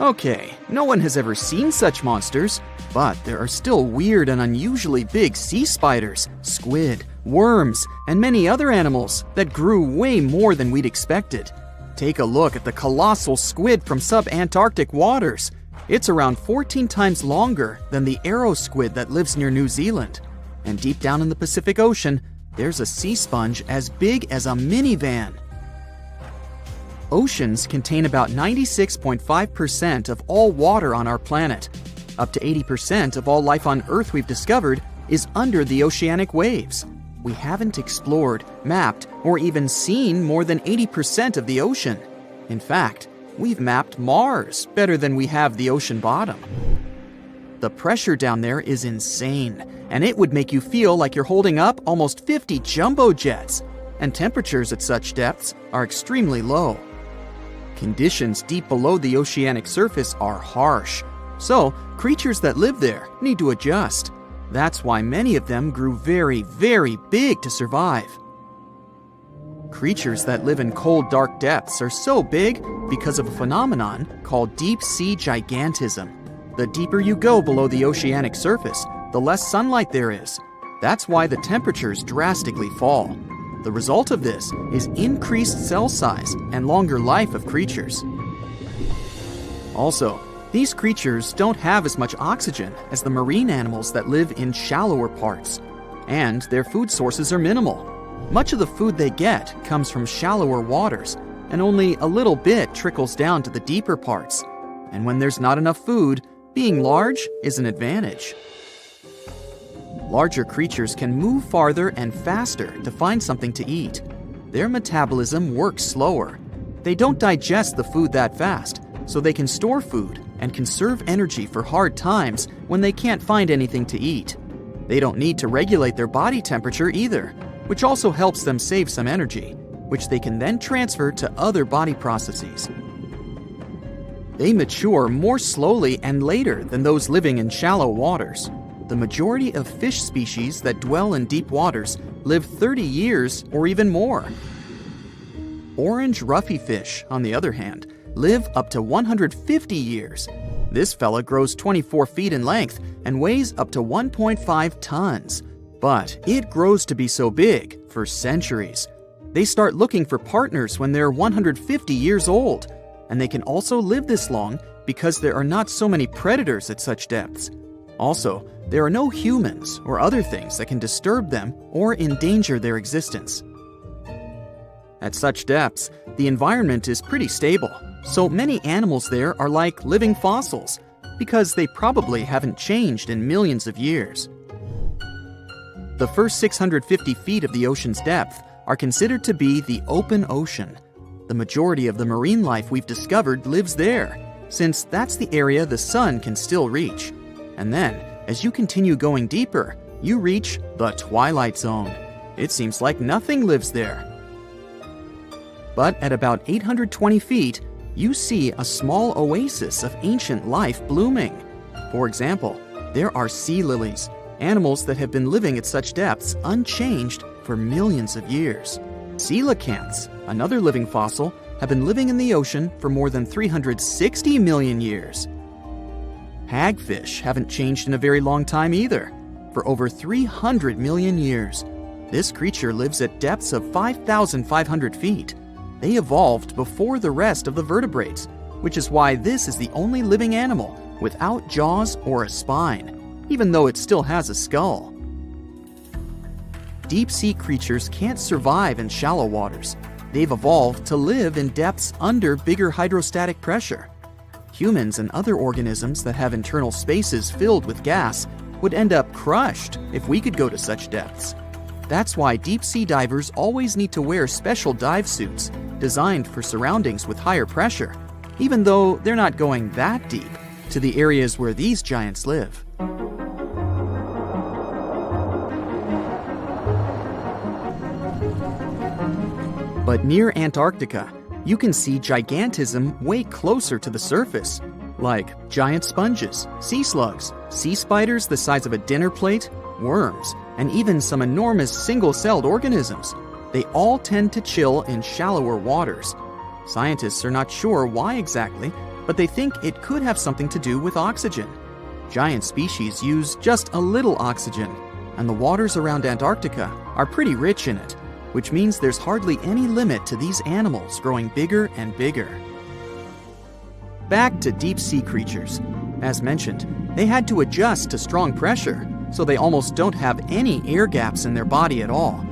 Speaker 2: Okay, no one has ever seen such monsters, but there are still weird and unusually big sea spiders, squid, worms, and many other animals that grew way more than we'd expected. Take a look at the colossal squid from sub-Antarctic waters. It's around 14 times longer than the arrow squid that lives near New Zealand. And deep down in the Pacific Ocean, there's a sea sponge as big as a minivan. Oceans contain about 96.5% of all water on our planet. Up to 80% of all life on Earth we've discovered is under the oceanic waves. We haven't explored, mapped, or even seen more than 80% of the ocean. In fact, we've mapped Mars better than we have the ocean bottom. The pressure down there is insane, and it would make you feel like you're holding up almost 50 jumbo jets. And temperatures at such depths are extremely low. Conditions deep below the oceanic surface are harsh, so creatures that live there need to adjust. That's why many of them grew very, very big to survive. Creatures that live in cold, dark depths are so big because of a phenomenon called deep sea gigantism. The deeper you go below the oceanic surface, the less sunlight there is. That's why the temperatures drastically fall. The result of this is increased cell size and longer life of creatures. Also, these creatures don't have as much oxygen as the marine animals that live in shallower parts, and their food sources are minimal. Much of the food they get comes from shallower waters, and only a little bit trickles down to the deeper parts. And when there's not enough food, being large is an advantage. Larger creatures can move farther and faster to find something to eat. Their metabolism works slower. They don't digest the food that fast, so they can store food and conserve energy for hard times when they can't find anything to eat. They don't need to regulate their body temperature either, which also helps them save some energy, which they can then transfer to other body processes. They mature more slowly and later than those living in shallow waters. The majority of fish species that dwell in deep waters live 30 years or even more. Orange ruffy fish, on the other hand, live up to 150 years. This fella grows 24 feet in length and weighs up to 1.5 tons. But it grows to be so big for centuries. They start looking for partners when they're 150 years old, and they can also live this long because there are not so many predators at such depths. Also, there are no humans or other things that can disturb them or endanger their existence. At such depths, the environment is pretty stable, so many animals there are like living fossils, because they probably haven't changed in millions of years. The first 650 feet of the ocean's depth are considered to be the open ocean. The majority of the marine life we've discovered lives there, since that's the area the sun can still reach. And then, as you continue going deeper, you reach the twilight zone. It seems like nothing lives there. But at about 820 feet, you see a small oasis of ancient life blooming. For example, there are sea lilies, animals that have been living at such depths unchanged for millions of years. Coelacanths, another living fossil, have been living in the ocean for more than 360 million years. Hagfish haven't changed in a very long time either, for over 300 million years. This creature lives at depths of 5,500 feet. They evolved before the rest of the vertebrates, which is why this is the only living animal without jaws or a spine, even though it still has a skull. Deep-sea creatures can't survive in shallow waters. They've evolved to live in depths under bigger hydrostatic pressure. Humans and other organisms that have internal spaces filled with gas would end up crushed if we could go to such depths. That's why deep-sea divers always need to wear special dive suits designed for surroundings with higher pressure, even though they're not going that deep to the areas where these giants live. But near Antarctica, you can see gigantism way closer to the surface, like giant sponges, sea slugs, sea spiders the size of a dinner plate, worms, and even some enormous single-celled organisms. They all tend to chill in shallower waters. Scientists are not sure why exactly, but they think it could have something to do with oxygen. Giant species use just a little oxygen, and the waters around Antarctica are pretty rich in it, which means there's hardly any limit to these animals growing bigger and bigger. Back to deep-sea creatures. As mentioned, they had to adjust to strong pressure, so they almost don't have any air gaps in their body at all.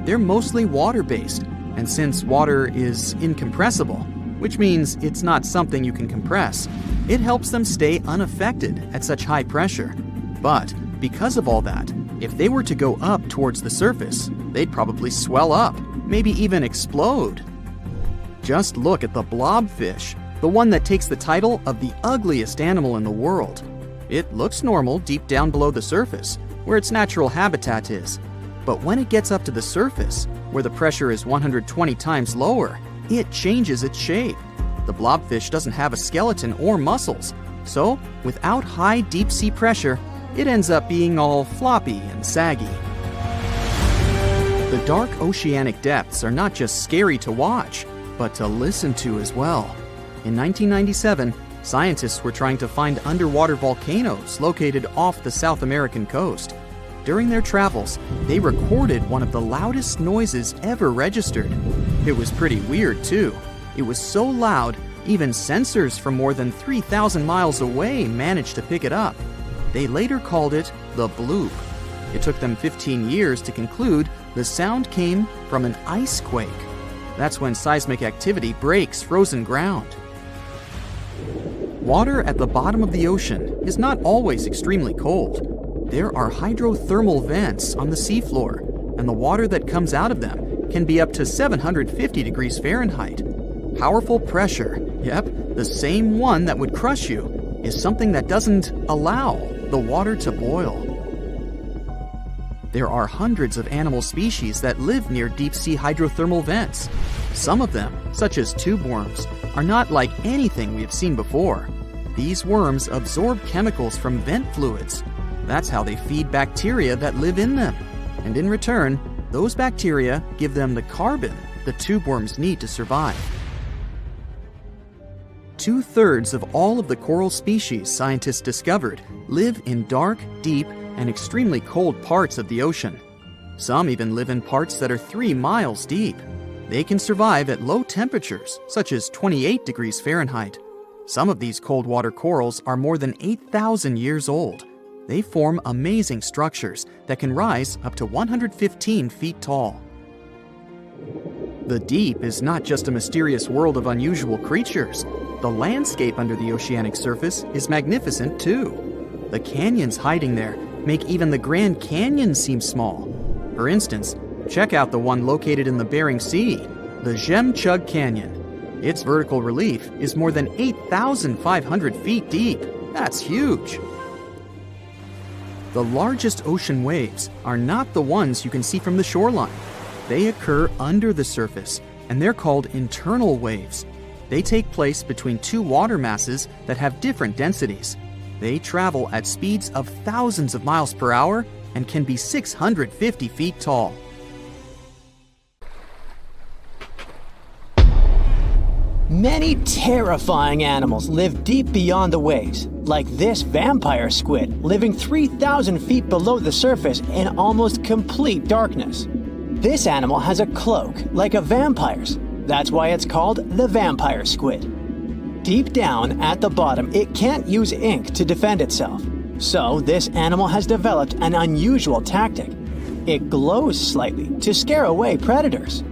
Speaker 2: They're mostly water-based, and since water is incompressible, which means it's not something you can compress, it helps them stay unaffected at such high pressure. But because of all that, if they were to go up towards the surface, they'd probably swell up, maybe even explode. Just look at the blobfish, the one that takes the title of the ugliest animal in the world. It looks normal deep down below the surface, where its natural habitat is. But when it gets up to the surface, where the pressure is 120 times lower, it changes its shape. The blobfish doesn't have a skeleton or muscles, so without high deep-sea pressure, it ends up being all floppy and saggy. The dark oceanic depths are not just scary to watch, but to listen to as well. In 1997, scientists were trying to find underwater volcanoes located off the South American coast. During their travels, they recorded one of the loudest noises ever registered. It was pretty weird, too. It was so loud, even sensors from more than 3,000 miles away managed to pick it up. They later called it the bloop. It took them 15 years to conclude the sound came from an ice quake. That's when seismic activity breaks frozen ground. Water at the bottom of the ocean is not always extremely cold. There are hydrothermal vents on the seafloor, and the water that comes out of them can be up to 750 degrees Fahrenheit. Powerful pressure, yep, the same one that would crush you, is something that doesn't allow the water to boil. There are hundreds of animal species that live near deep-sea hydrothermal vents. Some of them, such as tube worms, are not like anything we have seen before. These worms absorb chemicals from vent fluids. That's how they feed bacteria that live in them. And in return, those bacteria give them the carbon the tube worms need to survive. 2/3 of all of the coral species scientists discovered live in dark, deep, and extremely cold parts of the ocean. Some even live in parts that are 3 miles deep. They can survive at low temperatures, such as 28 degrees Fahrenheit. Some of these cold water corals are more than 8,000 years old. They form amazing structures that can rise up to 115 feet tall. The deep is not just a mysterious world of unusual creatures. The landscape under the oceanic surface is magnificent too. The canyons hiding there make even the Grand Canyon seem small. For instance, check out the one located in the Bering Sea, the Jemchug Canyon. Its vertical relief is more than 8,500 feet deep. That's huge. The largest ocean waves are not the ones you can see from the shoreline. They occur under the surface, and they're called internal waves. They take place between two water masses that have different densities. They travel at speeds of thousands of miles per hour and can be 650 feet tall.
Speaker 1: Many terrifying animals live deep beyond the waves, like this vampire squid living 3,000 feet below the surface in almost complete darkness. This animal has a cloak, like a vampire's. That's why it's called the vampire squid. Deep down at the bottom, it can't use ink to defend itself. So this animal has developed an unusual tactic. It glows slightly to scare away predators.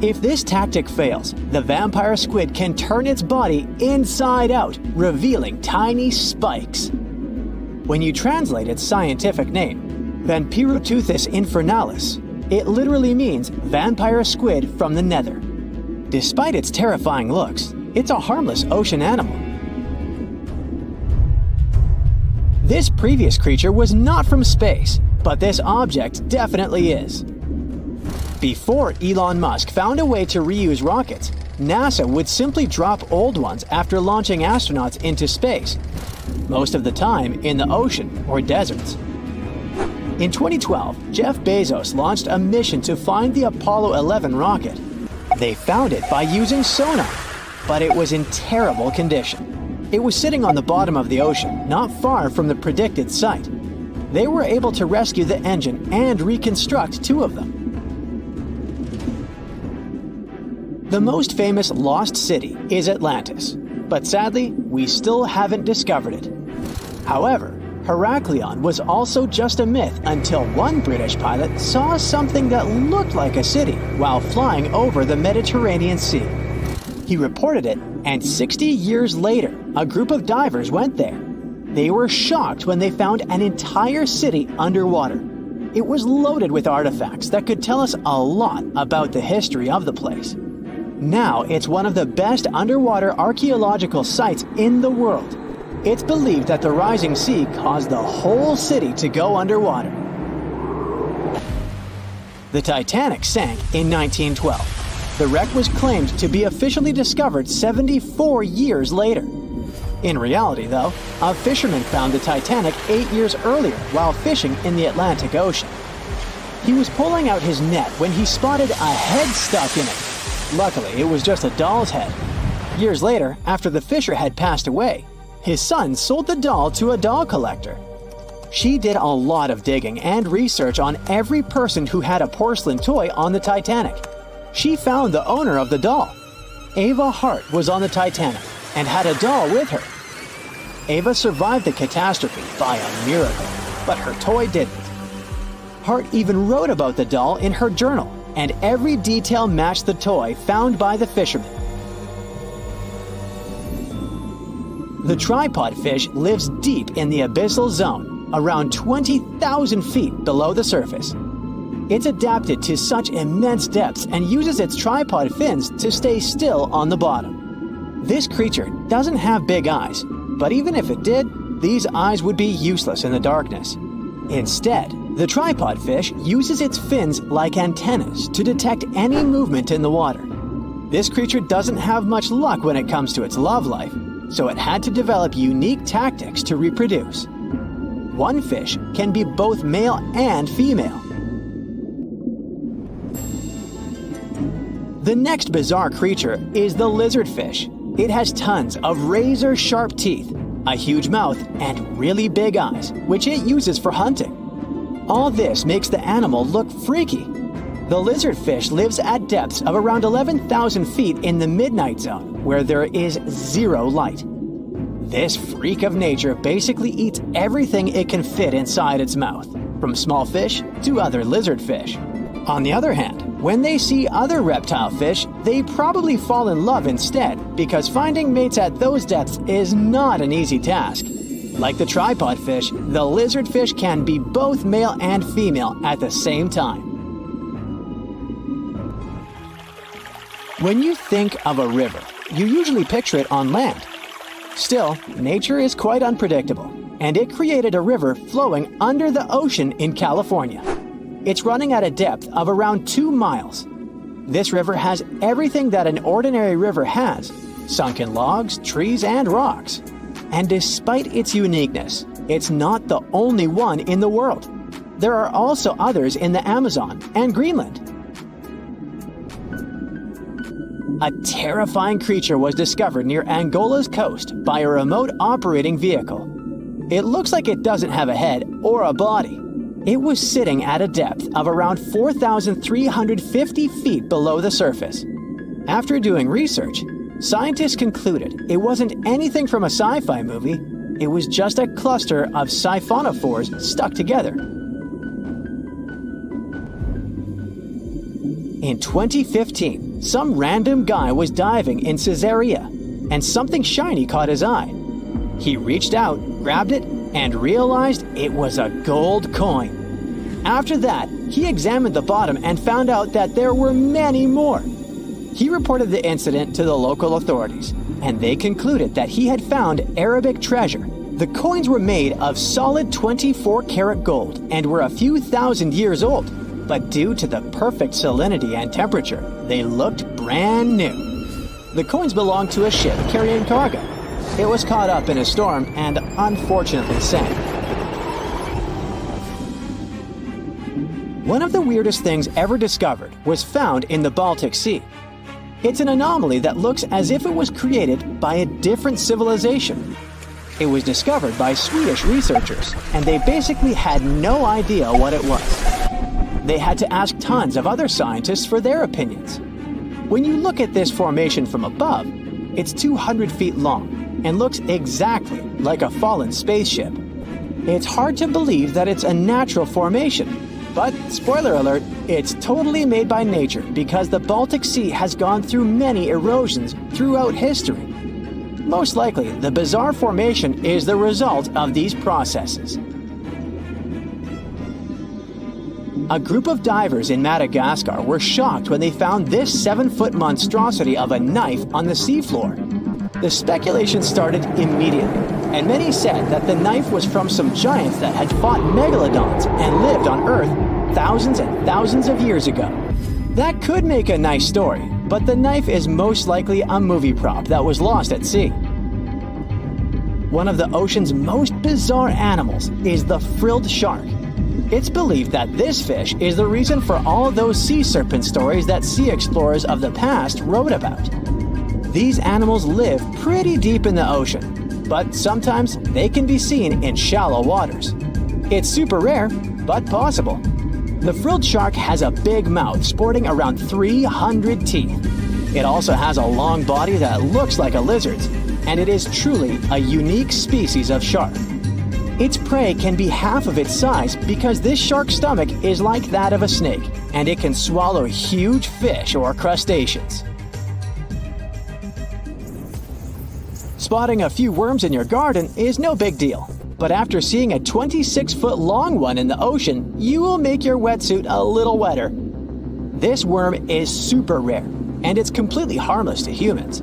Speaker 1: If this tactic fails, the vampire squid can turn its body inside out, revealing tiny spikes. When you translate its scientific name, Vampiroteuthis infernalis, it literally means vampire squid from the nether. Despite its terrifying looks, it's a harmless ocean animal. This previous creature was not from space, but this object definitely is. Before Elon Musk found a way to reuse rockets, NASA would simply drop old ones after launching astronauts into space, most of the time in the ocean or deserts. In 2012, Jeff Bezos launched a mission to find the Apollo 11 rocket. They found it by using sonar, but it was in terrible condition. It was sitting on the bottom of the ocean, not far from the predicted site. They were able to rescue the engine and reconstruct 2 of them. The most famous lost city is Atlantis, but sadly, we still haven't discovered it. However, Heraklion was also just a myth until one British pilot saw something that looked like a city while flying over the Mediterranean Sea. He reported it, and 60 years later, a group of divers went there. They were shocked when they found an entire city underwater. It was loaded with artifacts that could tell us a lot about the history of the place. Now it's one of the best underwater archaeological sites in the world. It's believed that the rising sea caused the whole city to go underwater. The Titanic sank in 1912. The wreck was claimed to be officially discovered 74 years later. In reality, though, a fisherman found the Titanic 8 years earlier while fishing in the Atlantic Ocean. He was pulling out his net when he spotted a head stuck in it. Luckily, it was just a doll's head. Years later, after the fisher had passed away, his son sold the doll to a doll collector. She did a lot of digging and research on every person who had a porcelain toy on the Titanic. She found the owner of the doll. Ava Hart was on the Titanic and had a doll with her. Ava survived the catastrophe by a miracle, but her toy didn't. Hart even wrote about the doll in her journal, and every detail matched the toy found by the fisherman. The tripod fish lives deep in the abyssal zone, around 20,000 feet below the surface. It's adapted to such immense depths and uses its tripod fins to stay still on the bottom. This creature doesn't have big eyes, but even if it did, these eyes would be useless in the darkness. Instead, the tripod fish uses its fins like antennas to detect any movement in the water. This creature doesn't have much luck when it comes to its love life, so it had to develop unique tactics to reproduce. One fish can be both male and female. The next bizarre creature is the lizardfish. It has tons of razor-sharp teeth, a huge mouth, and really big eyes, which it uses for hunting. All this makes the animal look freaky. The lizardfish lives at depths of around 11,000 feet in the midnight zone, where there is zero light. This freak of nature basically eats everything it can fit inside its mouth, from small fish to other lizardfish. On the other hand, when they see other reptile fish, they probably fall in love instead, because finding mates at those depths is not an easy task. Like the tripod fish, the lizardfish can be both male and female at the same time. When you think of a river, you usually picture it on land. Still, nature is quite unpredictable, and it created a river flowing under the ocean in California. It's running at a depth of around 2 miles. This river has everything that an ordinary river has: sunken logs, trees, and rocks. And despite its uniqueness, it's not the only one in the world. There are also others in the Amazon and Greenland. A terrifying creature was discovered near Angola's coast by a remote operating vehicle. It looks like it doesn't have a head or a body. It was sitting at a depth of around 4,350 feet below the surface. After doing research, scientists concluded it wasn't anything from a sci-fi movie. It was just a cluster of siphonophores stuck together. In 2015, some random guy was diving in Caesarea, and something shiny caught his eye. He reached out, grabbed it, and realized it was a gold coin. After that, he examined the bottom and found out that there were many more. He reported the incident to the local authorities, and they concluded that he had found Arabic treasure. The coins were made of solid 24-karat gold and were a few thousand years old, but due to the perfect salinity and temperature, they looked brand new. The coins belonged to a ship carrying cargo. It was caught up in a storm and unfortunately sank. One of the weirdest things ever discovered was found in the Baltic Sea. It's an anomaly that looks as if it was created by a different civilization. It was discovered by Swedish researchers, and they basically had no idea what it was. They had to ask tons of other scientists for their opinions. When you look at this formation from above, it's 200 feet long and looks exactly like a fallen spaceship. It's hard to believe that it's a natural formation, but spoiler alert, it's totally made by nature because the Baltic Sea has gone through many erosions throughout history. Most likely, the bizarre formation is the result of these processes. A group of divers in Madagascar were shocked when they found this 7-foot monstrosity of a knife on the seafloor. The speculation started immediately, and many said that the knife was from some giants that had fought megalodons and lived on Earth thousands and thousands of years ago. That could make a nice story, but the knife is most likely a movie prop that was lost at sea. One of the ocean's most bizarre animals is the frilled shark. It's believed that this fish is the reason for all those sea serpent stories that sea explorers of the past wrote about. These animals live pretty deep in the ocean, but sometimes they can be seen in shallow waters. It's super rare, but possible. The frilled shark has a big mouth sporting around 300 teeth. It also has a long body that looks like a lizard's, and it is truly a unique species of shark. Its prey can be half of its size because this shark's stomach is like that of a snake, and it can swallow huge fish or crustaceans. Spotting a few worms in your garden is no big deal, but after seeing a 26-foot long one in the ocean, you will make your wetsuit a little wetter. This worm is super rare, and it's completely harmless to humans.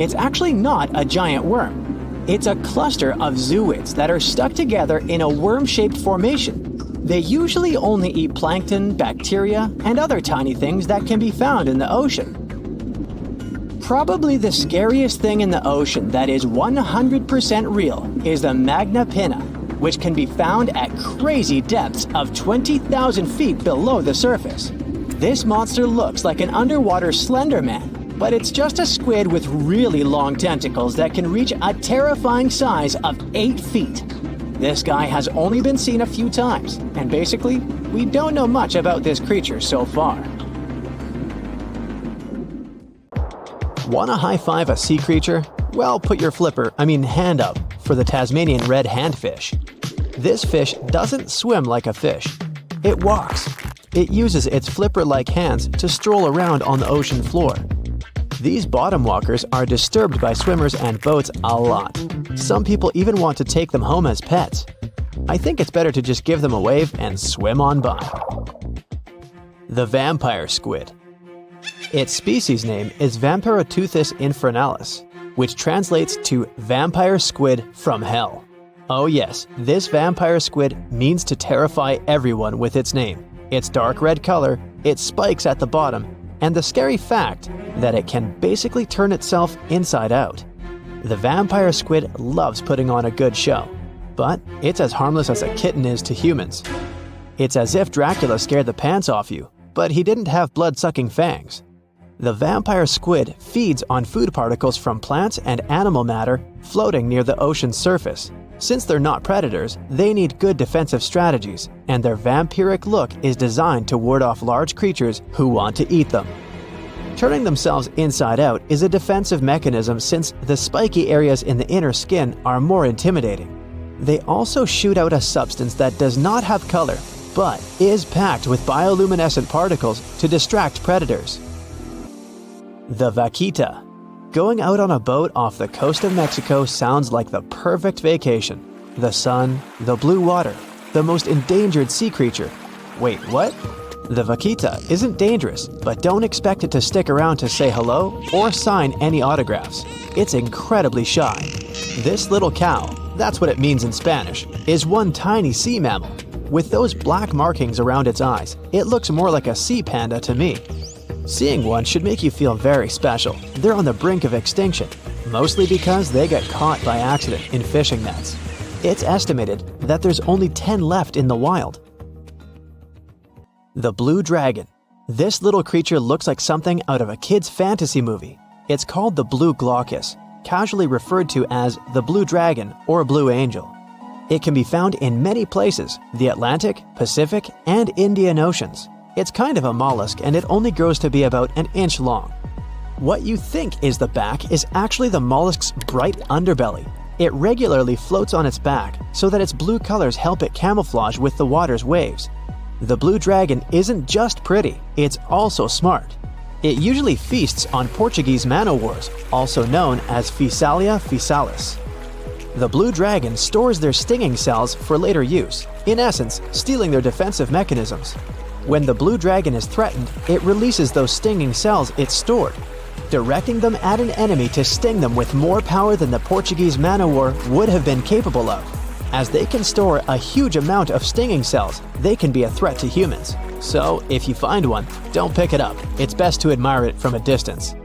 Speaker 1: It's actually not a giant worm. It's a cluster of zooids that are stuck together in a worm-shaped formation. They usually only eat plankton, bacteria, and other tiny things that can be found in the ocean. Probably the scariest thing in the ocean that is 100% real is the Magna Pinna, which can be found at crazy depths of 20,000 feet below the surface. This monster looks like an underwater Slender Man, but it's just a squid with really long tentacles that can reach a terrifying size of 8 feet. This guy has only been seen a few times, and basically, we don't know much about this creature so far. Want to high-five a sea creature? Well, put your hand up for the Tasmanian red handfish. This fish doesn't swim like a fish. It walks. It uses its flipper-like hands to stroll around on the ocean floor. These bottom walkers are disturbed by swimmers and boats a lot. Some people even want to take them home as pets. I think it's better to just give them a wave and swim on by. The vampire squid. Its species name is Vampiroteuthis infernalis, which translates to vampire squid from hell. Oh yes, this vampire squid means to terrify everyone with its name, its dark red color, its spikes at the bottom, and the scary fact that it can basically turn itself inside out. The vampire squid loves putting on a good show, but it's as harmless as a kitten is to humans. It's as if Dracula scared the pants off you, but he didn't have blood-sucking fangs. The vampire squid feeds on food particles from plants and animal matter floating near the ocean's surface. Since they're not predators, they need good defensive strategies, and their vampiric look is designed to ward off large creatures who want to eat them. Turning themselves inside out is a defensive mechanism since the spiky areas in the inner skin are more intimidating. They also shoot out a substance that does not have color, but is packed with bioluminescent particles to distract predators. The vaquita. Going out on a boat off the coast of Mexico sounds like the perfect vacation. The sun, the blue water, the most endangered sea creature. Wait, what? The vaquita isn't dangerous, but don't expect it to stick around to say hello or sign any autographs. It's incredibly shy. This little cow, that's what it means in Spanish, is one tiny sea mammal. With those black markings around its eyes, it looks more like a sea panda to me. Seeing one should make you feel very special. They're on the brink of extinction, mostly because they got caught by accident in fishing nets. It's estimated that there's only 10 left in the wild. The blue dragon. This little creature looks like something out of a kid's fantasy movie. It's called the blue glaucus, casually referred to as the blue dragon or blue angel. It can be found in many places, the Atlantic, Pacific, and Indian Oceans. It's kind of a mollusk and it only grows to be about an inch long. What you think is the back is actually the mollusk's bright underbelly. It regularly floats on its back so that its blue colors help it camouflage with the water's waves. The blue dragon isn't just pretty, it's also smart. It usually feasts on Portuguese man-o'-wars, also known as Physalia physalis. The blue dragon stores their stinging cells for later use, in essence, stealing their defensive mechanisms. When the blue dragon is threatened, it releases those stinging cells it stored, directing them at an enemy to sting them with more power than the Portuguese man-o'-war would have been capable of. As they can store a huge amount of stinging cells, they can be a threat to humans. So, if you find one, don't pick it up. It's best to admire it from a distance.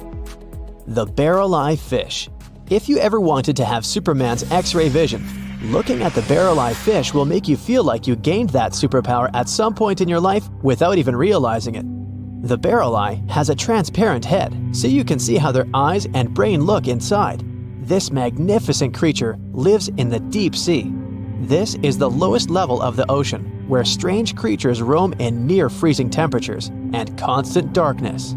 Speaker 1: The barrel-eye fish. If you ever wanted to have Superman's X-ray vision, looking at the barrel-eye fish will make you feel like you gained that superpower at some point in your life without even realizing it. The barrel eye has a transparent head, so you can see how their eyes and brain look inside. This magnificent creature lives in the deep sea. This is the lowest level of the ocean, where strange creatures roam in near-freezing temperatures and constant darkness.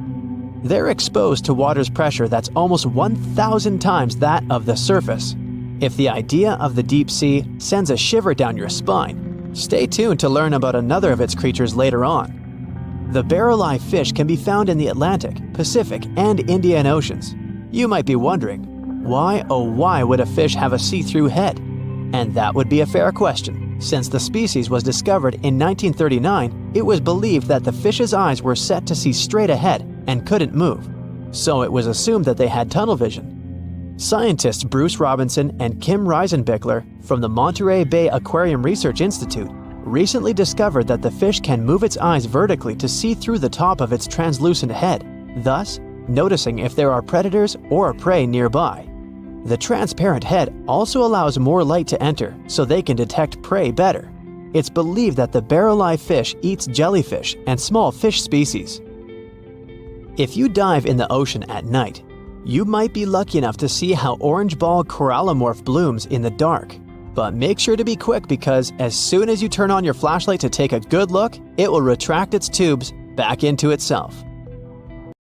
Speaker 1: They're exposed to water's pressure that's almost 1,000 times that of the surface. If the idea of the deep sea sends a shiver down your spine, stay tuned to learn about another of its creatures later on. The barrel-eye fish can be found in the Atlantic, Pacific, and Indian Oceans. You might be wondering, why oh why would a fish have a see-through head? And that would be a fair question. Since the species was discovered in 1939, it was believed that the fish's eyes were set to see straight ahead and couldn't move. So it was assumed that they had tunnel vision. Scientists Bruce Robinson and Kim Reisenbichler from the Monterey Bay Aquarium Research Institute recently discovered that the fish can move its eyes vertically to see through the top of its translucent head, thus noticing if there are predators or prey nearby. The transparent head also allows more light to enter so they can detect prey better. It's believed that the barrel-eye fish eats jellyfish and small fish species. If you dive in the ocean at night, you might be lucky enough to see how orange ball corallomorph blooms in the dark. But make sure to be quick because as soon as you turn on your flashlight to take a good look, it will retract its tubes back into itself.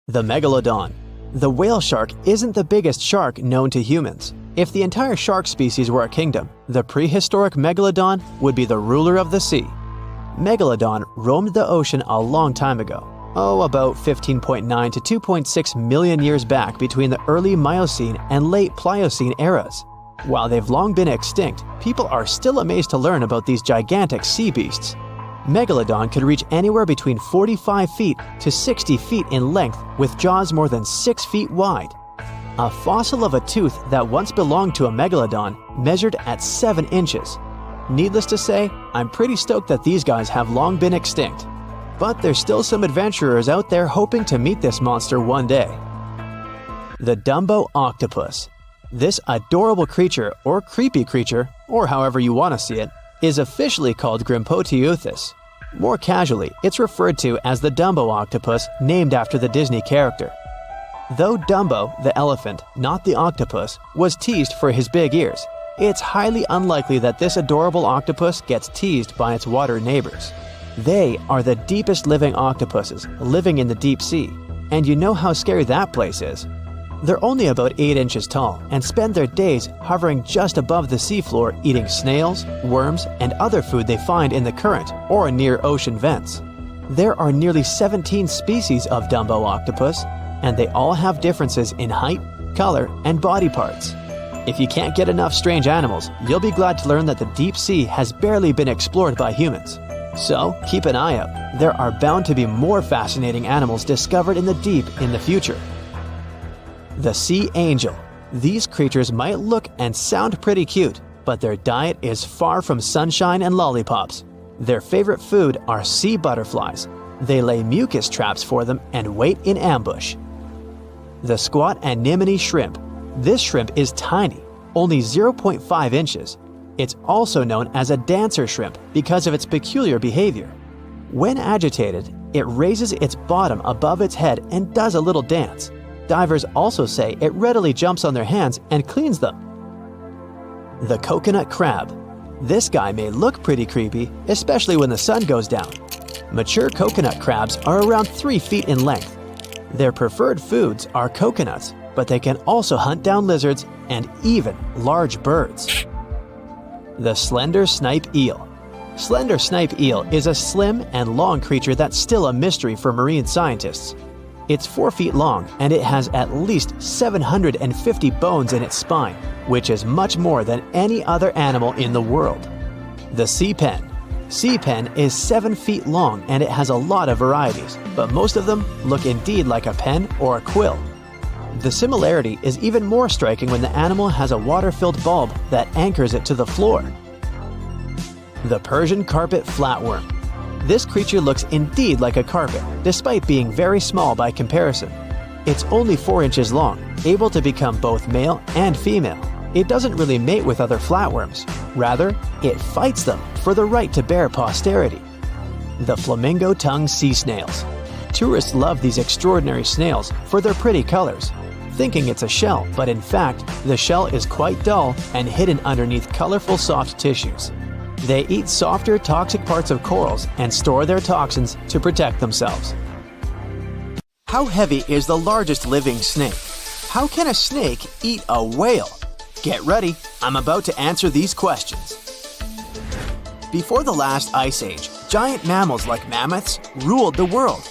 Speaker 1: The megalodon. The whale shark isn't the biggest shark known to humans. If the entire shark species were a kingdom, the prehistoric megalodon would be the ruler of the sea. Megalodon roamed the ocean a long time ago. About 15.9 to 2.6 million years back between the early Miocene and late Pliocene eras. While they've long been extinct, people are still amazed to learn about these gigantic sea beasts. Megalodon could reach anywhere between 45 feet to 60 feet in length with jaws more than 6 feet wide. A fossil of a tooth that once belonged to a megalodon measured at 7 inches. Needless to say, I'm pretty stoked that these guys have long been extinct. But there's still some adventurers out there hoping to meet this monster one day. The Dumbo octopus. This adorable creature, or creepy creature, or however you want to see it, is officially called Grimpoteuthis. More casually, it's referred to as the Dumbo octopus, named after the Disney character. Though Dumbo, the elephant, not the octopus, was teased for his big ears, it's highly unlikely that this adorable octopus gets teased by its water neighbors. They are the deepest living octopuses, living in the deep sea, and you know how scary that place is. They're only about 8 inches tall and spend their days hovering just above the seafloor eating snails, worms, and other food they find in the current or near ocean vents. There are nearly 17 species of Dumbo octopus, and they all have differences in height, color, and body parts. If you can't get enough strange animals, you'll be glad to learn that the deep sea has barely been explored by humans. So keep an eye out. There are bound to be more fascinating animals discovered in the deep in the future. The sea angel. These creatures might look and sound pretty cute, but their diet is far from sunshine and lollipops. Their favorite food are sea butterflies. They lay mucus traps for them and wait in ambush. The squat anemone shrimp. This shrimp is tiny, only 0.5 inches. It's also known as a dancer shrimp because of its peculiar behavior. When agitated, It raises its bottom above its head and does a little dance. Divers also say it readily jumps on their hands and cleans them. The coconut crab. This guy may look pretty creepy, especially when the sun goes down. Mature coconut crabs are around 3 feet in length. Their preferred foods are coconuts, but they can also hunt down lizards and even large birds. The slender snipe eel. Slender snipe eel is a slim and long creature that's still a mystery for marine scientists. It's 4 feet long and it has at least 750 bones in its spine, which is much more than any other animal in the world. The sea pen. Sea pen is 7 feet long and it has a lot of varieties, but most of them look indeed like a pen or a quill. The similarity is even more striking when the animal has a water-filled bulb that anchors it to the floor. The Persian carpet flatworm. This creature looks indeed like a carpet, despite being very small by comparison. It's only 4 inches long, able to become both male and female. It doesn't really mate with other flatworms. Rather, it fights them for the right to bear posterity. The flamingo-tongued sea snails. Tourists love these extraordinary snails for their pretty colors, thinking it's a shell, but in fact, the shell is quite dull and hidden underneath colorful soft tissues. They eat softer, toxic parts of corals and store their toxins to protect themselves. How heavy is the largest living snake? How can a snake eat a whale? Get ready, I'm about to answer these questions. Before the last ice age, giant mammals like mammoths ruled the world.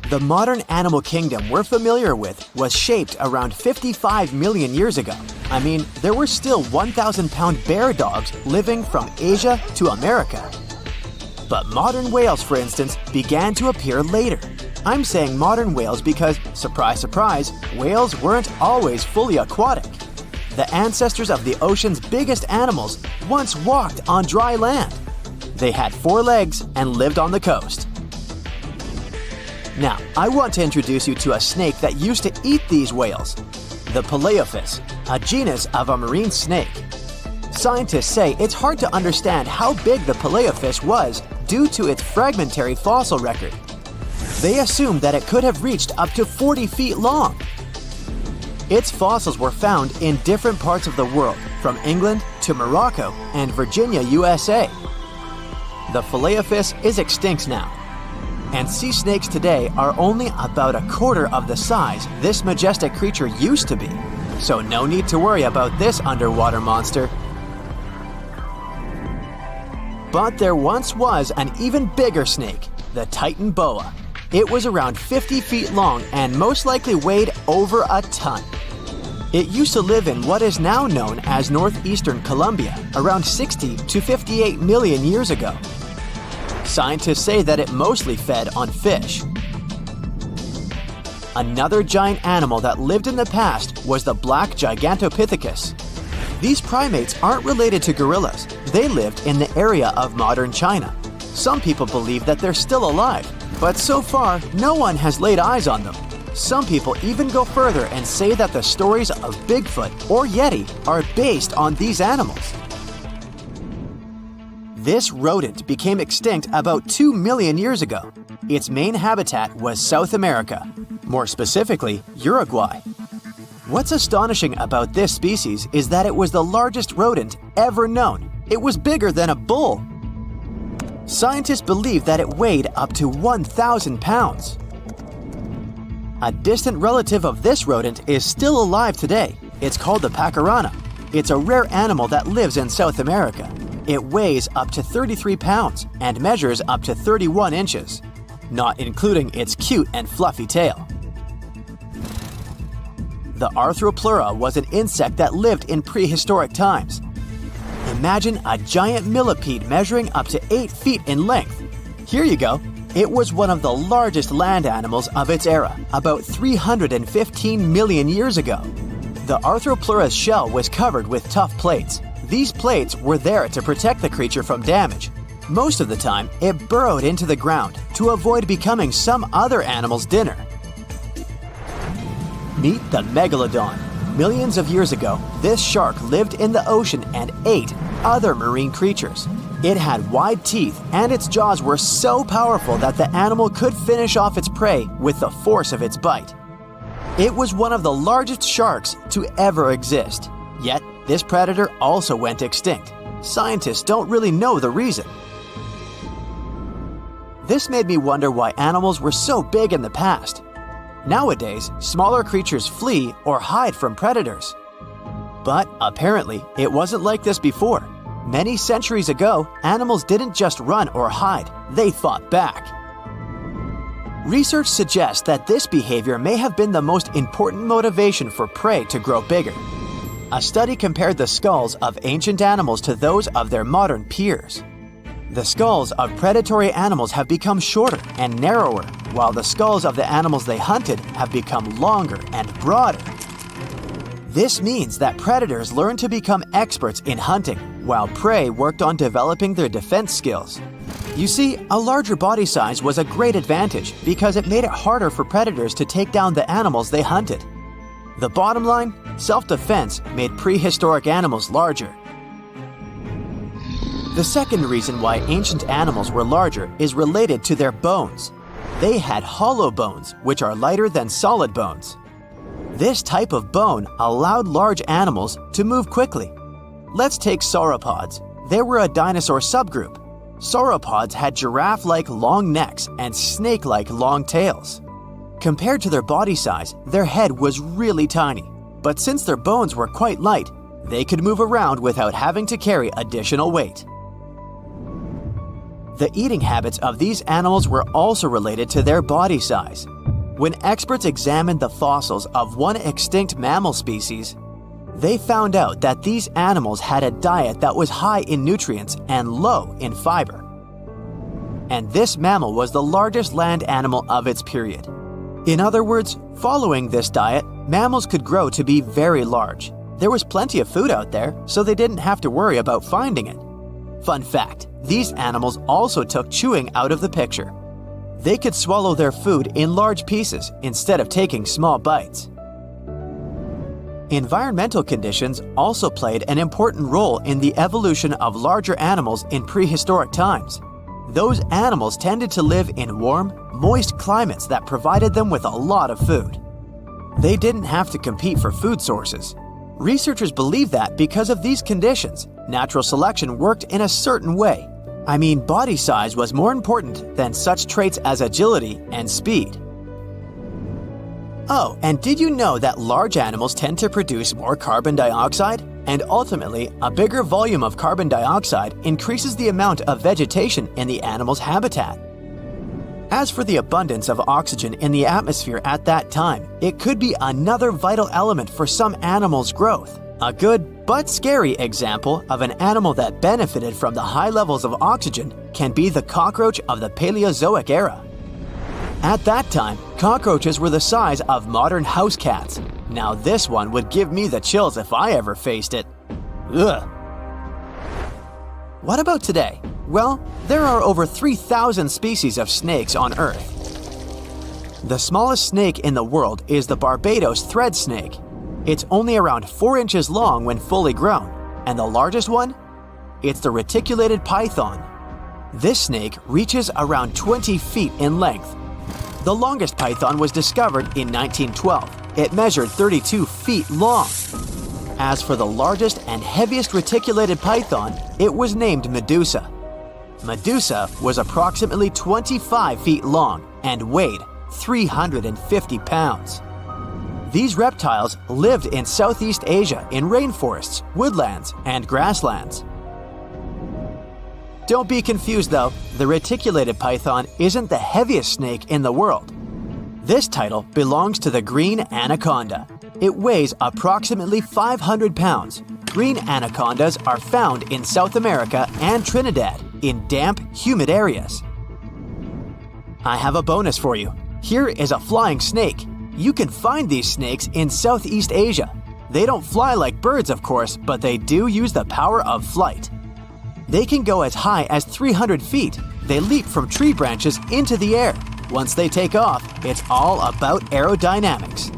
Speaker 1: The modern animal kingdom we're familiar with was shaped around 55 million years ago. I mean, there were still 1,000-pound bear dogs living from Asia to America. But modern whales, for instance, began to appear later. I'm saying modern whales because, surprise, surprise, whales weren't always fully aquatic. The ancestors of the ocean's biggest animals once walked on dry land. They had 4 legs and lived on the coast. Now, I want to introduce you to a snake that used to eat these whales. The Paleophis, a genus of a marine snake. Scientists say it's hard to understand how big the Paleophis was due to its fragmentary fossil record. They assumed that it could have reached up to 40 feet long. Its fossils were found in different parts of the world, from England to Morocco and Virginia, USA. The Paleophis is extinct now, and sea snakes today are only about 1/4 of the size this majestic creature used to be. So no need to worry about this underwater monster. But there once was an even bigger snake, the Titan boa. It was around 50 feet long and most likely weighed over a ton. It used to live in what is now known as northeastern Colombia around 60 to 58 million years ago. Scientists say that it mostly fed on fish. Another giant animal that lived in the past was the black Gigantopithecus. These primates aren't related to gorillas. They lived in the area of modern China. Some people believe that they're still alive, but so far, no one has laid eyes on them. Some people even go further and say that the stories of Bigfoot or Yeti are based on these animals. This rodent became extinct about 2 million years ago. Its main habitat was South America, more specifically, Uruguay. What's astonishing about this species is that it was the largest rodent ever known. It was bigger than a bull. Scientists believe that it weighed up to 1,000 pounds. A distant relative of this rodent is still alive today. It's called the pacarana. It's a rare animal that lives in South America. It weighs up to 33 pounds and measures up to 31 inches, not including its cute and fluffy tail. The Arthropleura was an insect that lived in prehistoric times. Imagine a giant millipede measuring up to 8 feet in length. Here you go. It was one of the largest land animals of its era, about 315 million years ago. The Arthropleura's shell was covered with tough plates. These plates were there to protect the creature from damage. Most of the time, it burrowed into the ground to avoid becoming some other animal's dinner. Meet the megalodon. Millions of years ago, this shark lived in the ocean and ate other marine creatures. It had wide teeth, and its jaws were so powerful that the animal could finish off its prey with the force of its bite. It was one of the largest sharks to ever exist. Yet, this predator also went extinct. Scientists don't really know the reason. This made me wonder why animals were so big in the past. Nowadays, smaller creatures flee or hide from predators. But apparently, it wasn't like this before. Many centuries ago, animals didn't just run or hide, they fought back. Research suggests that this behavior may have been the most important motivation for prey to grow bigger. A study compared the skulls of ancient animals to those of their modern peers. The skulls of predatory animals have become shorter and narrower, while the skulls of the animals they hunted have become longer and broader. This means that predators learned to become experts in hunting, while prey worked on developing their defense skills. You see, a larger body size was a great advantage because it made it harder for predators to take down the animals they hunted. The bottom line, self-defense made prehistoric animals larger. The second reason why ancient animals were larger is related to their bones. They had hollow bones, which are lighter than solid bones. This type of bone allowed large animals to move quickly. Let's take sauropods. They were a dinosaur subgroup. Sauropods had giraffe-like long necks and snake-like long tails. Compared to their body size, their head was really tiny. But since their bones were quite light, they could move around without having to carry additional weight. The eating habits of these animals were also related to their body size. When experts examined the fossils of one extinct mammal species, they found out that these animals had a diet that was high in nutrients and low in fiber. And this mammal was the largest land animal of its period. In other words, following this diet, mammals could grow to be very large. There was plenty of food out there, so they didn't have to worry about finding it. Fun fact, these animals also took chewing out of the picture. They could swallow their food in large pieces instead of taking small bites. Environmental conditions also played an important role in the evolution of larger animals in prehistoric times. Those animals tended to live in warm, moist climates that provided them with a lot of food. They didn't have to compete for food sources. Researchers believe that because of these conditions, natural selection worked in a certain way. I mean, body size was more important than such traits as agility and speed. Oh, and did you know that large animals tend to produce more carbon dioxide? And ultimately, a bigger volume of carbon dioxide increases the amount of vegetation in the animal's habitat. As for the abundance of oxygen in the atmosphere at that time, it could be another vital element for some animals' growth. A good but scary example of an animal that benefited from the high levels of oxygen can be the cockroach of the Paleozoic era. At that time, cockroaches were the size of modern house cats. Now this one would give me the chills if I ever faced it. Ugh. What about today? Well, there are over 3,000 species of snakes on Earth. The smallest snake in the world is the Barbados thread snake. It's only around 4 inches long when fully grown, and the largest one? It's the reticulated python. This snake reaches around 20 feet in length. The longest python was discovered in 1912. It measured 32 feet long. As for the largest and heaviest reticulated python, it was named Medusa. Medusa was approximately 25 feet long and weighed 350 pounds. These reptiles lived in Southeast Asia in rainforests, woodlands, and grasslands. Don't be confused though, the reticulated python isn't the heaviest snake in the world. This title belongs to the green anaconda. It weighs approximately 500 pounds. Green anacondas are found in South America and Trinidad in damp, humid areas. I have a bonus for you. Here is a flying snake. You can find these snakes in Southeast Asia. They don't fly like birds, of course, but they do use the power of flight. They can go as high as 300 feet. They leap from tree branches into the air. Once they take off, it's all about aerodynamics.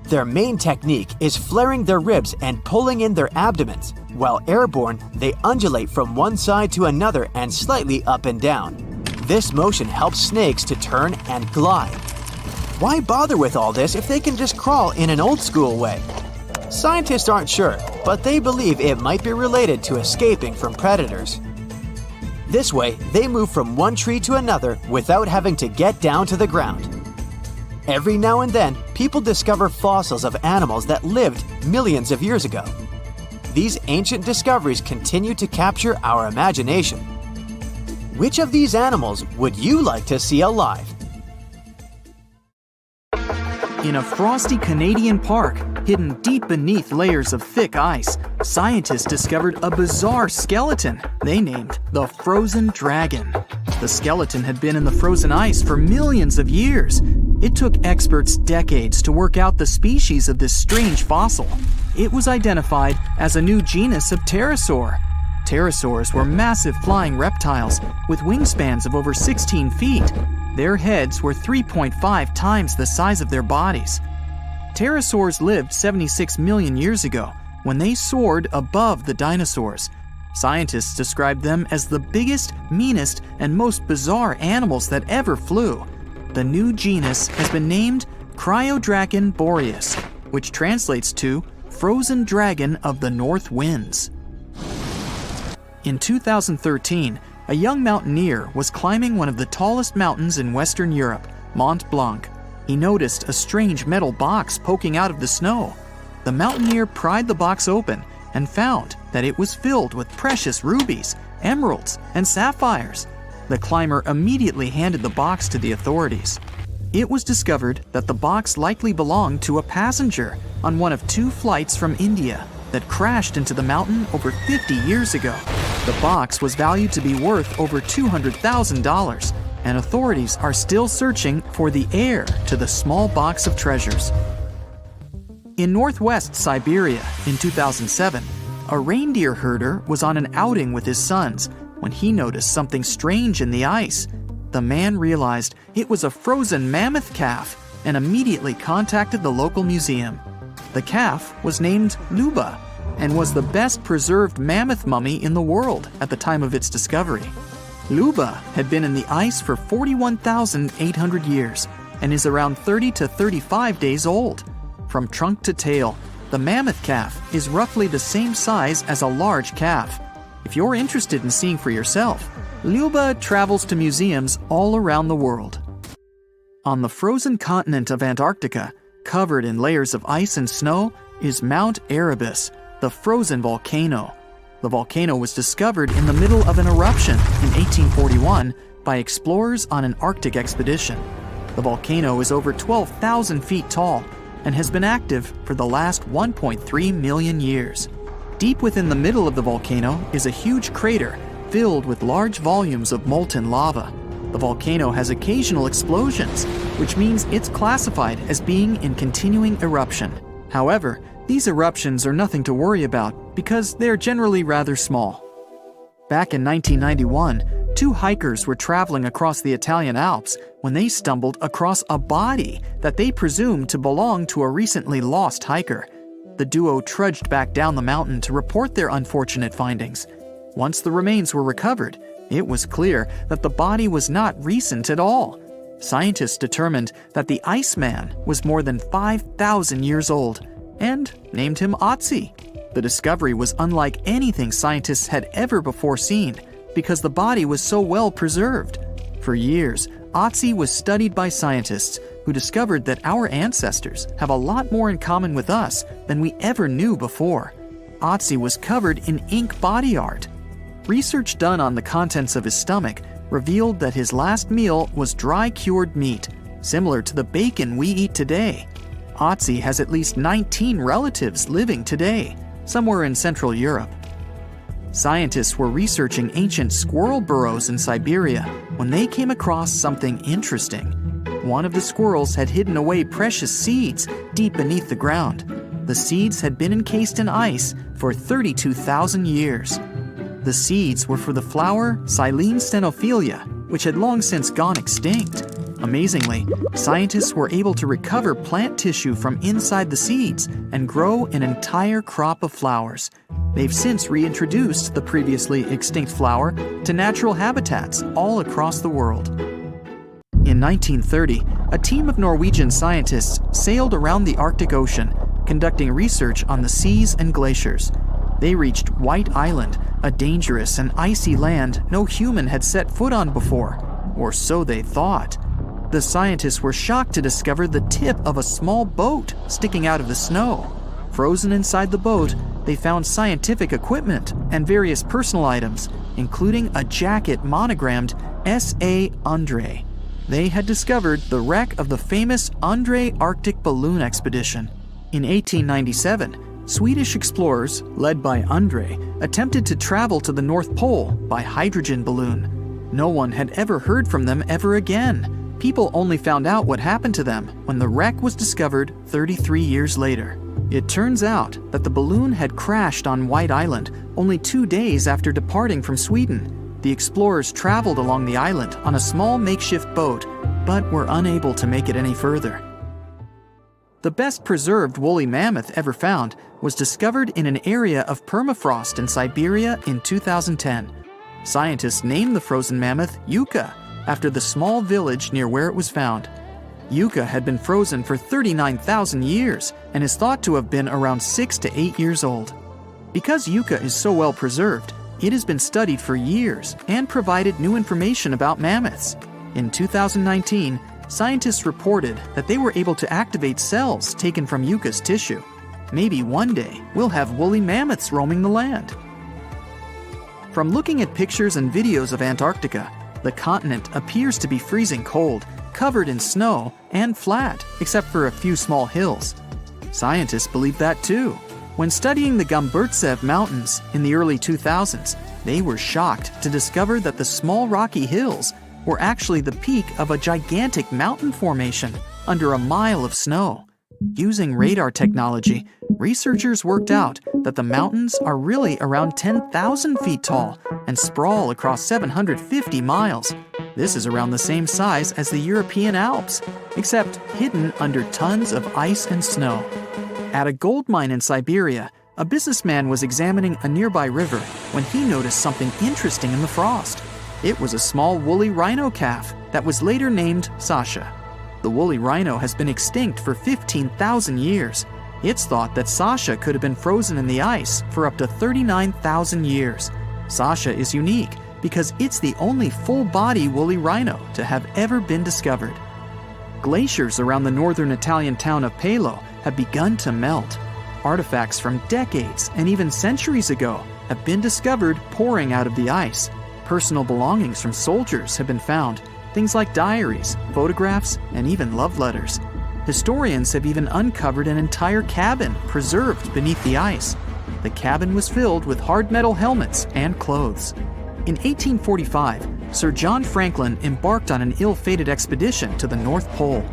Speaker 1: Their main technique is flaring their ribs and pulling in their abdomens. While airborne, they undulate from one side to another and slightly up and down. This motion helps snakes to turn and glide. Why bother with all this if they can just crawl in an old-school way? Scientists aren't sure, but they believe it might be related to escaping from predators. This way, they move from one tree to another without having to get down to the ground. Every now and then, people discover fossils of animals that lived millions of years ago. These ancient discoveries continue to capture our imagination. Which of these animals would you like to see alive?
Speaker 2: In a frosty Canadian park, hidden deep beneath layers of thick ice, scientists discovered a bizarre skeleton they named the Frozen Dragon. The skeleton had been in the frozen ice for millions of years. It took experts decades to work out the species of this strange fossil. It was identified as a new genus of pterosaur. Pterosaurs were massive flying reptiles with wingspans of over 16 feet. Their heads were 3.5 times the size of their bodies. Pterosaurs lived 76 million years ago when they soared above the dinosaurs. Scientists described them as the biggest, meanest, and most bizarre animals that ever flew. The new genus has been named Cryodragon boreas, which translates to Frozen Dragon of the North Winds. In 2013, a young mountaineer was climbing one of the tallest mountains in Western Europe, Mont Blanc. He noticed a strange metal box poking out of the snow. The mountaineer pried the box open and found that it was filled with precious rubies, emeralds, and sapphires. The climber immediately handed the box to the authorities. It was discovered that the box likely belonged to a passenger on one of 2 flights from India that crashed into the mountain over 50 years ago. The box was valued to be worth over $200,000, and authorities are still searching for the heir to the small box of treasures. In northwest Siberia in 2007, a reindeer herder was on an outing with his sons when he noticed something strange in the ice. The man realized it was a frozen mammoth calf and immediately contacted the local museum. The calf was named Luba and was the best preserved mammoth mummy in the world at the time of its discovery. Luba had been in the ice for 41,800 years and is around 30 to 35 days old. From trunk to tail, the mammoth calf is roughly the same size as a large calf. If you're interested in seeing for yourself, Luba travels to museums all around the world. On the frozen continent of Antarctica, covered in layers of ice and snow, is Mount Erebus, the frozen volcano. The volcano was discovered in the middle of an eruption in 1841 by explorers on an Arctic expedition. The volcano is over 12,000 feet tall and has been active for the last 1.3 million years. Deep within the middle of the volcano is a huge crater filled with large volumes of molten lava. The volcano has occasional explosions, which means it's classified as being in continuing eruption. However, these eruptions are nothing to worry about because they're generally rather small. Back in 1991, 2 hikers were traveling across the Italian Alps when they stumbled across a body that they presumed to belong to a recently lost hiker. The duo trudged back down the mountain to report their unfortunate findings. Once the remains were recovered, it was clear that the body was not recent at all. Scientists determined that the Iceman was more than 5,000 years old and named him Otzi. The discovery was unlike anything scientists had ever before seen because the body was so well preserved. For years, Otzi was studied by scientists who discovered that our ancestors have a lot more in common with us than we ever knew before. Otzi was covered in ink body art. Research done on the contents of his stomach revealed that his last meal was dry cured meat, similar to the bacon we eat today. Otzi has at least 19 relatives living today, somewhere in Central Europe. Scientists were researching ancient squirrel burrows in Siberia when they came across something interesting. One of the squirrels had hidden away precious seeds deep beneath the ground. The seeds had been encased in ice for 32,000 years. The seeds were for the flower Silene stenophilia, which had long since gone extinct. Amazingly, scientists were able to recover plant tissue from inside the seeds and grow an entire crop of flowers. They've since reintroduced the previously extinct flower to natural habitats all across the world. In 1930, a team of Norwegian scientists sailed around the Arctic Ocean, conducting research on the seas and glaciers. They reached White Island, a dangerous and icy land no human had set foot on before, or so they thought. The scientists were shocked to discover the tip of a small boat sticking out of the snow. Frozen inside the boat, they found scientific equipment and various personal items, including a jacket monogrammed S.A. Andre. They had discovered the wreck of the famous Andre Arctic balloon expedition. In 1897, Swedish explorers, led by Andre, attempted to travel to the North Pole by hydrogen balloon. No one had ever heard from them ever again. People only found out what happened to them when the wreck was discovered 33 years later. It turns out that the balloon had crashed on White Island only 2 days after departing from Sweden. The explorers traveled along the island on a small makeshift boat, but were unable to make it any further. The best preserved woolly mammoth ever found was discovered in an area of permafrost in Siberia in 2010. Scientists named the frozen mammoth Yucca after the small village near where it was found. Yucca had been frozen for 39,000 years and is thought to have been around 6 to 8 years old. Because Yucca is so well preserved, it has been studied for years and provided new information about mammoths. In 2019, scientists reported that they were able to activate cells taken from Yucca's tissue. Maybe one day we'll have woolly mammoths roaming the land. From looking at pictures and videos of Antarctica, the continent appears to be freezing cold, covered in snow, and flat, except for a few small hills. Scientists believe that too. When studying the Gomburtsev Mountains in the early 2000s, they were shocked to discover that the small rocky hills were actually the peak of a gigantic mountain formation under a mile of snow. Using radar technology, researchers worked out that the mountains are really around 10,000 feet tall and sprawl across 750 miles. This is around the same size as the European Alps, except hidden under tons of ice and snow. At a gold mine in Siberia, a businessman was examining a nearby river when he noticed something interesting in the frost. It was a small woolly rhino calf that was later named Sasha. The woolly rhino has been extinct for 15,000 years. It's thought that Sasha could have been frozen in the ice for up to 39,000 years. Sasha is unique because it's the only full-body woolly rhino to have ever been discovered. Glaciers around the northern Italian town of Paolo have begun to melt. Artifacts from decades and even centuries ago have been discovered pouring out of the ice. Personal belongings from soldiers have been found, things like diaries, photographs, and even love letters. Historians have even uncovered an entire cabin preserved beneath the ice. The cabin was filled with hard metal helmets and clothes. In 1845, Sir John Franklin embarked on an ill-fated expedition to the North Pole.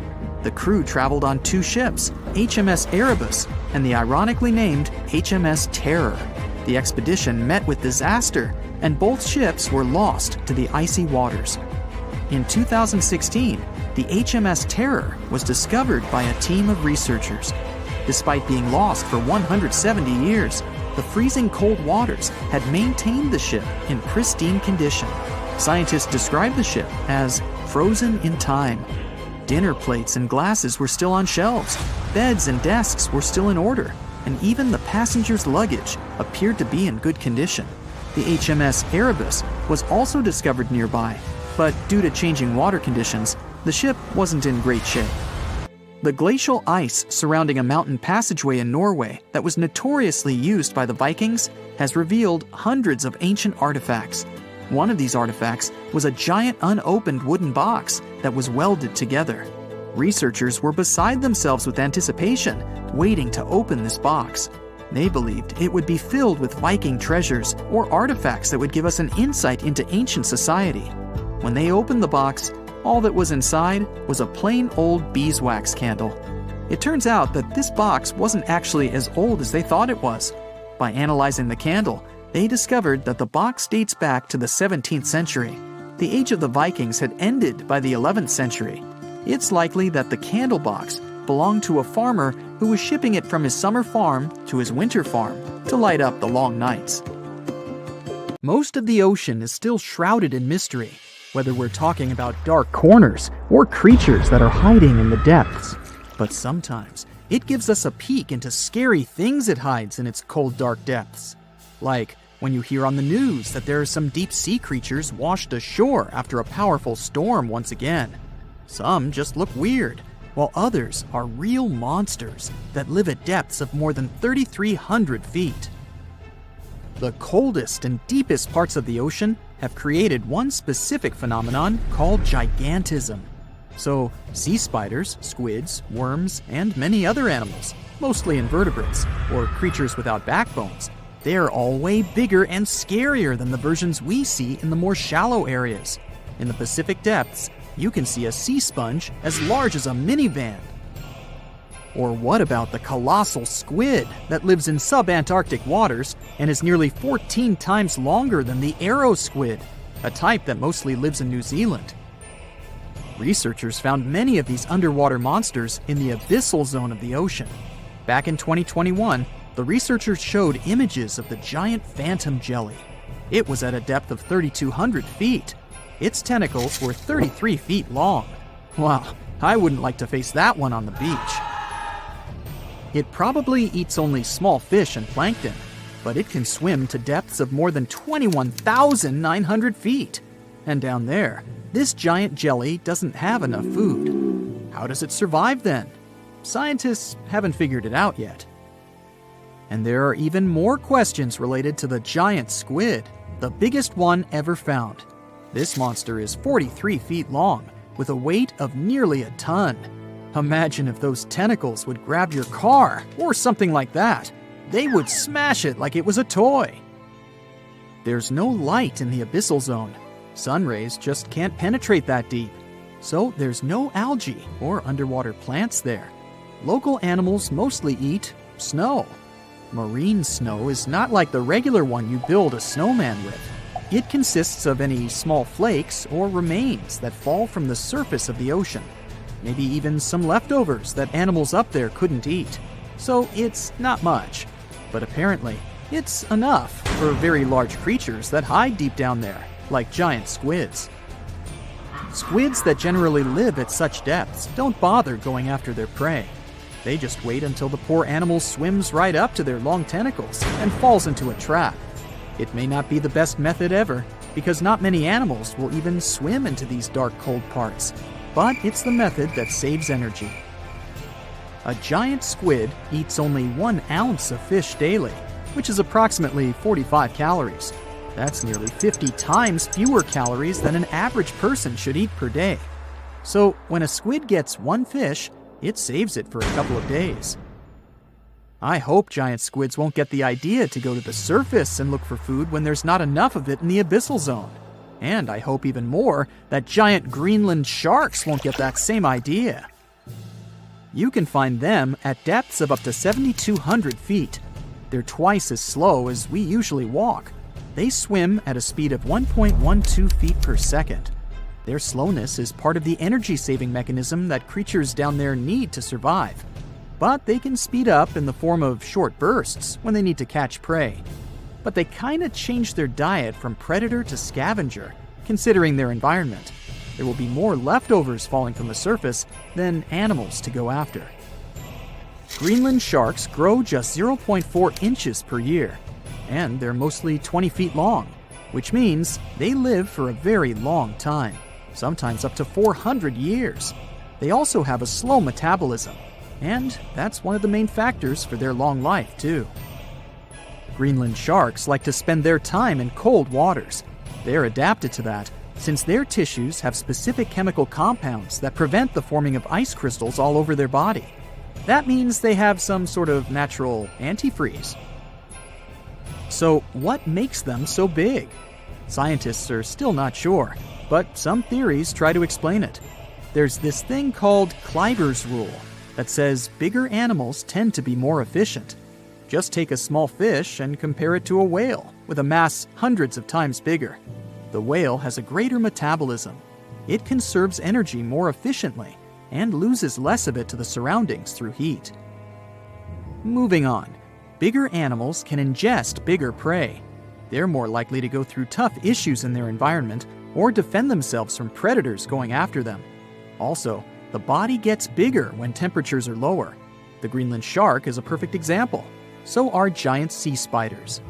Speaker 2: The crew traveled on 2 ships, HMS Erebus and the ironically named HMS Terror. The expedition met with disaster, and both ships were lost to the icy waters. In 2016, the HMS Terror was discovered by a team of researchers. Despite being lost for 170 years, the freezing cold waters had maintained the ship in pristine condition. Scientists described the ship as frozen in time. Dinner plates and glasses were still on shelves, beds and desks were still in order, and even the passengers' luggage appeared to be in good condition. The HMS Erebus was also discovered nearby, but due to changing water conditions, the ship wasn't in great shape. The glacial ice surrounding a mountain passageway in Norway that was notoriously used by the Vikings has revealed hundreds of ancient artifacts. One of these artifacts was a giant unopened wooden box that was welded together. Researchers were beside themselves with anticipation, waiting to open this box. They believed it would be filled with Viking treasures or artifacts that would give us an insight into ancient society. When they opened the box, all that was inside was a plain old beeswax candle. It turns out that this box wasn't actually as old as they thought it was. By analyzing the candle, they discovered that the box dates back to the 17th century. The age of the Vikings had ended by the 11th century, It's likely that the candle box belonged to a farmer who was shipping it from his summer farm to his winter farm to light up the long nights. Most of the ocean is still shrouded in mystery, whether we're talking about dark corners or creatures that are hiding in the depths. But sometimes it gives us a peek into scary things it hides in its cold, dark depths. Like when you hear on the news that there are some deep sea creatures washed ashore after a powerful storm once again. Some just look weird, while others are real monsters that live at depths of more than 3,300 feet. The coldest and deepest parts of the ocean have created one specific phenomenon called gigantism. So, sea spiders, squids, worms, and many other animals, mostly invertebrates, or creatures without backbones, they're all way bigger and scarier than the versions we see in the more shallow areas. In the Pacific depths, you can see a sea sponge as large as a minivan. Or what about the colossal squid that lives in subantarctic waters and is nearly 14 times longer than the arrow squid, a type that mostly lives in New Zealand? Researchers found many of these underwater monsters in the abyssal zone of the ocean. Back in 2021, the researchers showed images of the giant phantom jelly. It was at a depth of 3,200 feet. Its tentacles were 33 feet long. Wow, I wouldn't like to face that one on the beach. It probably eats only small fish and plankton, but it can swim to depths of more than 21,900 feet. And down there, this giant jelly doesn't have enough food. How does it survive then? Scientists haven't figured it out yet. And there are even more questions related to the giant squid, the biggest one ever found. This monster is 43 feet long, with a weight of nearly a ton. Imagine if those tentacles would grab your car, or something like that. They would smash it like it was a toy. There's no light in the abyssal zone. Sun rays just can't penetrate that deep. So there's no algae or underwater plants there. Local animals mostly eat snow. Marine snow is not like the regular one you build a snowman with. It consists of any small flakes or remains that fall from the surface of the ocean. Maybe even some leftovers that animals up there couldn't eat. So it's not much. But apparently, it's enough for very large creatures that hide deep down there, like giant squids. Squids that generally live at such depths don't bother going after their prey. They just wait until the poor animal swims right up to their long tentacles and falls into a trap. It may not be the best method ever, because not many animals will even swim into these dark, cold parts. But it's the method that saves energy. A giant squid eats only 1 ounce of fish daily, which is approximately 45 calories. That's nearly 50 times fewer calories than an average person should eat per day. So when a squid gets 1 fish, it saves it for a couple of days. I hope giant squids won't get the idea to go to the surface and look for food when there's not enough of it in the abyssal zone. And I hope even more that giant Greenland sharks won't get that same idea. You can find them at depths of up to 7,200 feet. They're twice as slow as we usually walk. They swim at a speed of 1.12 feet per second. Their slowness is part of the energy-saving mechanism that creatures down there need to survive. But they can speed up in the form of short bursts when they need to catch prey. But they kinda change their diet from predator to scavenger, considering their environment. There will be more leftovers falling from the surface than animals to go after. Greenland sharks grow just 0.4 inches per year, and they're mostly 20 feet long, which means they live for a very long time, sometimes up to 400 years. They also have a slow metabolism, and that's one of the main factors for their long life, too. Greenland sharks like to spend their time in cold waters. They're adapted to that, since their tissues have specific chemical compounds that prevent the forming of ice crystals all over their body. That means they have some sort of natural antifreeze. So what makes them so big? Scientists are still not sure, but some theories try to explain it. There's this thing called Kleiber's rule that says bigger animals tend to be more efficient. Just take a small fish and compare it to a whale with a mass hundreds of times bigger. The whale has a greater metabolism. It conserves energy more efficiently, and loses less of it to the surroundings through heat. Moving on, bigger animals can ingest bigger prey. They're more likely to go through tough issues in their environment or defend themselves from predators going after them. Also, the body gets bigger when temperatures are lower. The Greenland shark is a perfect example. So are giant sea spiders.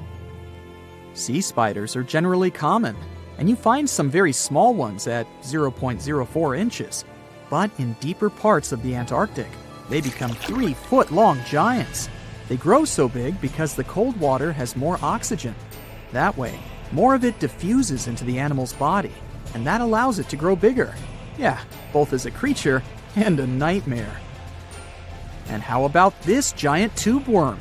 Speaker 2: Sea spiders are generally common, and you find some very small ones at 0.04 inches. But in deeper parts of the Antarctic, they become 3-foot-long giants. They grow so big because the cold water has more oxygen. That way, more of it diffuses into the animal's body, and that allows it to grow bigger. Yeah, both as a creature and a nightmare. And how about this giant tube worm?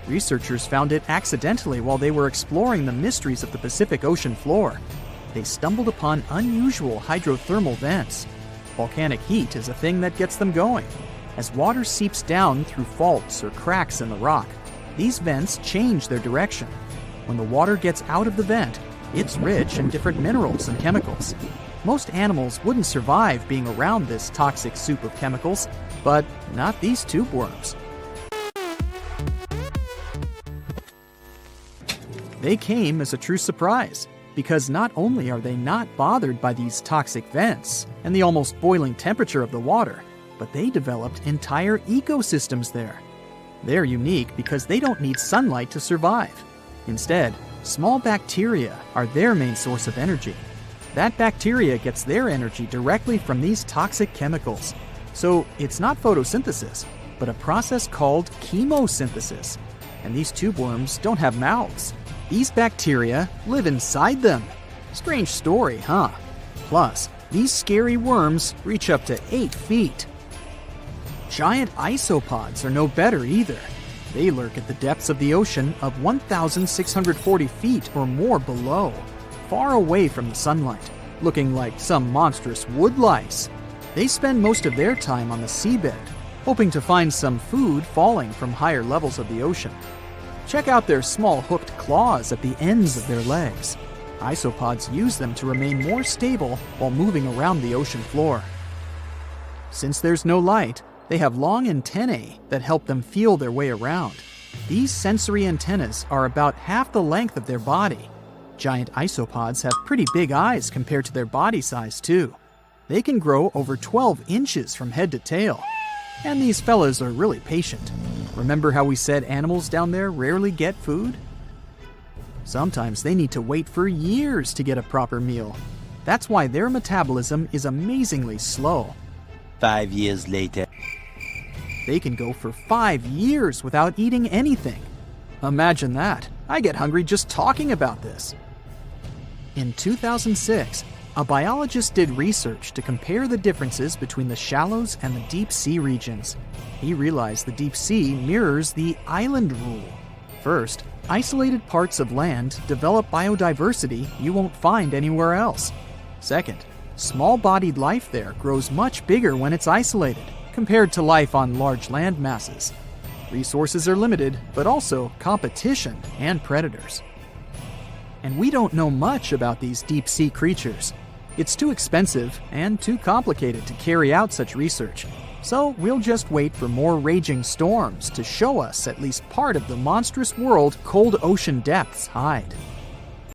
Speaker 2: Researchers found it accidentally while they were exploring the mysteries of the Pacific Ocean floor. They stumbled upon unusual hydrothermal vents. Volcanic heat is a thing that gets them going. As water seeps down through faults or cracks in the rock, these vents change their direction. When the water gets out of the vent, it's rich in different minerals and chemicals. Most animals wouldn't survive being around this toxic soup of chemicals, but not these tube worms. They came as a true surprise, because not only are they not bothered by these toxic vents and the almost boiling temperature of the water, but they developed entire ecosystems there. They're unique because they don't need sunlight to survive. Instead, small bacteria are their main source of energy. That bacteria gets their energy directly from these toxic chemicals. So it's not photosynthesis, but a process called chemosynthesis. And these tube worms don't have mouths. These bacteria live inside them. Strange story, huh? Plus, these scary worms reach up to 8 feet. Giant isopods are no better either. They lurk at the depths of the ocean of 1,640 feet or more below, far away from the sunlight, looking like some monstrous wood lice. They spend most of their time on the seabed, hoping to find some food falling from higher levels of the ocean. Check out their small hooked claws at the ends of their legs. Isopods use them to remain more stable while moving around the ocean floor. Since there's no light, they have long antennae that help them feel their way around. These sensory antennas are about half the length of their body. Giant isopods have pretty big eyes compared to their body size, too. They can grow over 12 inches from head to tail. And these fellas are really patient. Remember how we said animals down there rarely get food? Sometimes they need to wait for years to get a proper meal. That's why their metabolism is amazingly slow.
Speaker 5: 5 years later.
Speaker 2: They can go for 5 years without eating anything. Imagine that. I get hungry just talking about this. In 2006, a biologist did research to compare the differences between the shallows and the deep sea regions. He realized the deep sea mirrors the island rule. First, isolated parts of land develop biodiversity you won't find anywhere else. Second, small-bodied life there grows much bigger when it's isolated, compared to life on large land masses. Resources are limited, but also competition and predators. And we don't know much about these deep-sea creatures. It's too expensive and too complicated to carry out such research, so we'll just wait for more raging storms to show us at least part of the monstrous world cold ocean depths hide.